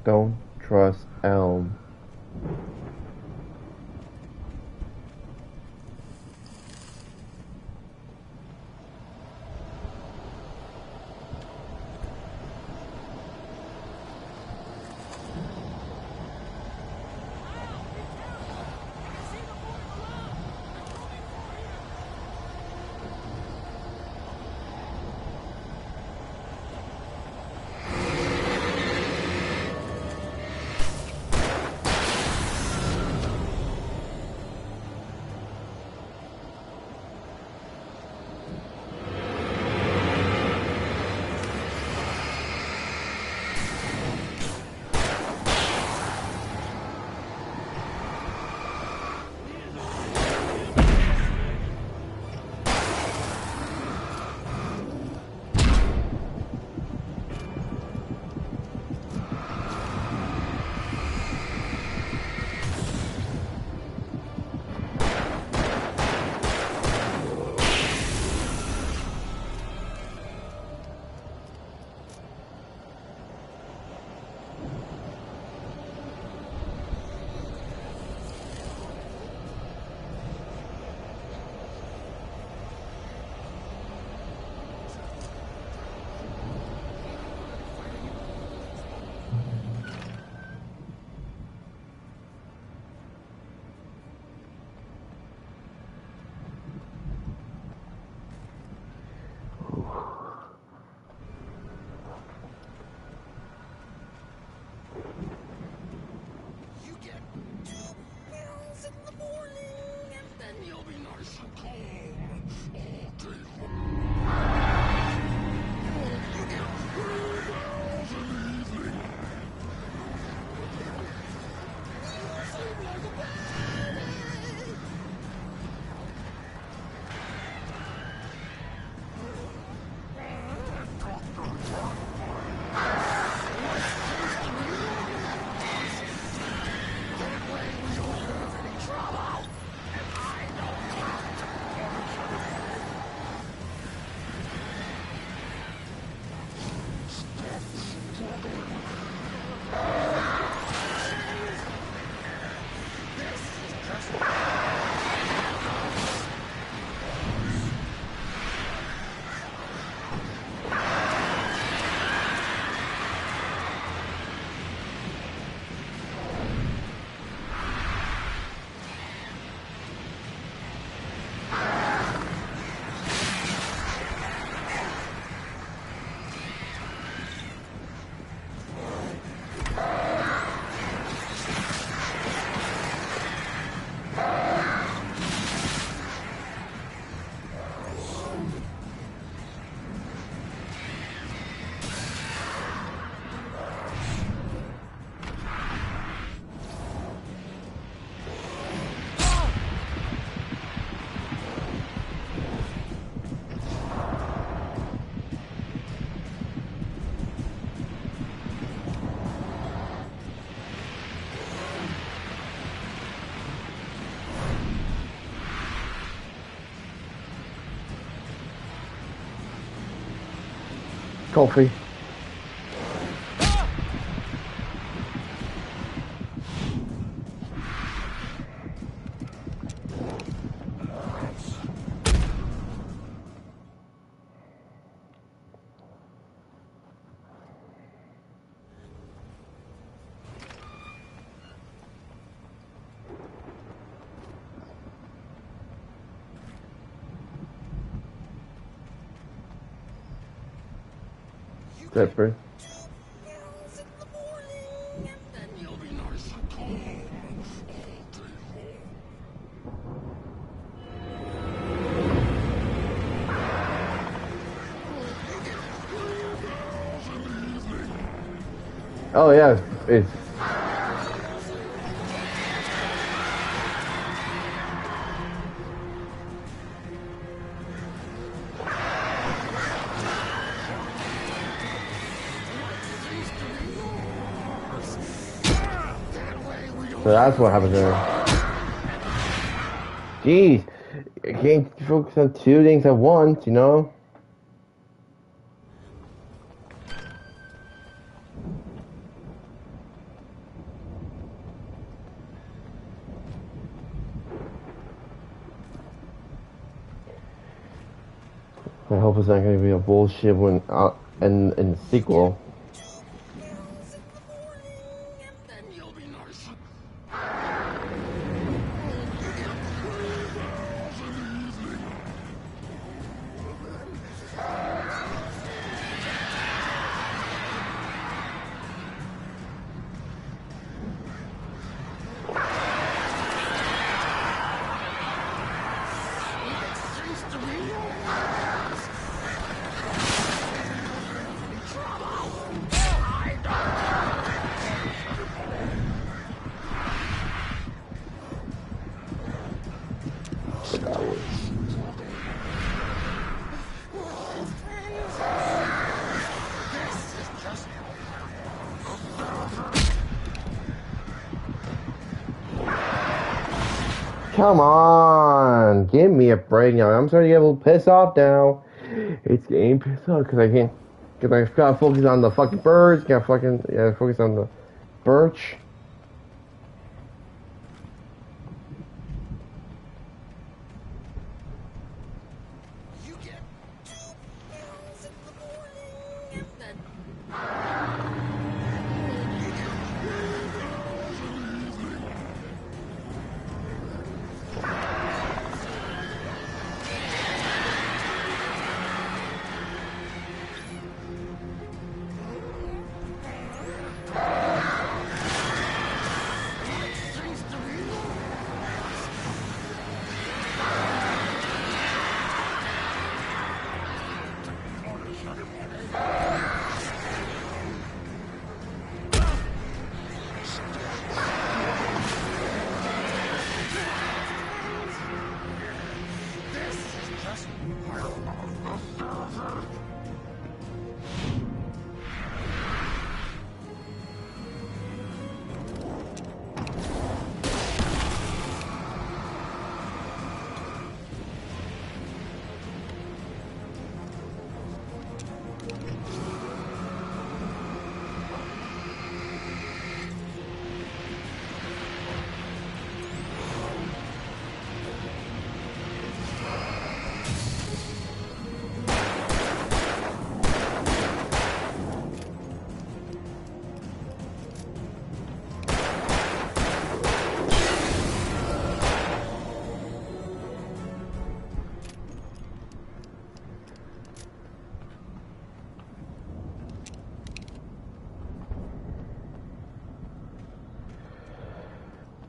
Don't trust Elm. Kofi. Pepper. Oh yeah, it's so that's what happened there. Jeez, I can't focus on two things at once, you know? I hope it's not going to be a bullshit when in the sequel. Come on, give me a break now. I'm starting to get a little pissed off now. It's getting pissed off because I gotta focus on the fucking birds. Gotta focus on the birch.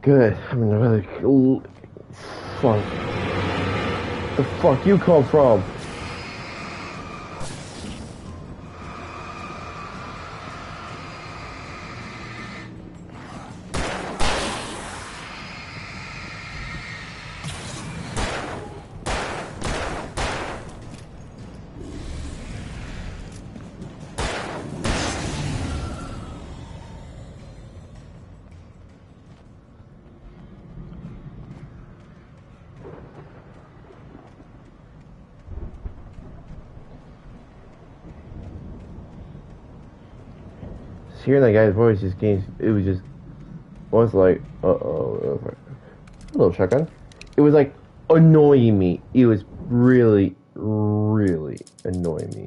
Good. I'm in a really fuck. The fuck you come from? hearing that guy's voice, it was just, was like, hello, shotgun. It was like annoying me. It was really, really annoying me.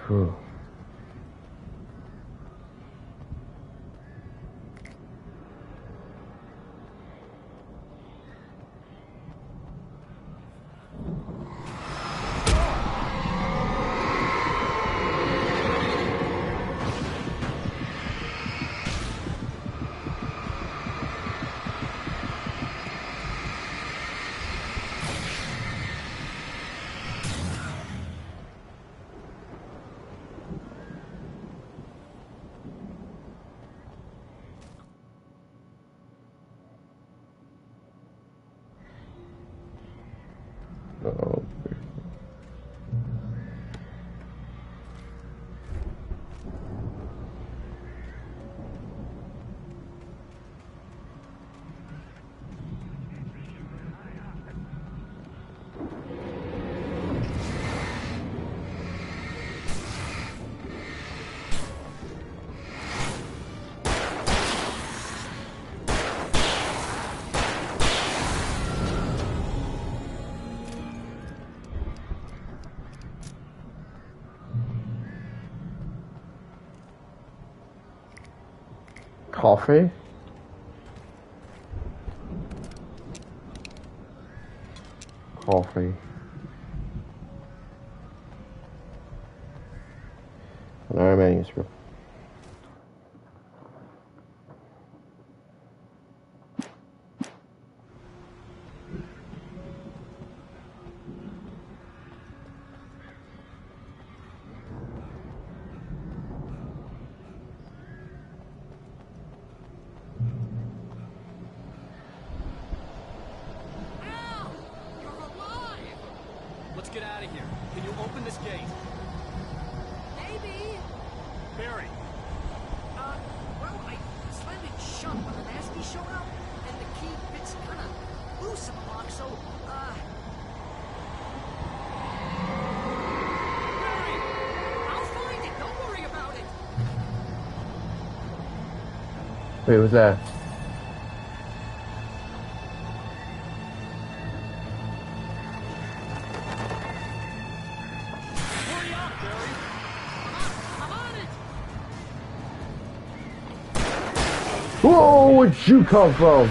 Whew. Uh-oh. Coffee? Coffee. Another manuscript. Let's get out of here. Can you open this gate? Maybe. Barry. Well, I slammed it shut when the nasty showed up, and the key fits kind of loose in the lock, so, Barry! I'll find it. Don't worry about it. Wait, what's that? Whoa, where'd you come from?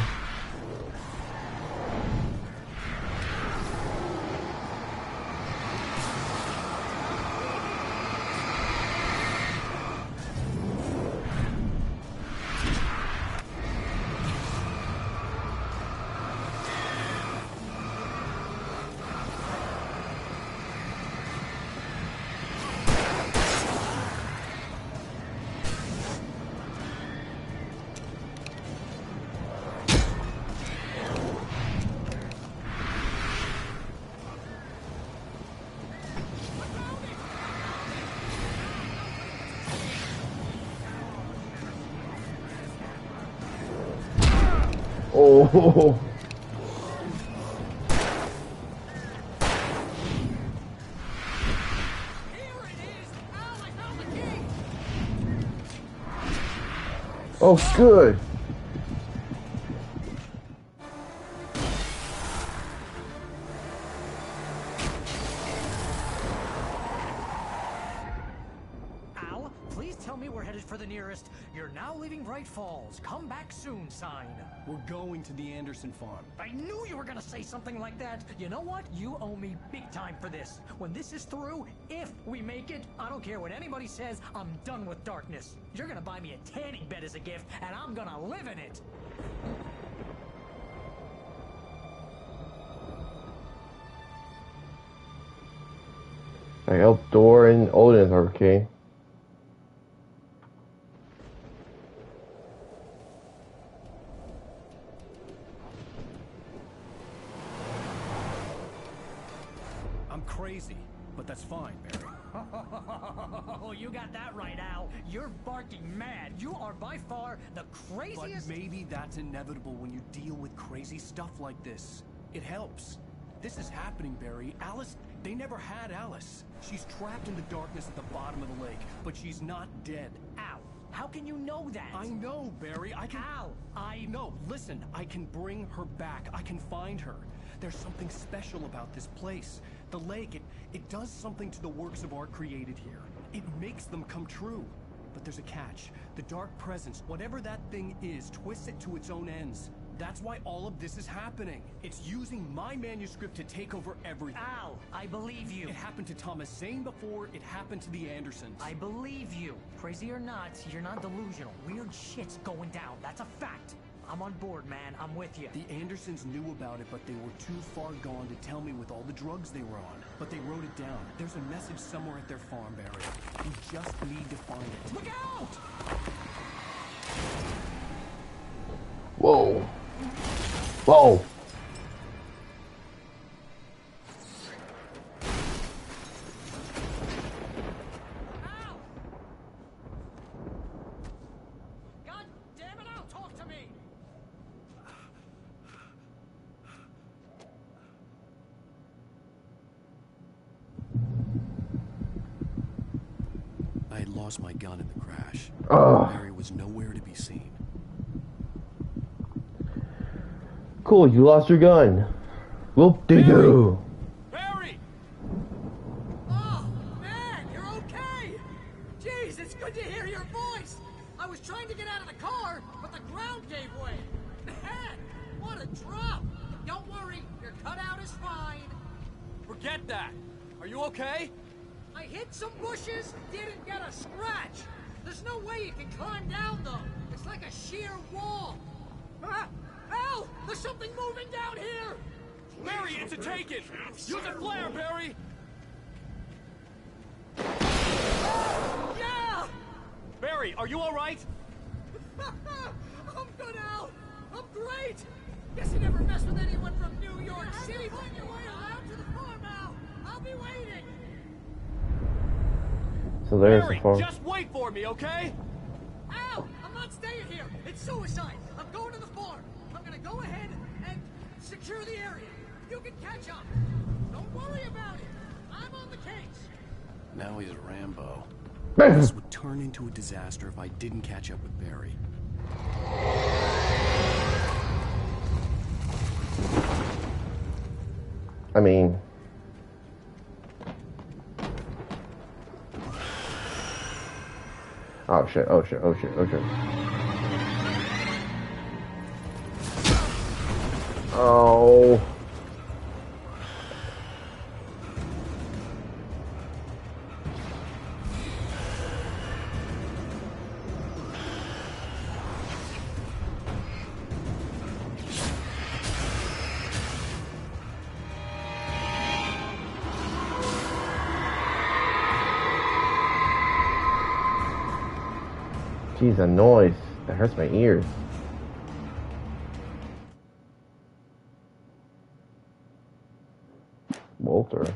Oh. Oh, good. headed for the nearest "You're now leaving Bright Falls. Come back soon" sign. We're going to the Anderson farm. I knew you were gonna say something like that. You know what? You owe me big time for this. When this is through, if we make it, I don't care what anybody says, I'm done with darkness. You're gonna buy me a tanning bed as a gift, and I'm gonna live in it. I hope Thor and Odin are okay. I'm crazy, but that's fine, Barry. Oh, you got that right, Al. You're barking mad. You are by far the craziest... But maybe that's inevitable when you deal with crazy stuff like this. It helps. This is happening, Barry. Alice, they never had Alice. She's trapped in the darkness at the bottom of the lake, but she's not dead. Al, how can you know that? I know, Barry. I can... Al, No, listen. I can bring her back. I can find her. There's something special about this place. The lake, it does something to the works of art created here. It makes them come true. But there's a catch. The dark presence, whatever that thing is, twists it to its own ends. That's why all of this is happening. It's using my manuscript to take over everything. Al, I believe you. It happened to Thomas Zane before, it happened to the Andersons. I believe you. Crazy or not, you're not delusional. Weird shit's going down. That's a fact. I'm on board, man. I'm with you. The Andersons knew about it, but they were too far gone to tell me with all the drugs they were on. But they wrote it down. There's a message somewhere at their farm, Barry. We just need to find it. Look out! Whoa. Whoa. God damn it, Al, talk to me! I had lost my gun in the crash. Ugh. Barry was nowhere to be seen. Cool, you lost your gun. Whoop-de-doo. Barry! Oh, man, you're okay! Jeez, it's good to hear your voice! I was trying to get out of the car, but the ground gave way. Man, what a drop! Don't worry, your cutout is fine. Forget that. Are you okay? I hit some bushes, didn't get a scratch. There's no way you can climb down, though. It's like a sheer wall. Ah! Al! There's something moving down here! Barry, it's a take-it! Use a flare, Barry! Yeah! Barry, are you alright? I'm good, Al! I'm great! Guess you never mess with anyone from New York City. Find your way around to the farm, Al! I'll be waiting! So there's Barry, the farm. just wait for me, okay? Al! I'm not staying here! It's suicide! I'm going to the farm! I'm gonna go ahead and secure the area. You can catch up. Don't worry about it. I'm on the case. Now he's Rambo. This would turn into a disaster if I didn't catch up with Barry. I mean... Oh shit, oh shit, oh shit, oh shit. Oh. Jeez, that noise. That hurts my ears. Walter.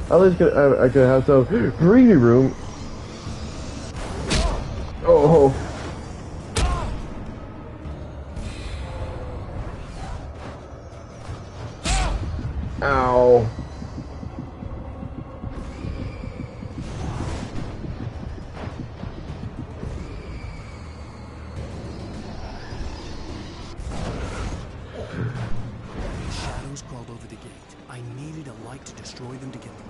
At least I could have some breathing room. Oh. Ow. Shadows crawled over the gate. I needed a light to destroy them to get through.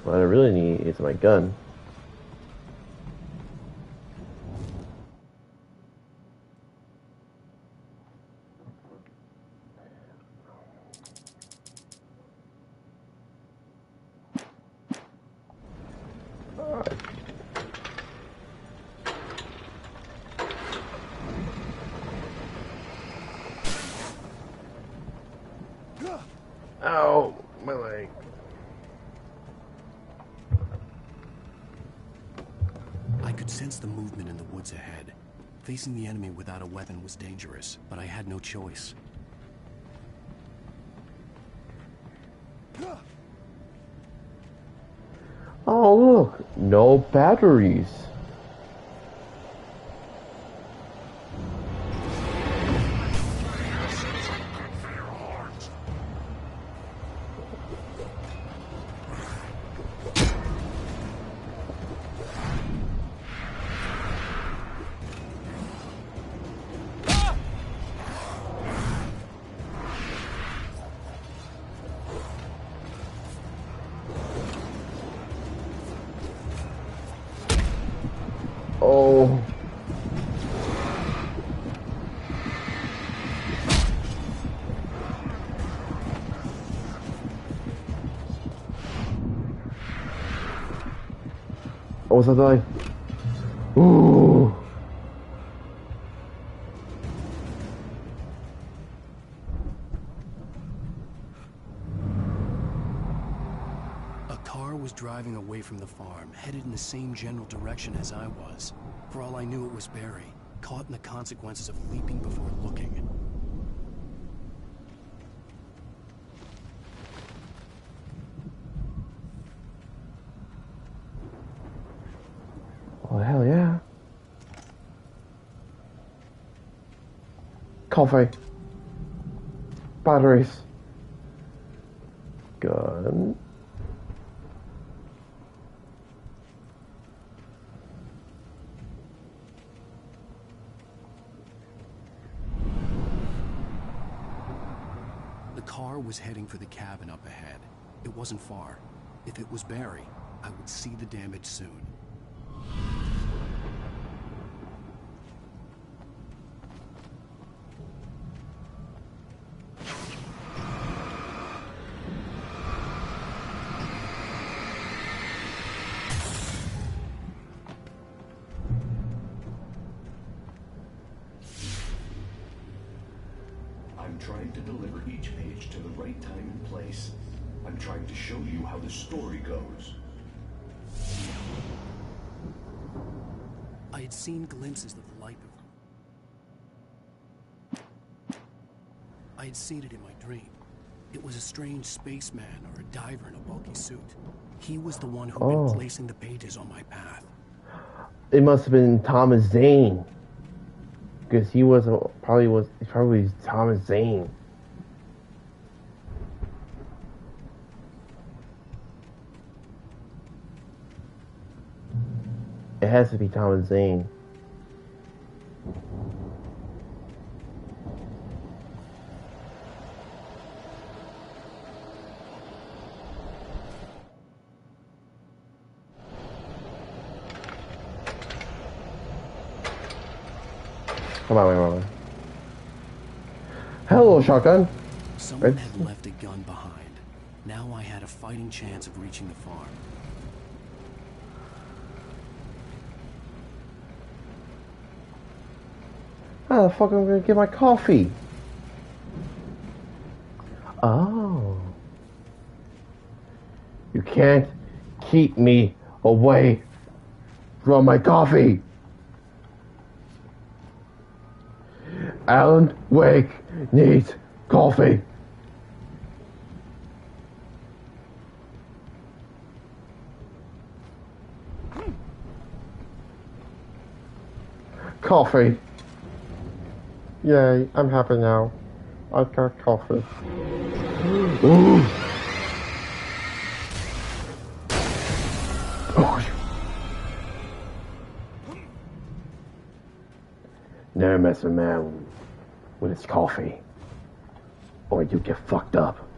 What I really need is my gun. Ow, my leg. I could sense the movement in the woods ahead. Facing the enemy without a weapon was dangerous, but I had no choice. Oh, look, no batteries. Oh. Oh, what's that like? Ooh. A car was driving away from the farm, headed in the same general direction as I was. For all I knew, it was Barry, caught in the consequences of leaping before looking. Oh, hell yeah. Coffee. Batteries. Gun. The car was heading for the cabin up ahead. It wasn't far. If it was Barry, I would see the damage soon. I'm trying to deliver each page to the right time and place. I'm trying to show you how the story goes. I had seen glimpses of the light before. I had seen it in my dream. It was a strange spaceman or a diver in a bulky suit. He was the one who'd been placing the pages on my path. It must have been Thomas Zane. Because he was probably Thomas Zane. It has to be Thomas Zane. Come on. Hello, shotgun. Someone had left a gun behind. Now I had a fighting chance of reaching the farm. How the fuck am I gonna get my coffee? Oh. You can't keep me away from my coffee. Alan Wake needs coffee. Coffee. Yay, I'm happy now. I've got coffee. Ooh. Oh. Never mess with a man with his coffee, or you get fucked up.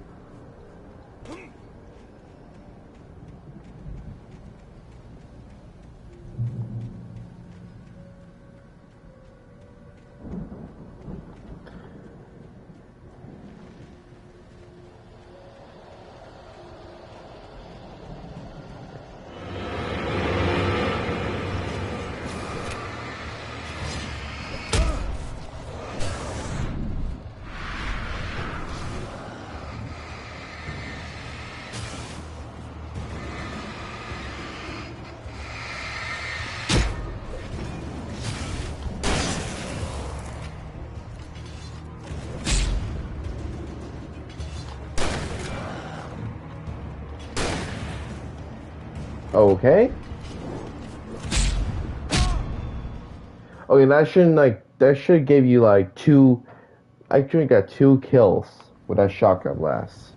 Okay. Okay, that should give you like two. I actually got 2 kills with that shotgun blast.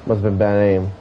Must have been bad aim.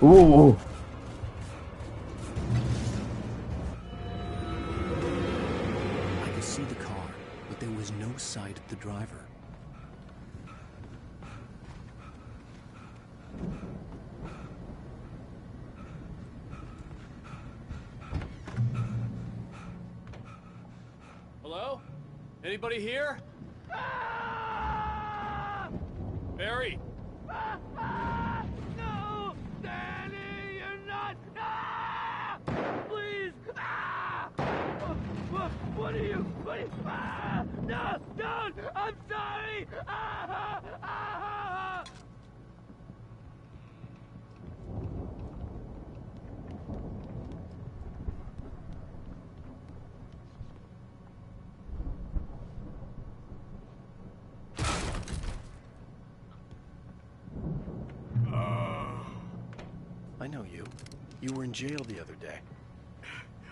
Ooh. I could see the car, but there was no sight of the driver. Hello? Anybody here? Barry? No! Danny, you're not! Ah! Please! Ah! What are you? Ah! No! Don't! I'm sorry! Ah! Ah! I know you. You were in jail the other day.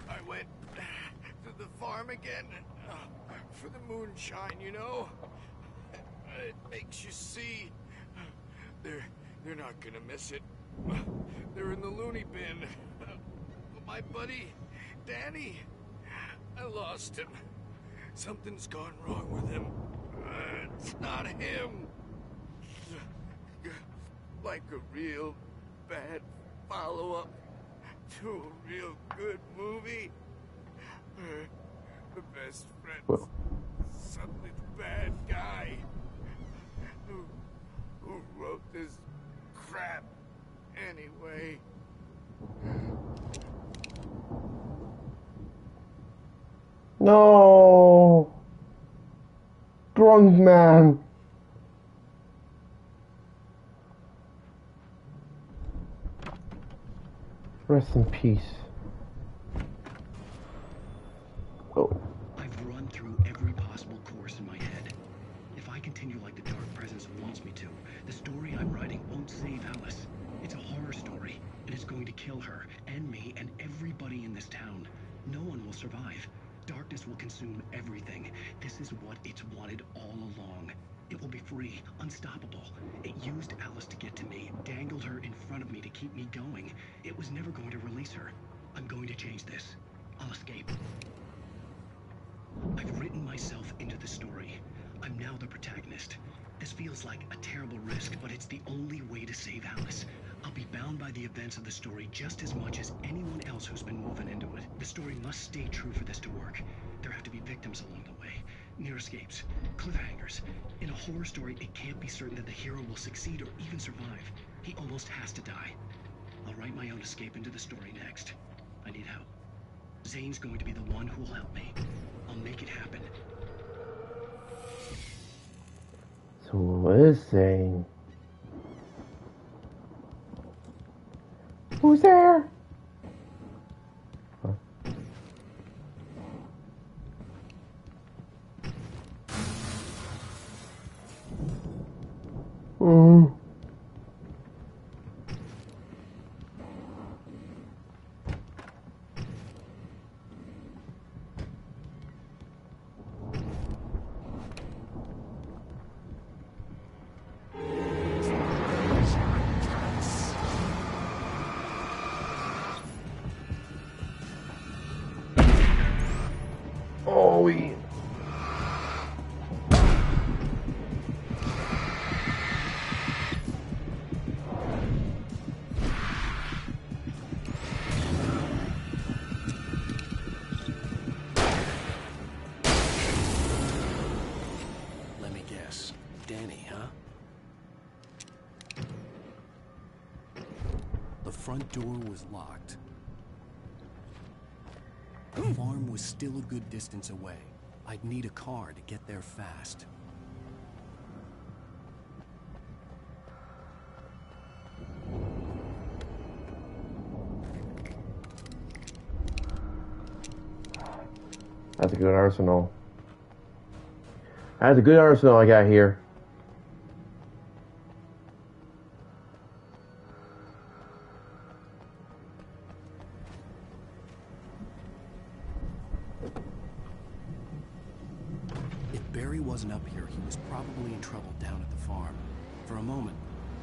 I went to the farm again for the moonshine, you know? It makes you see. They're not gonna miss it. They're in the loony bin. My buddy, Danny, I lost him. Something's gone wrong with him. It's not him. Like a real bad follow-up to a real good movie. The best friend's suddenly the bad guy who wrote this crap. anyway. No! Drunk man! Rest in peace. Oh. I've run through every possible course in my head. If I continue like the Dark Presence wants me to, the story I'm writing won't save Alice. It's a horror story, and it's going to kill her, and me, and everybody in this town. No one will survive. Darkness will consume everything. This is what it's wanted all along. It will be free, unstoppable. It used Alice to get to me, dangled her in front of me to keep me going. It was never going to release her. I'm going to change this. I'll escape. I've written myself into the story. I'm now the protagonist. This feels like a terrible risk, but it's the only way to save Alice. I'll be bound by the events of the story just as much as anyone else who's been woven into it. The story must stay true for this to work. There have to be victims along the way, near escapes, cliffhangers. In a horror story, it can't be certain that the hero will succeed or even survive. He almost has to die. I'll write my own escape into the story next. I need help. Zane's going to be the one who will help me. I'll make it happen. So what is Zane? Who's there? Huh. Oh, we. Let me guess. Danny, huh? The front door was locked. The farm was still a good distance away. I'd need a car to get there fast. That's a good arsenal. That's a good arsenal I got here. Barry wasn't up here, he was probably in trouble down at the farm. For a moment,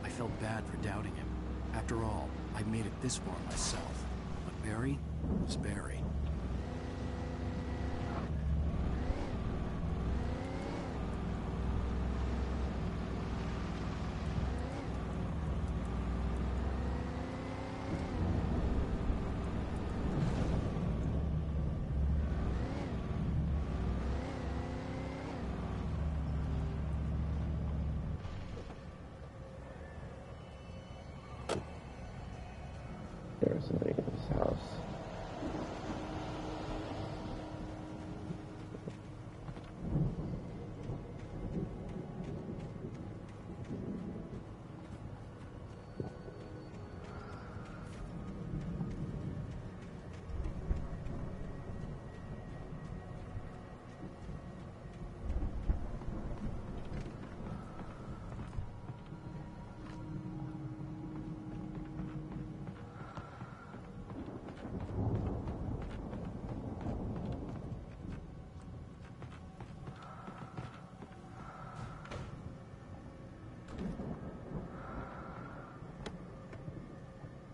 I felt bad for doubting him. After all, I'd made it this far myself. But Barry was Barry. There's something in this house.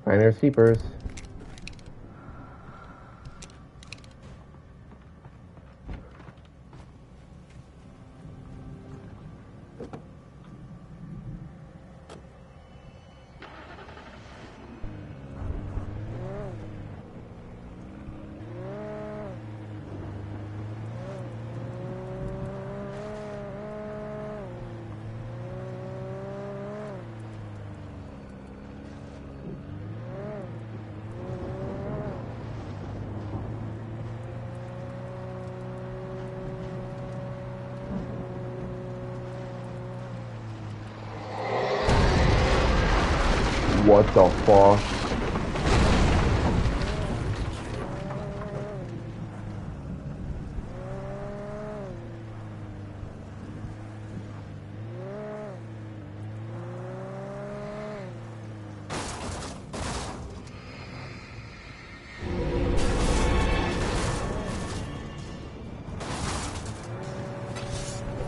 Finders keepers. What the fuck?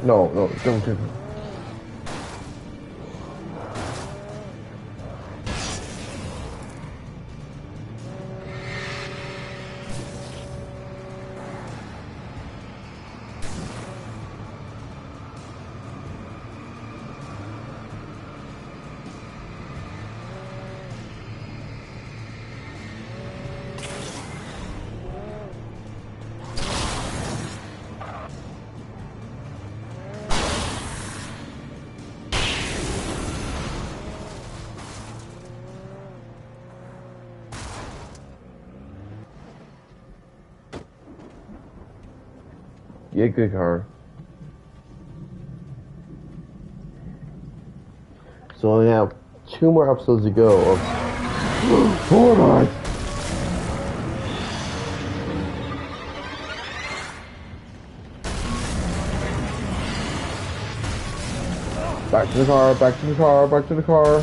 No, don't do it. Yeah, good car. So we have 2 more episodes to go of Fortnite. Back to the car, back to the car, back to the car.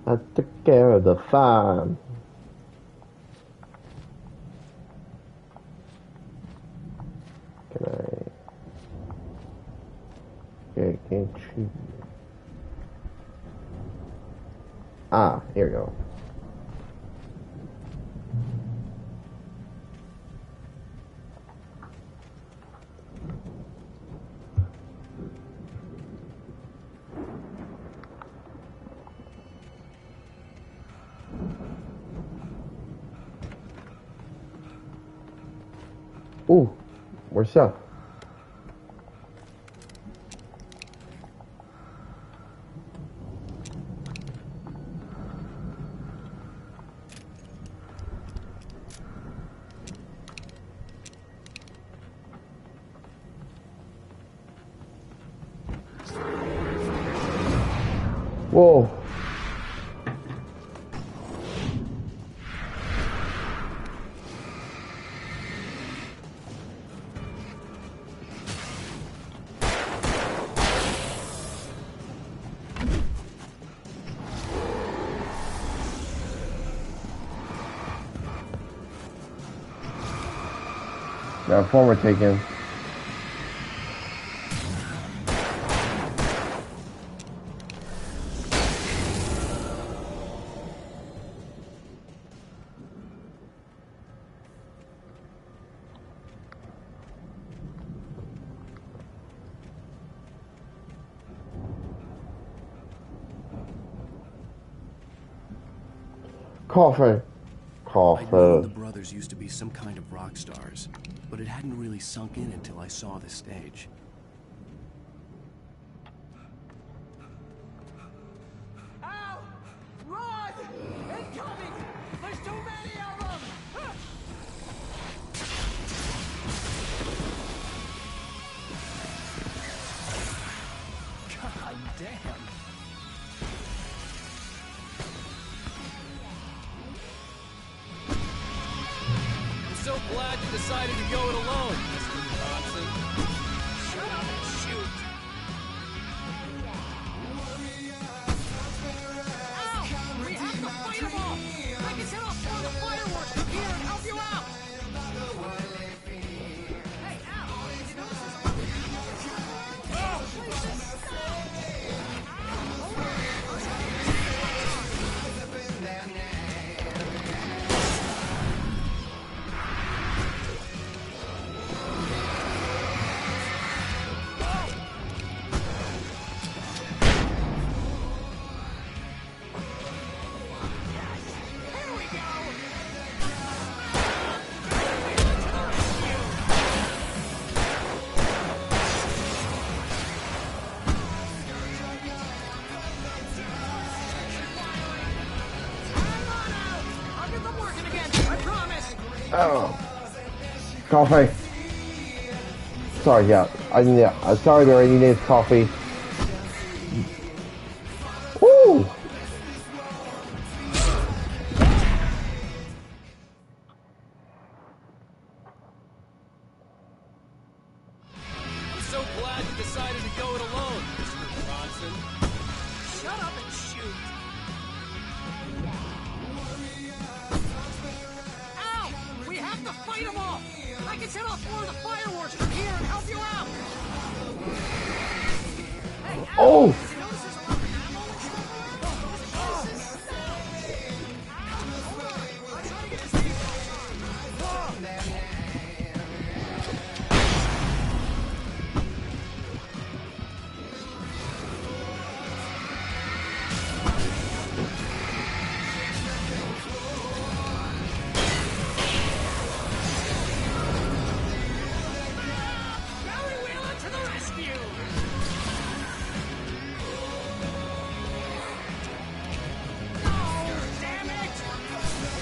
I took care of the farm. Can I? Okay, can't shoot. Ah, here we go. Ooh, where's Seth? Whoa. That former taken. Coffee. I'd known the brothers used to be some kind of rock stars, but it hadn't really sunk in until I saw the stage. Al! Run! Incoming! There's too many of them! God damn! I'm so glad you decided to go it alone, Mr. Bronson. Shut up and shoot! Ow! We have to fight them off! I can set off all the fireworks from here and help you out! Hey, ow! Did you notice there's a lot of animals? Oh. Coffee. Sorry, yeah. Sorry, Barry, you need coffee. Woo! I'm so glad you decided to go it alone, Mr. Bronson. Shut up and shoot! Ow! We have to fight them off! I can set off more of the fireworks from here and help you out! Hey, ow! Oh! Did you notice there's a lot of ammo and stuff around? Hold on! I'm trying to get this thing Barry Wheeler to the rescue! Oh, damn it!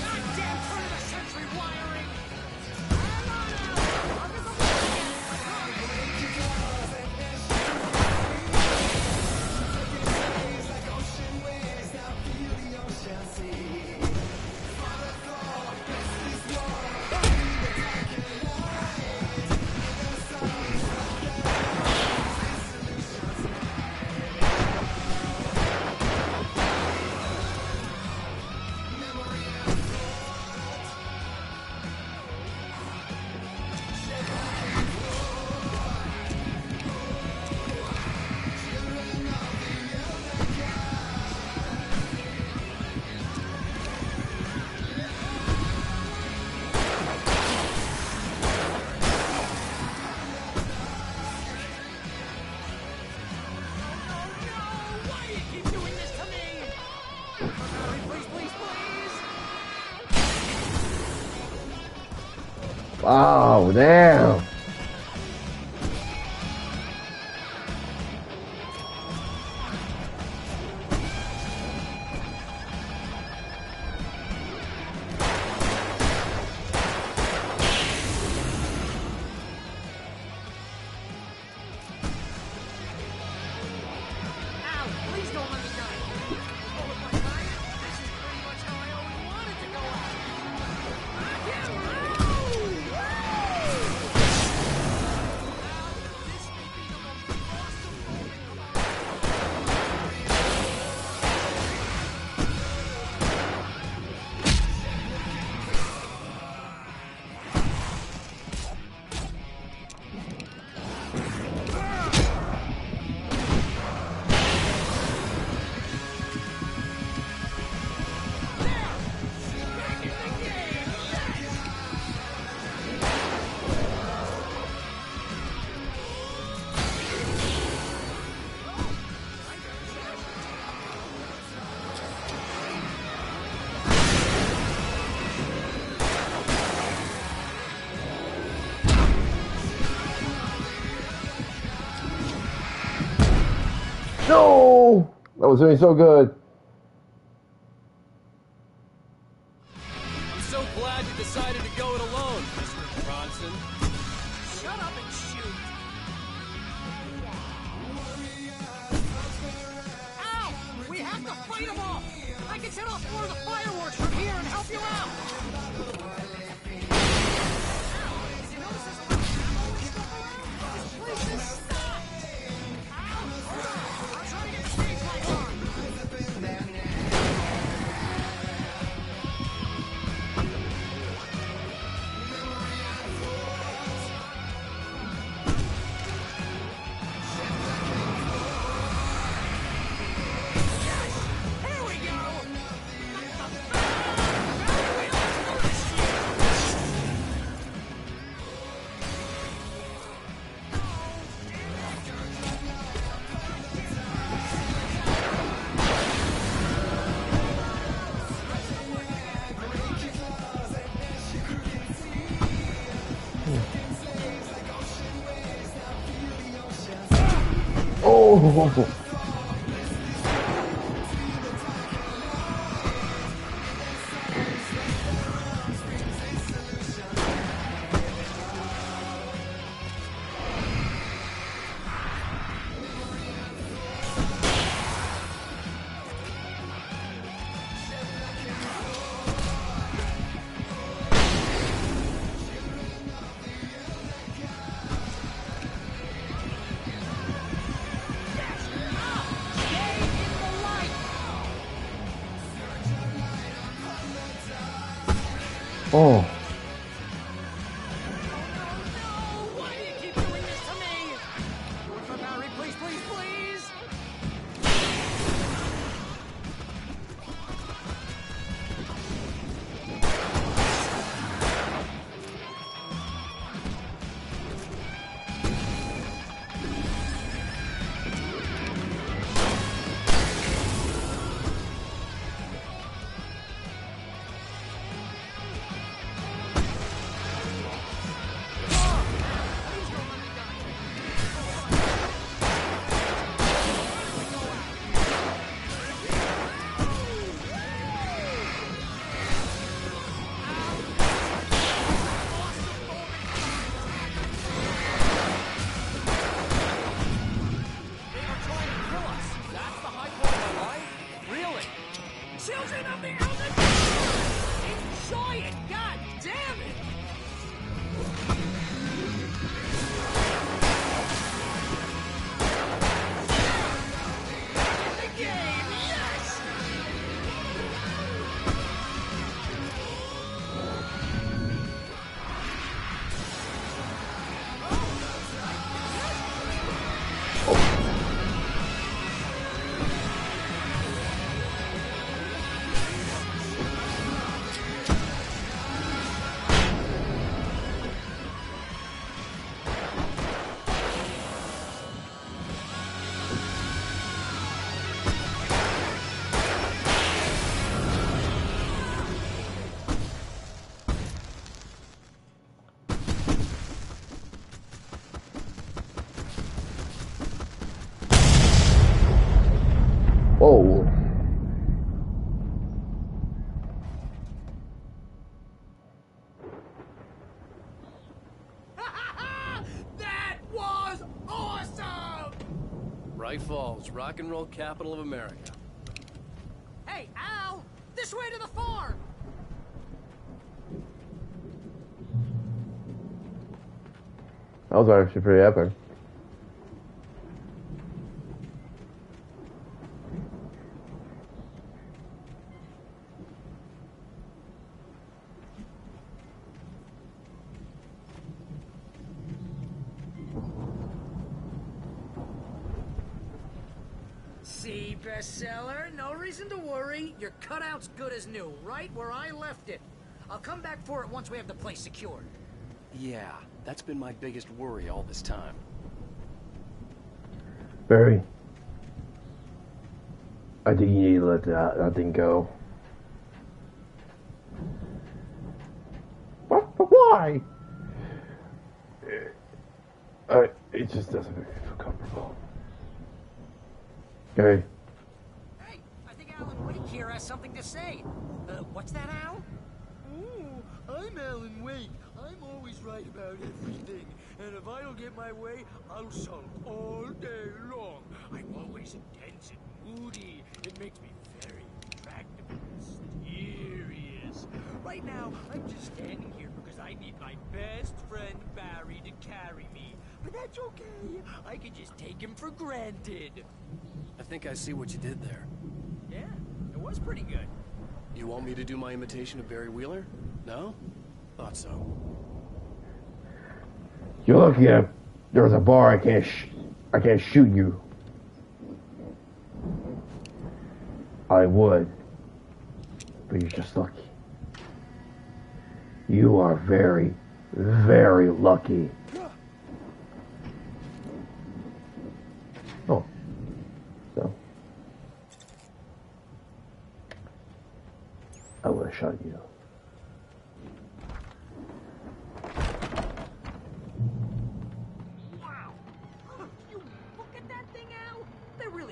Goddamn turn-of-the-century wiring! Hang on now! I'll get the work again! Why do you keep doing this to me? Barry, please, please, please! Oh, damn. Ow! Please don't let me die! Oh, if I die, this is pretty much how I always wanted to go out! I can roll! This may be the most awesome moment of our No! That was doing so good. I'm so glad you decided to go it alone, Mr. Bronson. Shut up and shoot! Ow! We have to fight them off! I can set off more of the fireworks from here and help you out! Ow! Did you notice there's a lot of ammo and stuff around? Oh! Oh. Why do you keep doing this to me? Do it for Barry, please, please, please! Children of the Elder Enjoy it! God damn it! The game, yes! Whoa. That was awesome! Bright Falls, rock and roll capital of America. Hey, Al! This way to the farm! That was actually pretty epic. See, bestseller? No reason to worry. Your cutout's good as new, right where I left it. I'll come back for it once we have the place secured. Yeah, that's been my biggest worry all this time. Barry, I think you need to let that thing go. What? Why? It just doesn't make me feel comfortable. Okay. Hey, I think Alan Wake here has something to say. What's that, Al? Oh, I'm Alan Wake. I'm always right about everything. And if I don't get my way, I'll sulk all day long. I'm always intense and moody. It makes me very attractive and mysterious. Right now, I'm just standing here because I need my best friend Barry to carry me. But that's okay. I can just take him for granted. I think I see what you did there. Yeah, it was pretty good. You want me to do my imitation of Barry Wheeler? No? Thought so. You're lucky there's a bar I can't shoot you. I would, but you're just lucky. You are very, very lucky. Oh, so I would have shot you. Wow! You look at that thing, Al!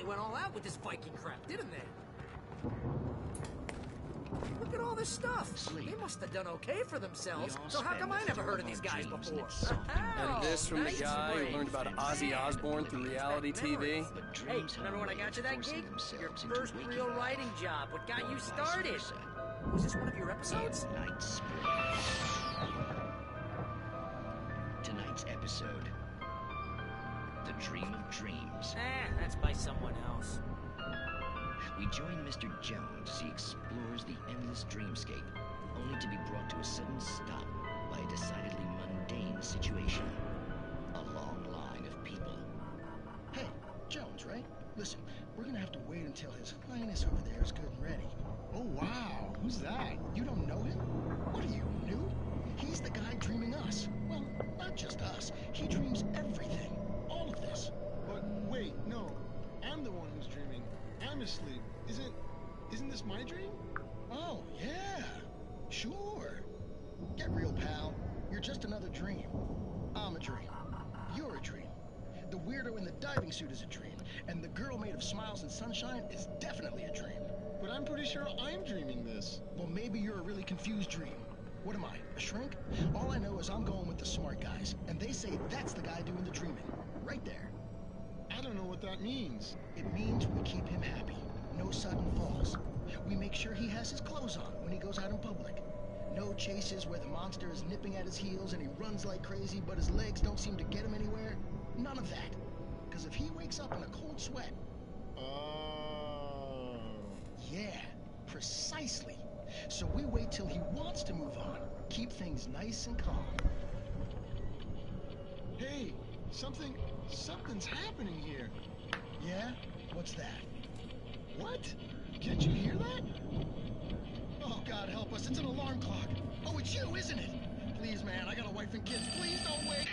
really went all out with this Viking crap, didn't they? Look at all this stuff. They must have done okay for themselves. So how come I never heard of these guys before? And this from the guy who learned about Ozzy Osbourne through reality TV? Hey, remember when I got you that gig? Your first real writing job. What got you started? Was this one of your episodes? Tonight's episode, The Dream of Dreams. That's by someone else. We join Mr. Jones as he explores the endless dreamscape, only to be brought to a sudden stop by a decidedly mundane situation. A long line of people. Hey, Jones, right? Listen, we're gonna have to wait until His Highness over there is good and ready. Oh, wow. Who's that? You don't know him? What are you, new? He's the guy dreaming us. Well, not just us. He dreams everything. All of this. But wait, no. I'm the one who's dreaming. I'm asleep. Isn't this my dream? Oh, yeah. Sure. Get real, pal. You're just another dream. I'm a dream. You're a dream. The weirdo in the diving suit is a dream. And the girl made of smiles and sunshine is definitely a dream. But I'm pretty sure I'm dreaming this. Well, maybe you're a really confused dream. What am I, a shrink? All I know is I'm going with the smart guys. And they say that's the guy doing the dreaming. Right there. I don't know what that means. It means we keep him happy. No sudden falls. We make sure he has his clothes on when he goes out in public. No chases where the monster is nipping at his heels and he runs like crazy, but his legs don't seem to get him anywhere. None of that. Because if he wakes up in a cold sweat... Yeah, precisely. So we wait till he wants to move on. Keep things nice and calm. Hey, something's happening here. Yeah? What's that? What? Can't you hear that? Oh, God help us. It's an alarm clock. Oh, it's you, isn't it? Please, man, I got a wife and kids. Please don't wait.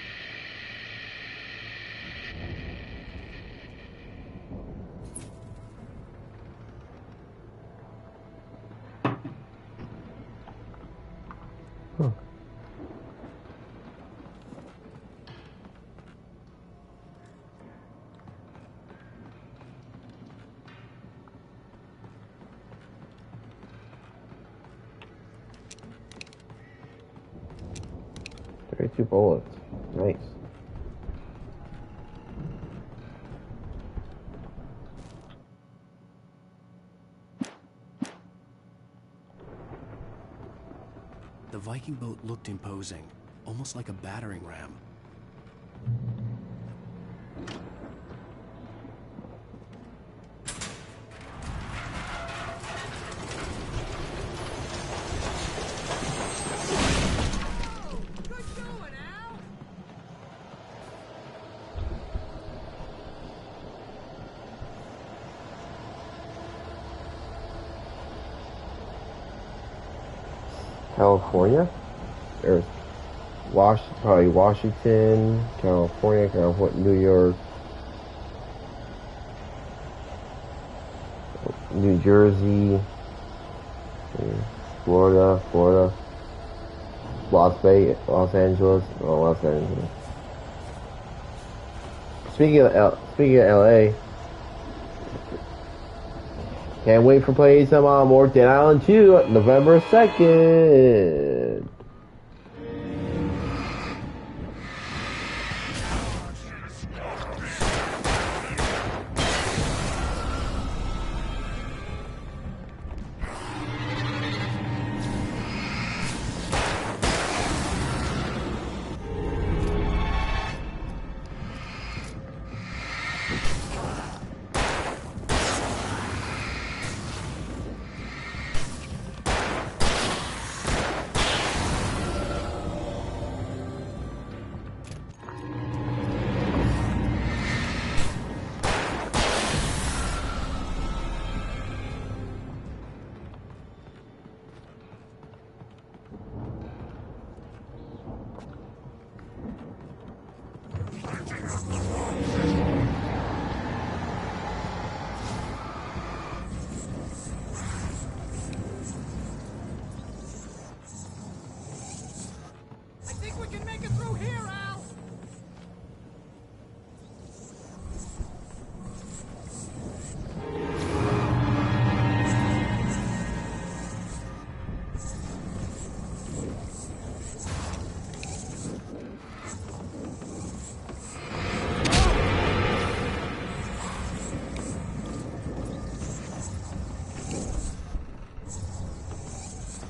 Two bullets. Nice. The Viking boat looked imposing, almost like a battering ram. California? There's probably Washington, California, New York, New Jersey, Florida, Los Angeles. Speaking of LA, can't wait for playing some more Dead Island 2 November 2nd.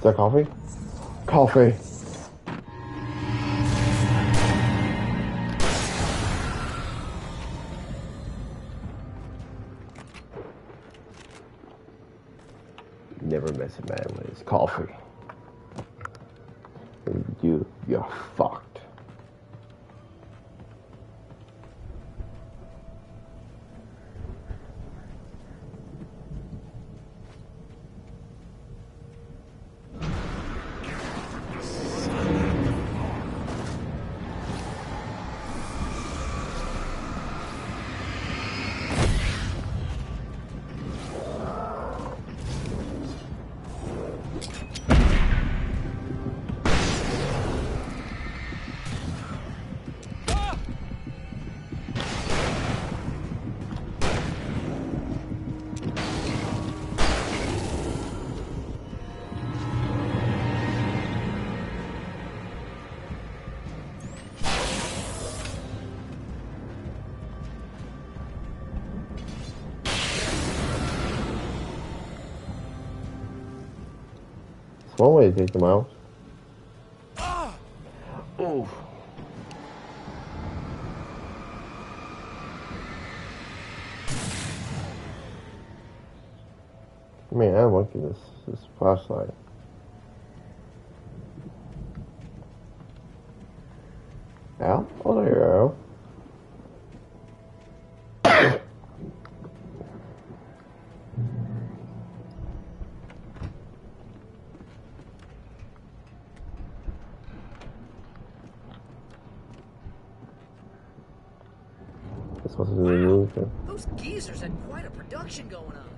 Is that coffee? Coffee. Never miss a man when it's coffee. You're fucked. One way to take them out. Oof. Man, I'm liking this flashlight. Al? Oh, there you go. Those geezers had quite a production going on.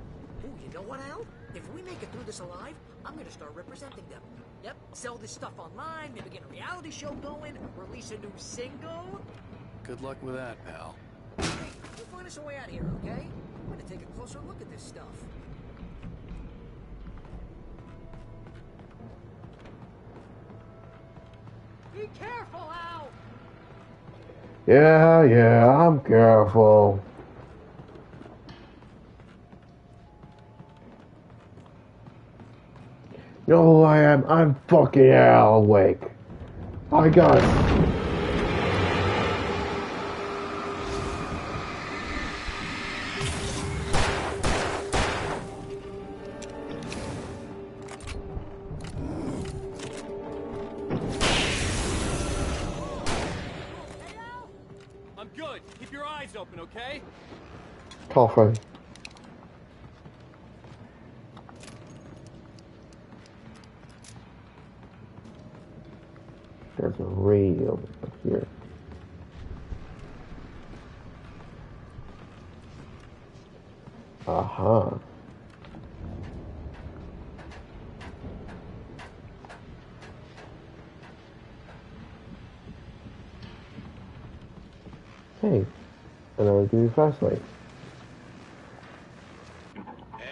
Ooh, you know what, Al? If we make it through this alive, I'm gonna start representing them. Yep, sell this stuff online, maybe get a reality show going, release a new single. Good luck with that, pal. Hey, we'll find us a way out of here, okay? I'm gonna take a closer look at this stuff. Be careful, Al! Yeah, I'm careful. You know who I am? I'm fucking Al Wake. I got it. I'm good. Keep your eyes open, okay? Coffee. There's a radio up here. Aha. Hey, and I will give you a flashlight.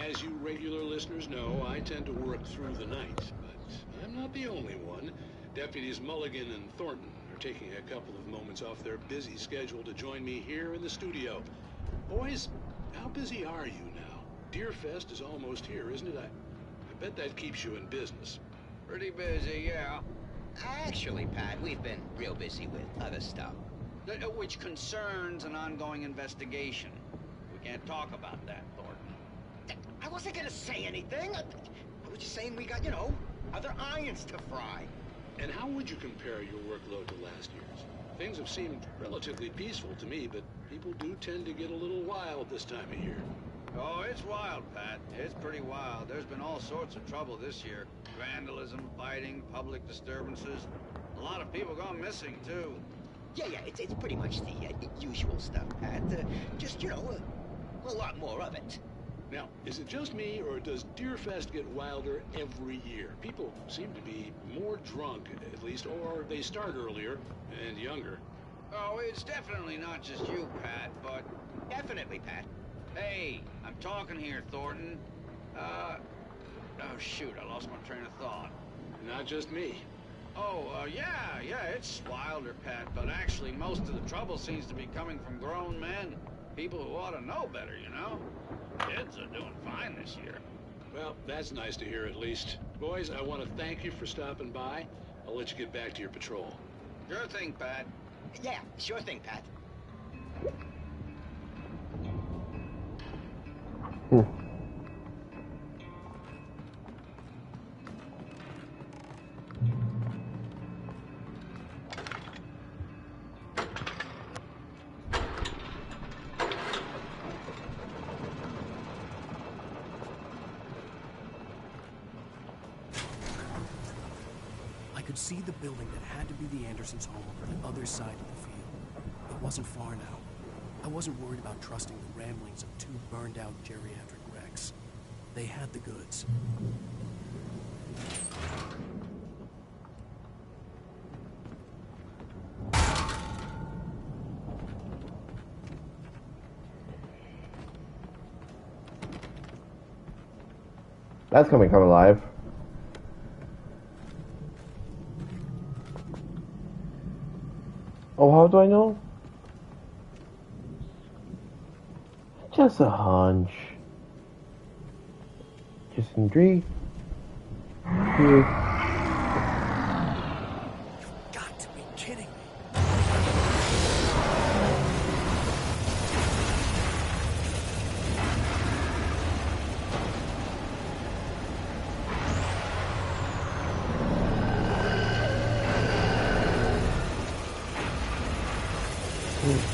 As you regular listeners know, I tend to work through the night, but I'm not the only one. Deputies Mulligan and Thornton are taking a couple of moments off their busy schedule to join me here in the studio. Boys, how busy are you now? Deerfest is almost here, isn't it? I bet that keeps you in business. Pretty busy, yeah. Actually, Pat, we've been real busy with other stuff, which concerns an ongoing investigation. We can't talk about that, Thornton. I wasn't gonna say anything. I was just saying we got, other irons to fry. And how would you compare your workload to last year's? Things have seemed relatively peaceful to me, but people do tend to get a little wild this time of year. Oh, it's wild, Pat. It's pretty wild. There's been all sorts of trouble this year. Vandalism, fighting, public disturbances. A lot of people gone missing, too. Yeah, it's pretty much the usual stuff, Pat. Just, a lot more of it. Now, is it just me, or does Deerfest get wilder every year? People seem to be more drunk, at least, or they start earlier and younger. Oh, it's definitely not just you, Pat, but... Definitely, Pat. Hey, I'm talking here, Thornton. Oh, shoot, I lost my train of thought. Not just me. Oh, yeah, it's wilder, Pat, but actually most of the trouble seems to be coming from grown men. People who ought to know better, Kids are doing fine this year. Well, that's nice to hear at least. Boys, I want to thank you for stopping by. I'll let you get back to your patrol. Sure thing, Pat. Yeah, sure thing, Pat. I could see the building that had to be the Andersons' home on the other side of the field. It wasn't far now. I wasn't worried about trusting the ramblings of two burned-out geriatric wrecks. They had the goods. That's gonna come alive. Oh, how do I know? Just a hunch. Just in 3, 2. Got to be kidding me.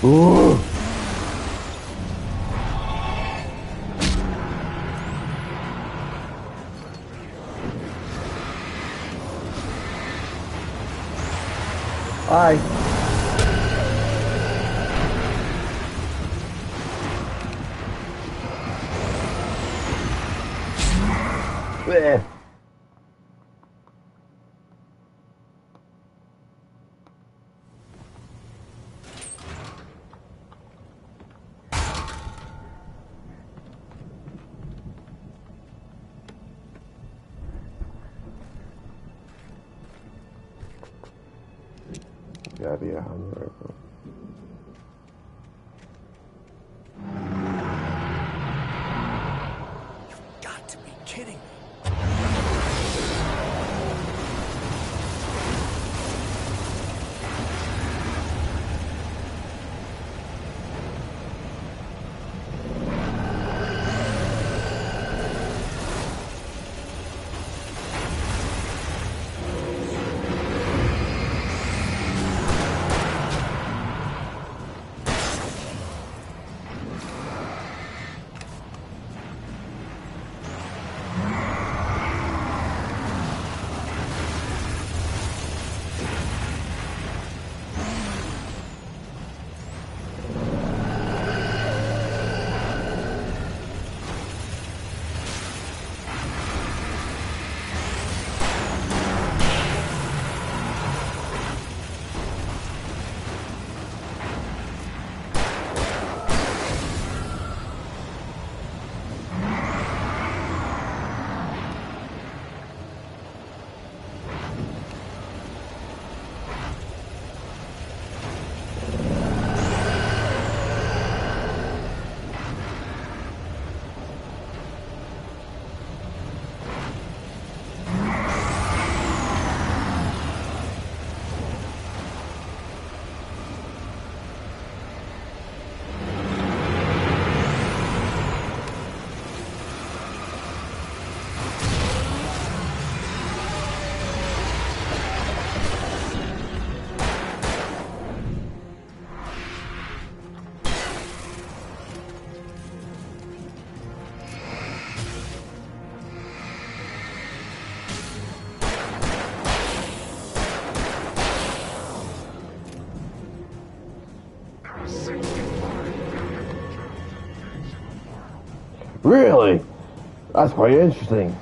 Ooh. Bye. Blech. Gotta be 100 rifle. Got to be kidding me. Really? That's quite interesting.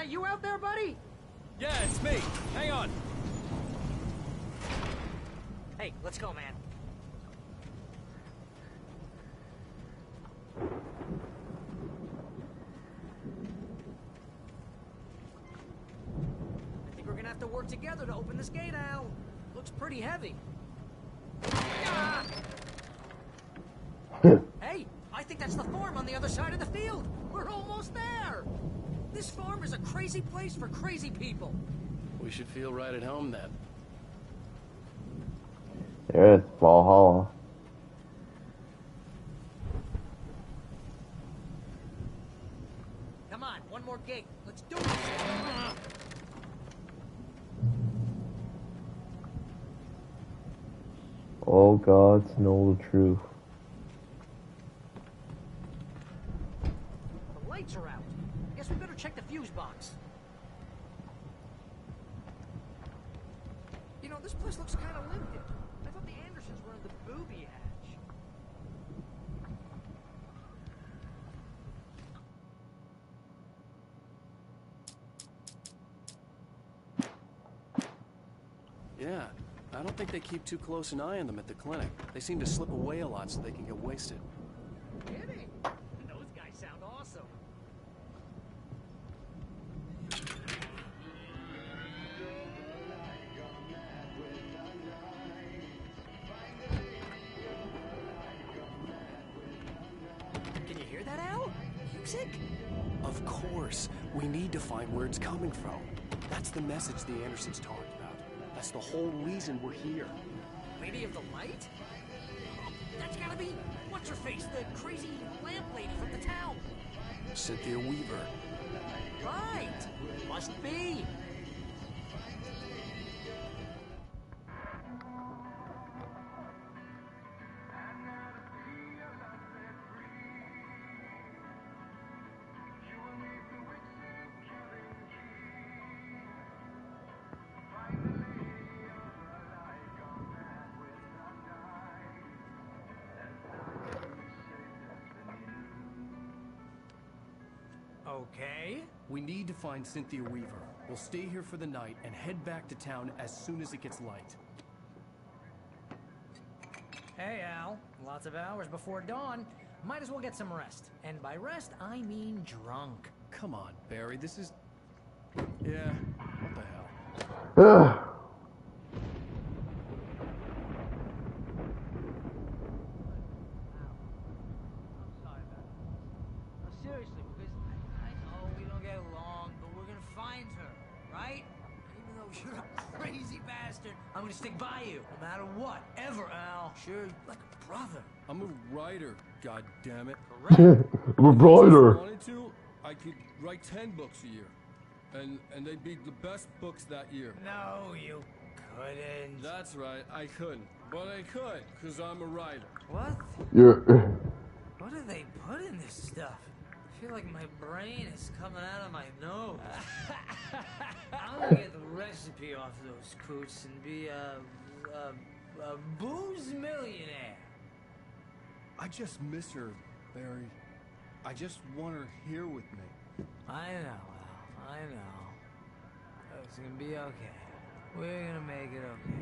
that you out there, buddy? Yeah, it's me. Hang on. Hey, let's go, man. I think we're gonna have to work together to open this gate, Al. Looks pretty heavy. Ah! Hey, I think that's the farm on the other side of the field. We're almost there. This farm is a crazy place for crazy people. We should feel right at home then. There it is, Valhalla. Come on, one more gate. Let's do this. All gods know the truth. The lights are out. Guess we better check the fuse box. You know, this place looks kind of lived in. I thought the Andersons were in the booby hatch. Yeah, I don't think they keep too close an eye on them at the clinic. They seem to slip away a lot so they can get wasted. Kidding? Those guys sound awesome. Can you hear that, Al? Music? Of course. We need to find where it's coming from. That's the message the Andersons talked about. That's the whole reason we're here. Lady of the Light? Oh, that's gotta be... What's her face? The crazy lamp lady from the town. Cynthia Weaver. Right. Must be. Okay. We need to find Cynthia Weaver. We'll stay here for the night and head back to town as soon as it gets light. Hey, Al. Lots of hours before dawn. Might as well get some rest. And by rest, I mean drunk. Come on, Barry. This is... Yeah, what the hell? Ugh. Seriously, because I know we don't get along, but we're gonna find her, right? Even though you're a crazy bastard, I'm gonna stick by you, no matter what, ever, Al. Sure, like a brother. I'm a writer, goddammit. I'm a writer. If I wanted to, I could write 10 books a year. And they'd be the best books that year. No, you couldn't. That's right, I couldn't. But I could, because I'm a writer. What? You're... What do they put in this stuff? I feel like my brain is coming out of my nose. I'm gonna get the recipe off those coots and be a booze millionaire. I just miss her, Barry. I just want her here with me. I know, Al. I know. It's gonna be okay. We're gonna make it okay.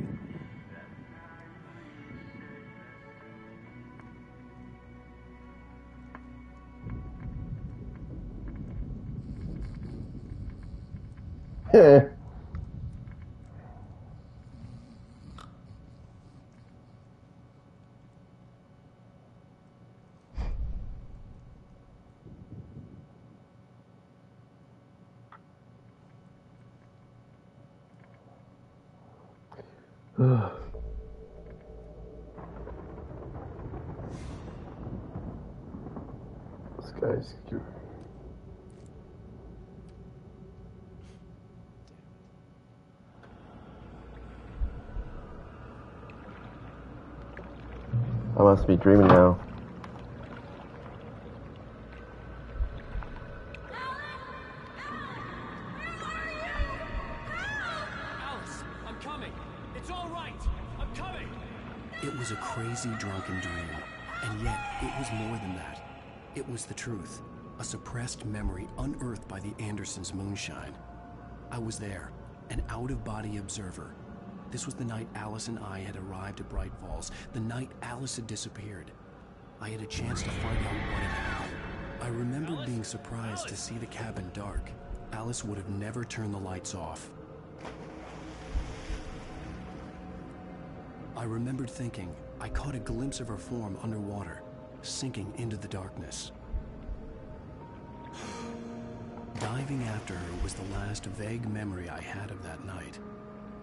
This guy's cute. I must be dreaming now. Alice, I'm coming. It's all right. I'm coming. It was a crazy drunken dream, and yet it was more than that. It was the truth. a suppressed memory unearthed by the Andersons' moonshine. I was there, an out-of-body observer. This was the night Alice and I had arrived at Bright Falls, the night Alice had disappeared. I had a chance to find out what had happened. I remembered being surprised to see the cabin dark. Alice would have never turned the lights off. I remembered thinking I caught a glimpse of her form underwater, sinking into the darkness. Diving after her was the last vague memory I had of that night.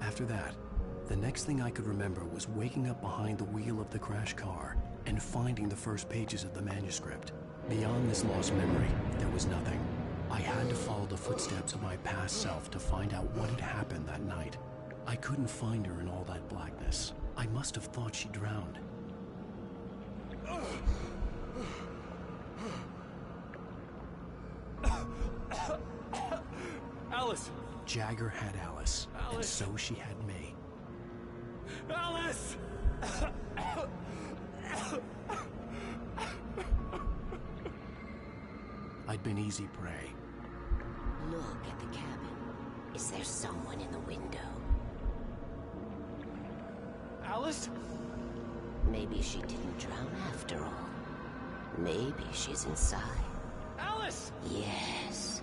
After that, the next thing I could remember was waking up behind the wheel of the crash car and finding the first pages of the manuscript. Beyond this lost memory, there was nothing. I had to follow the footsteps of my past self to find out what had happened that night. I couldn't find her in all that blackness. I must have thought she drowned. Alice! Jagger had Alice, and so she had me. Alice! I'd been easy prey. Look at the cabin. Is there someone in the window? Alice? Maybe she didn't drown after all. Maybe she's inside. Alice! Yes.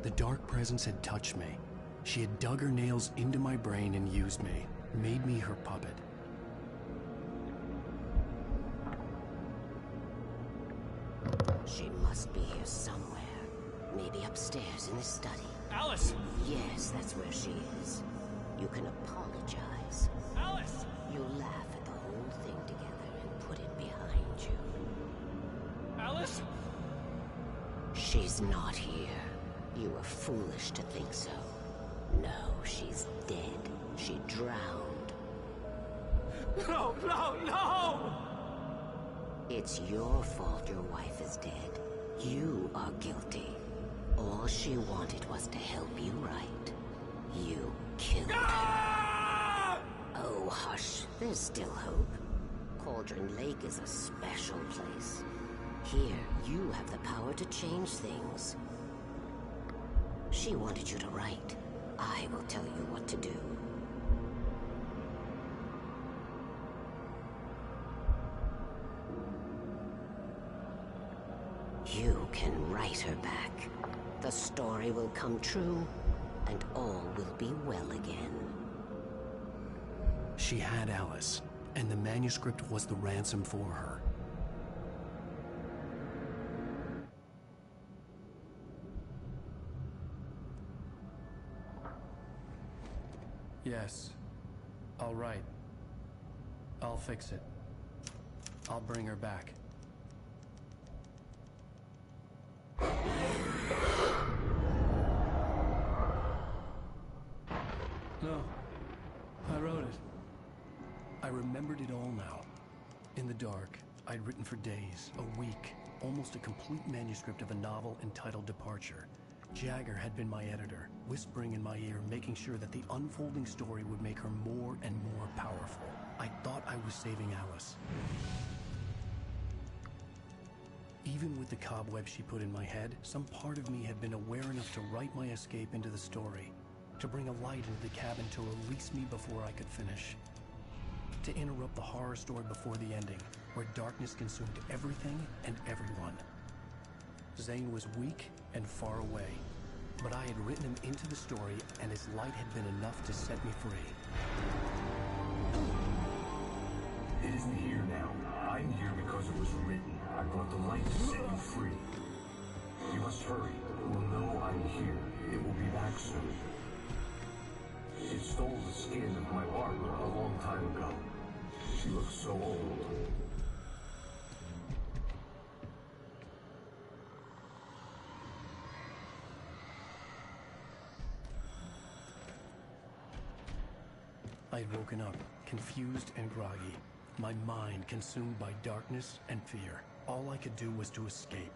The dark presence had touched me. She had dug her nails into my brain and used me, made me her puppet. She must be here somewhere. Maybe upstairs in the study. Alice! Yes, that's where she is. You can apologize. Alice! You'll laugh at the whole thing together and put it behind you. Alice? She's not here. You were foolish to think so. No, she's dead. She drowned. No, no, no! It's your fault your wife is dead. You are guilty. All she wanted was to help you right. You killed her. Oh, hush. There's still hope. Cauldron Lake is a special place. Here, you have the power to change things. She wanted you to write. I will tell you what to do. You can write her back. The story will come true, and all will be well again. She had Alice, and the manuscript was the ransom for her. Yes. All right. I'll fix it. I'll bring her back. No. I wrote it. I remembered it all now. In the dark, I'd written for days, a week, almost a complete manuscript of a novel entitled Departure. Jagger had been my editor, whispering in my ear, making sure that the unfolding story would make her more and more powerful. I thought I was saving Alice. Even with the cobweb she put in my head, some part of me had been aware enough to write my escape into the story, to bring a light into the cabin to release me before I could finish, to interrupt the horror story before the ending, where darkness consumed everything and everyone. Zane was weak and far away, but I had written him into the story, and his light had been enough to set me free. It isn't here now. I'm here because it was written. I brought the light to set you free. You must hurry. It will know I'm here. It will be back soon. It stole the skin of my Barbara a long time ago. She looks so old. I'd woken up, confused and groggy, my mind consumed by darkness and fear. All I could do was to escape.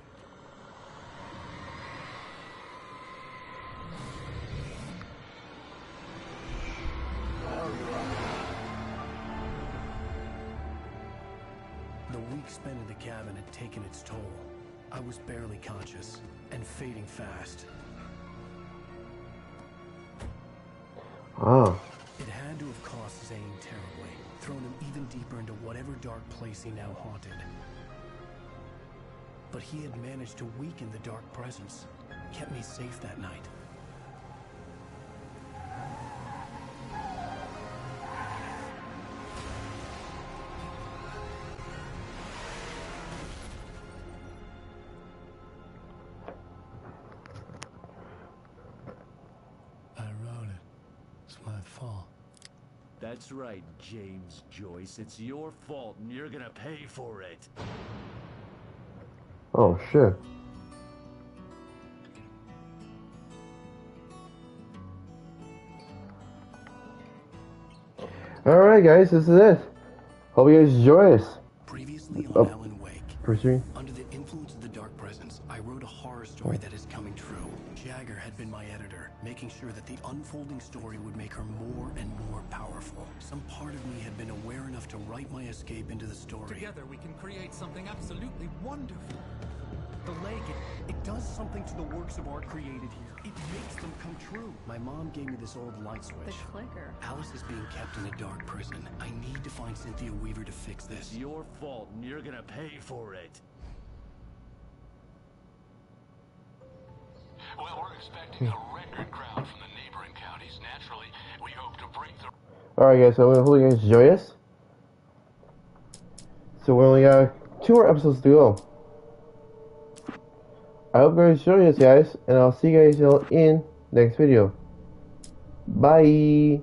Hurry! The week spent in the cabin had taken its toll. I was barely conscious and fading fast. Ah. It had to have cost Zane terribly, thrown him even deeper into whatever dark place he now haunted. But he had managed to weaken the dark presence, kept me safe that night. That's right, James Joyce. It's your fault, and you're gonna pay for it. Oh, shit. Alright, guys, this is it. Hope you guys enjoy this. Previously on Alan Wake, Pursuing. under the influence of the dark presence, I wrote a horror story that is coming true. Jagger had been my editor, making sure that the unfolding story would make her more and more powerful. Some part of me had been aware enough to write my escape into the story. Together we can create something absolutely wonderful. The lake, it does something to the works of art created here. It makes them come true. My mom gave me this old light switch. The clicker. Alice is being kept in a dark prison. I need to find Cynthia Weaver to fix this. It's your fault, and you're gonna pay for it. Well, we're expecting a record crowd from the neighboring counties. Naturally, we hope to break the... Alright, guys, so I hope you guys enjoy this. So we only got 2 more episodes to go. I hope you guys enjoy this, guys, and I'll see you guys in next video. Bye!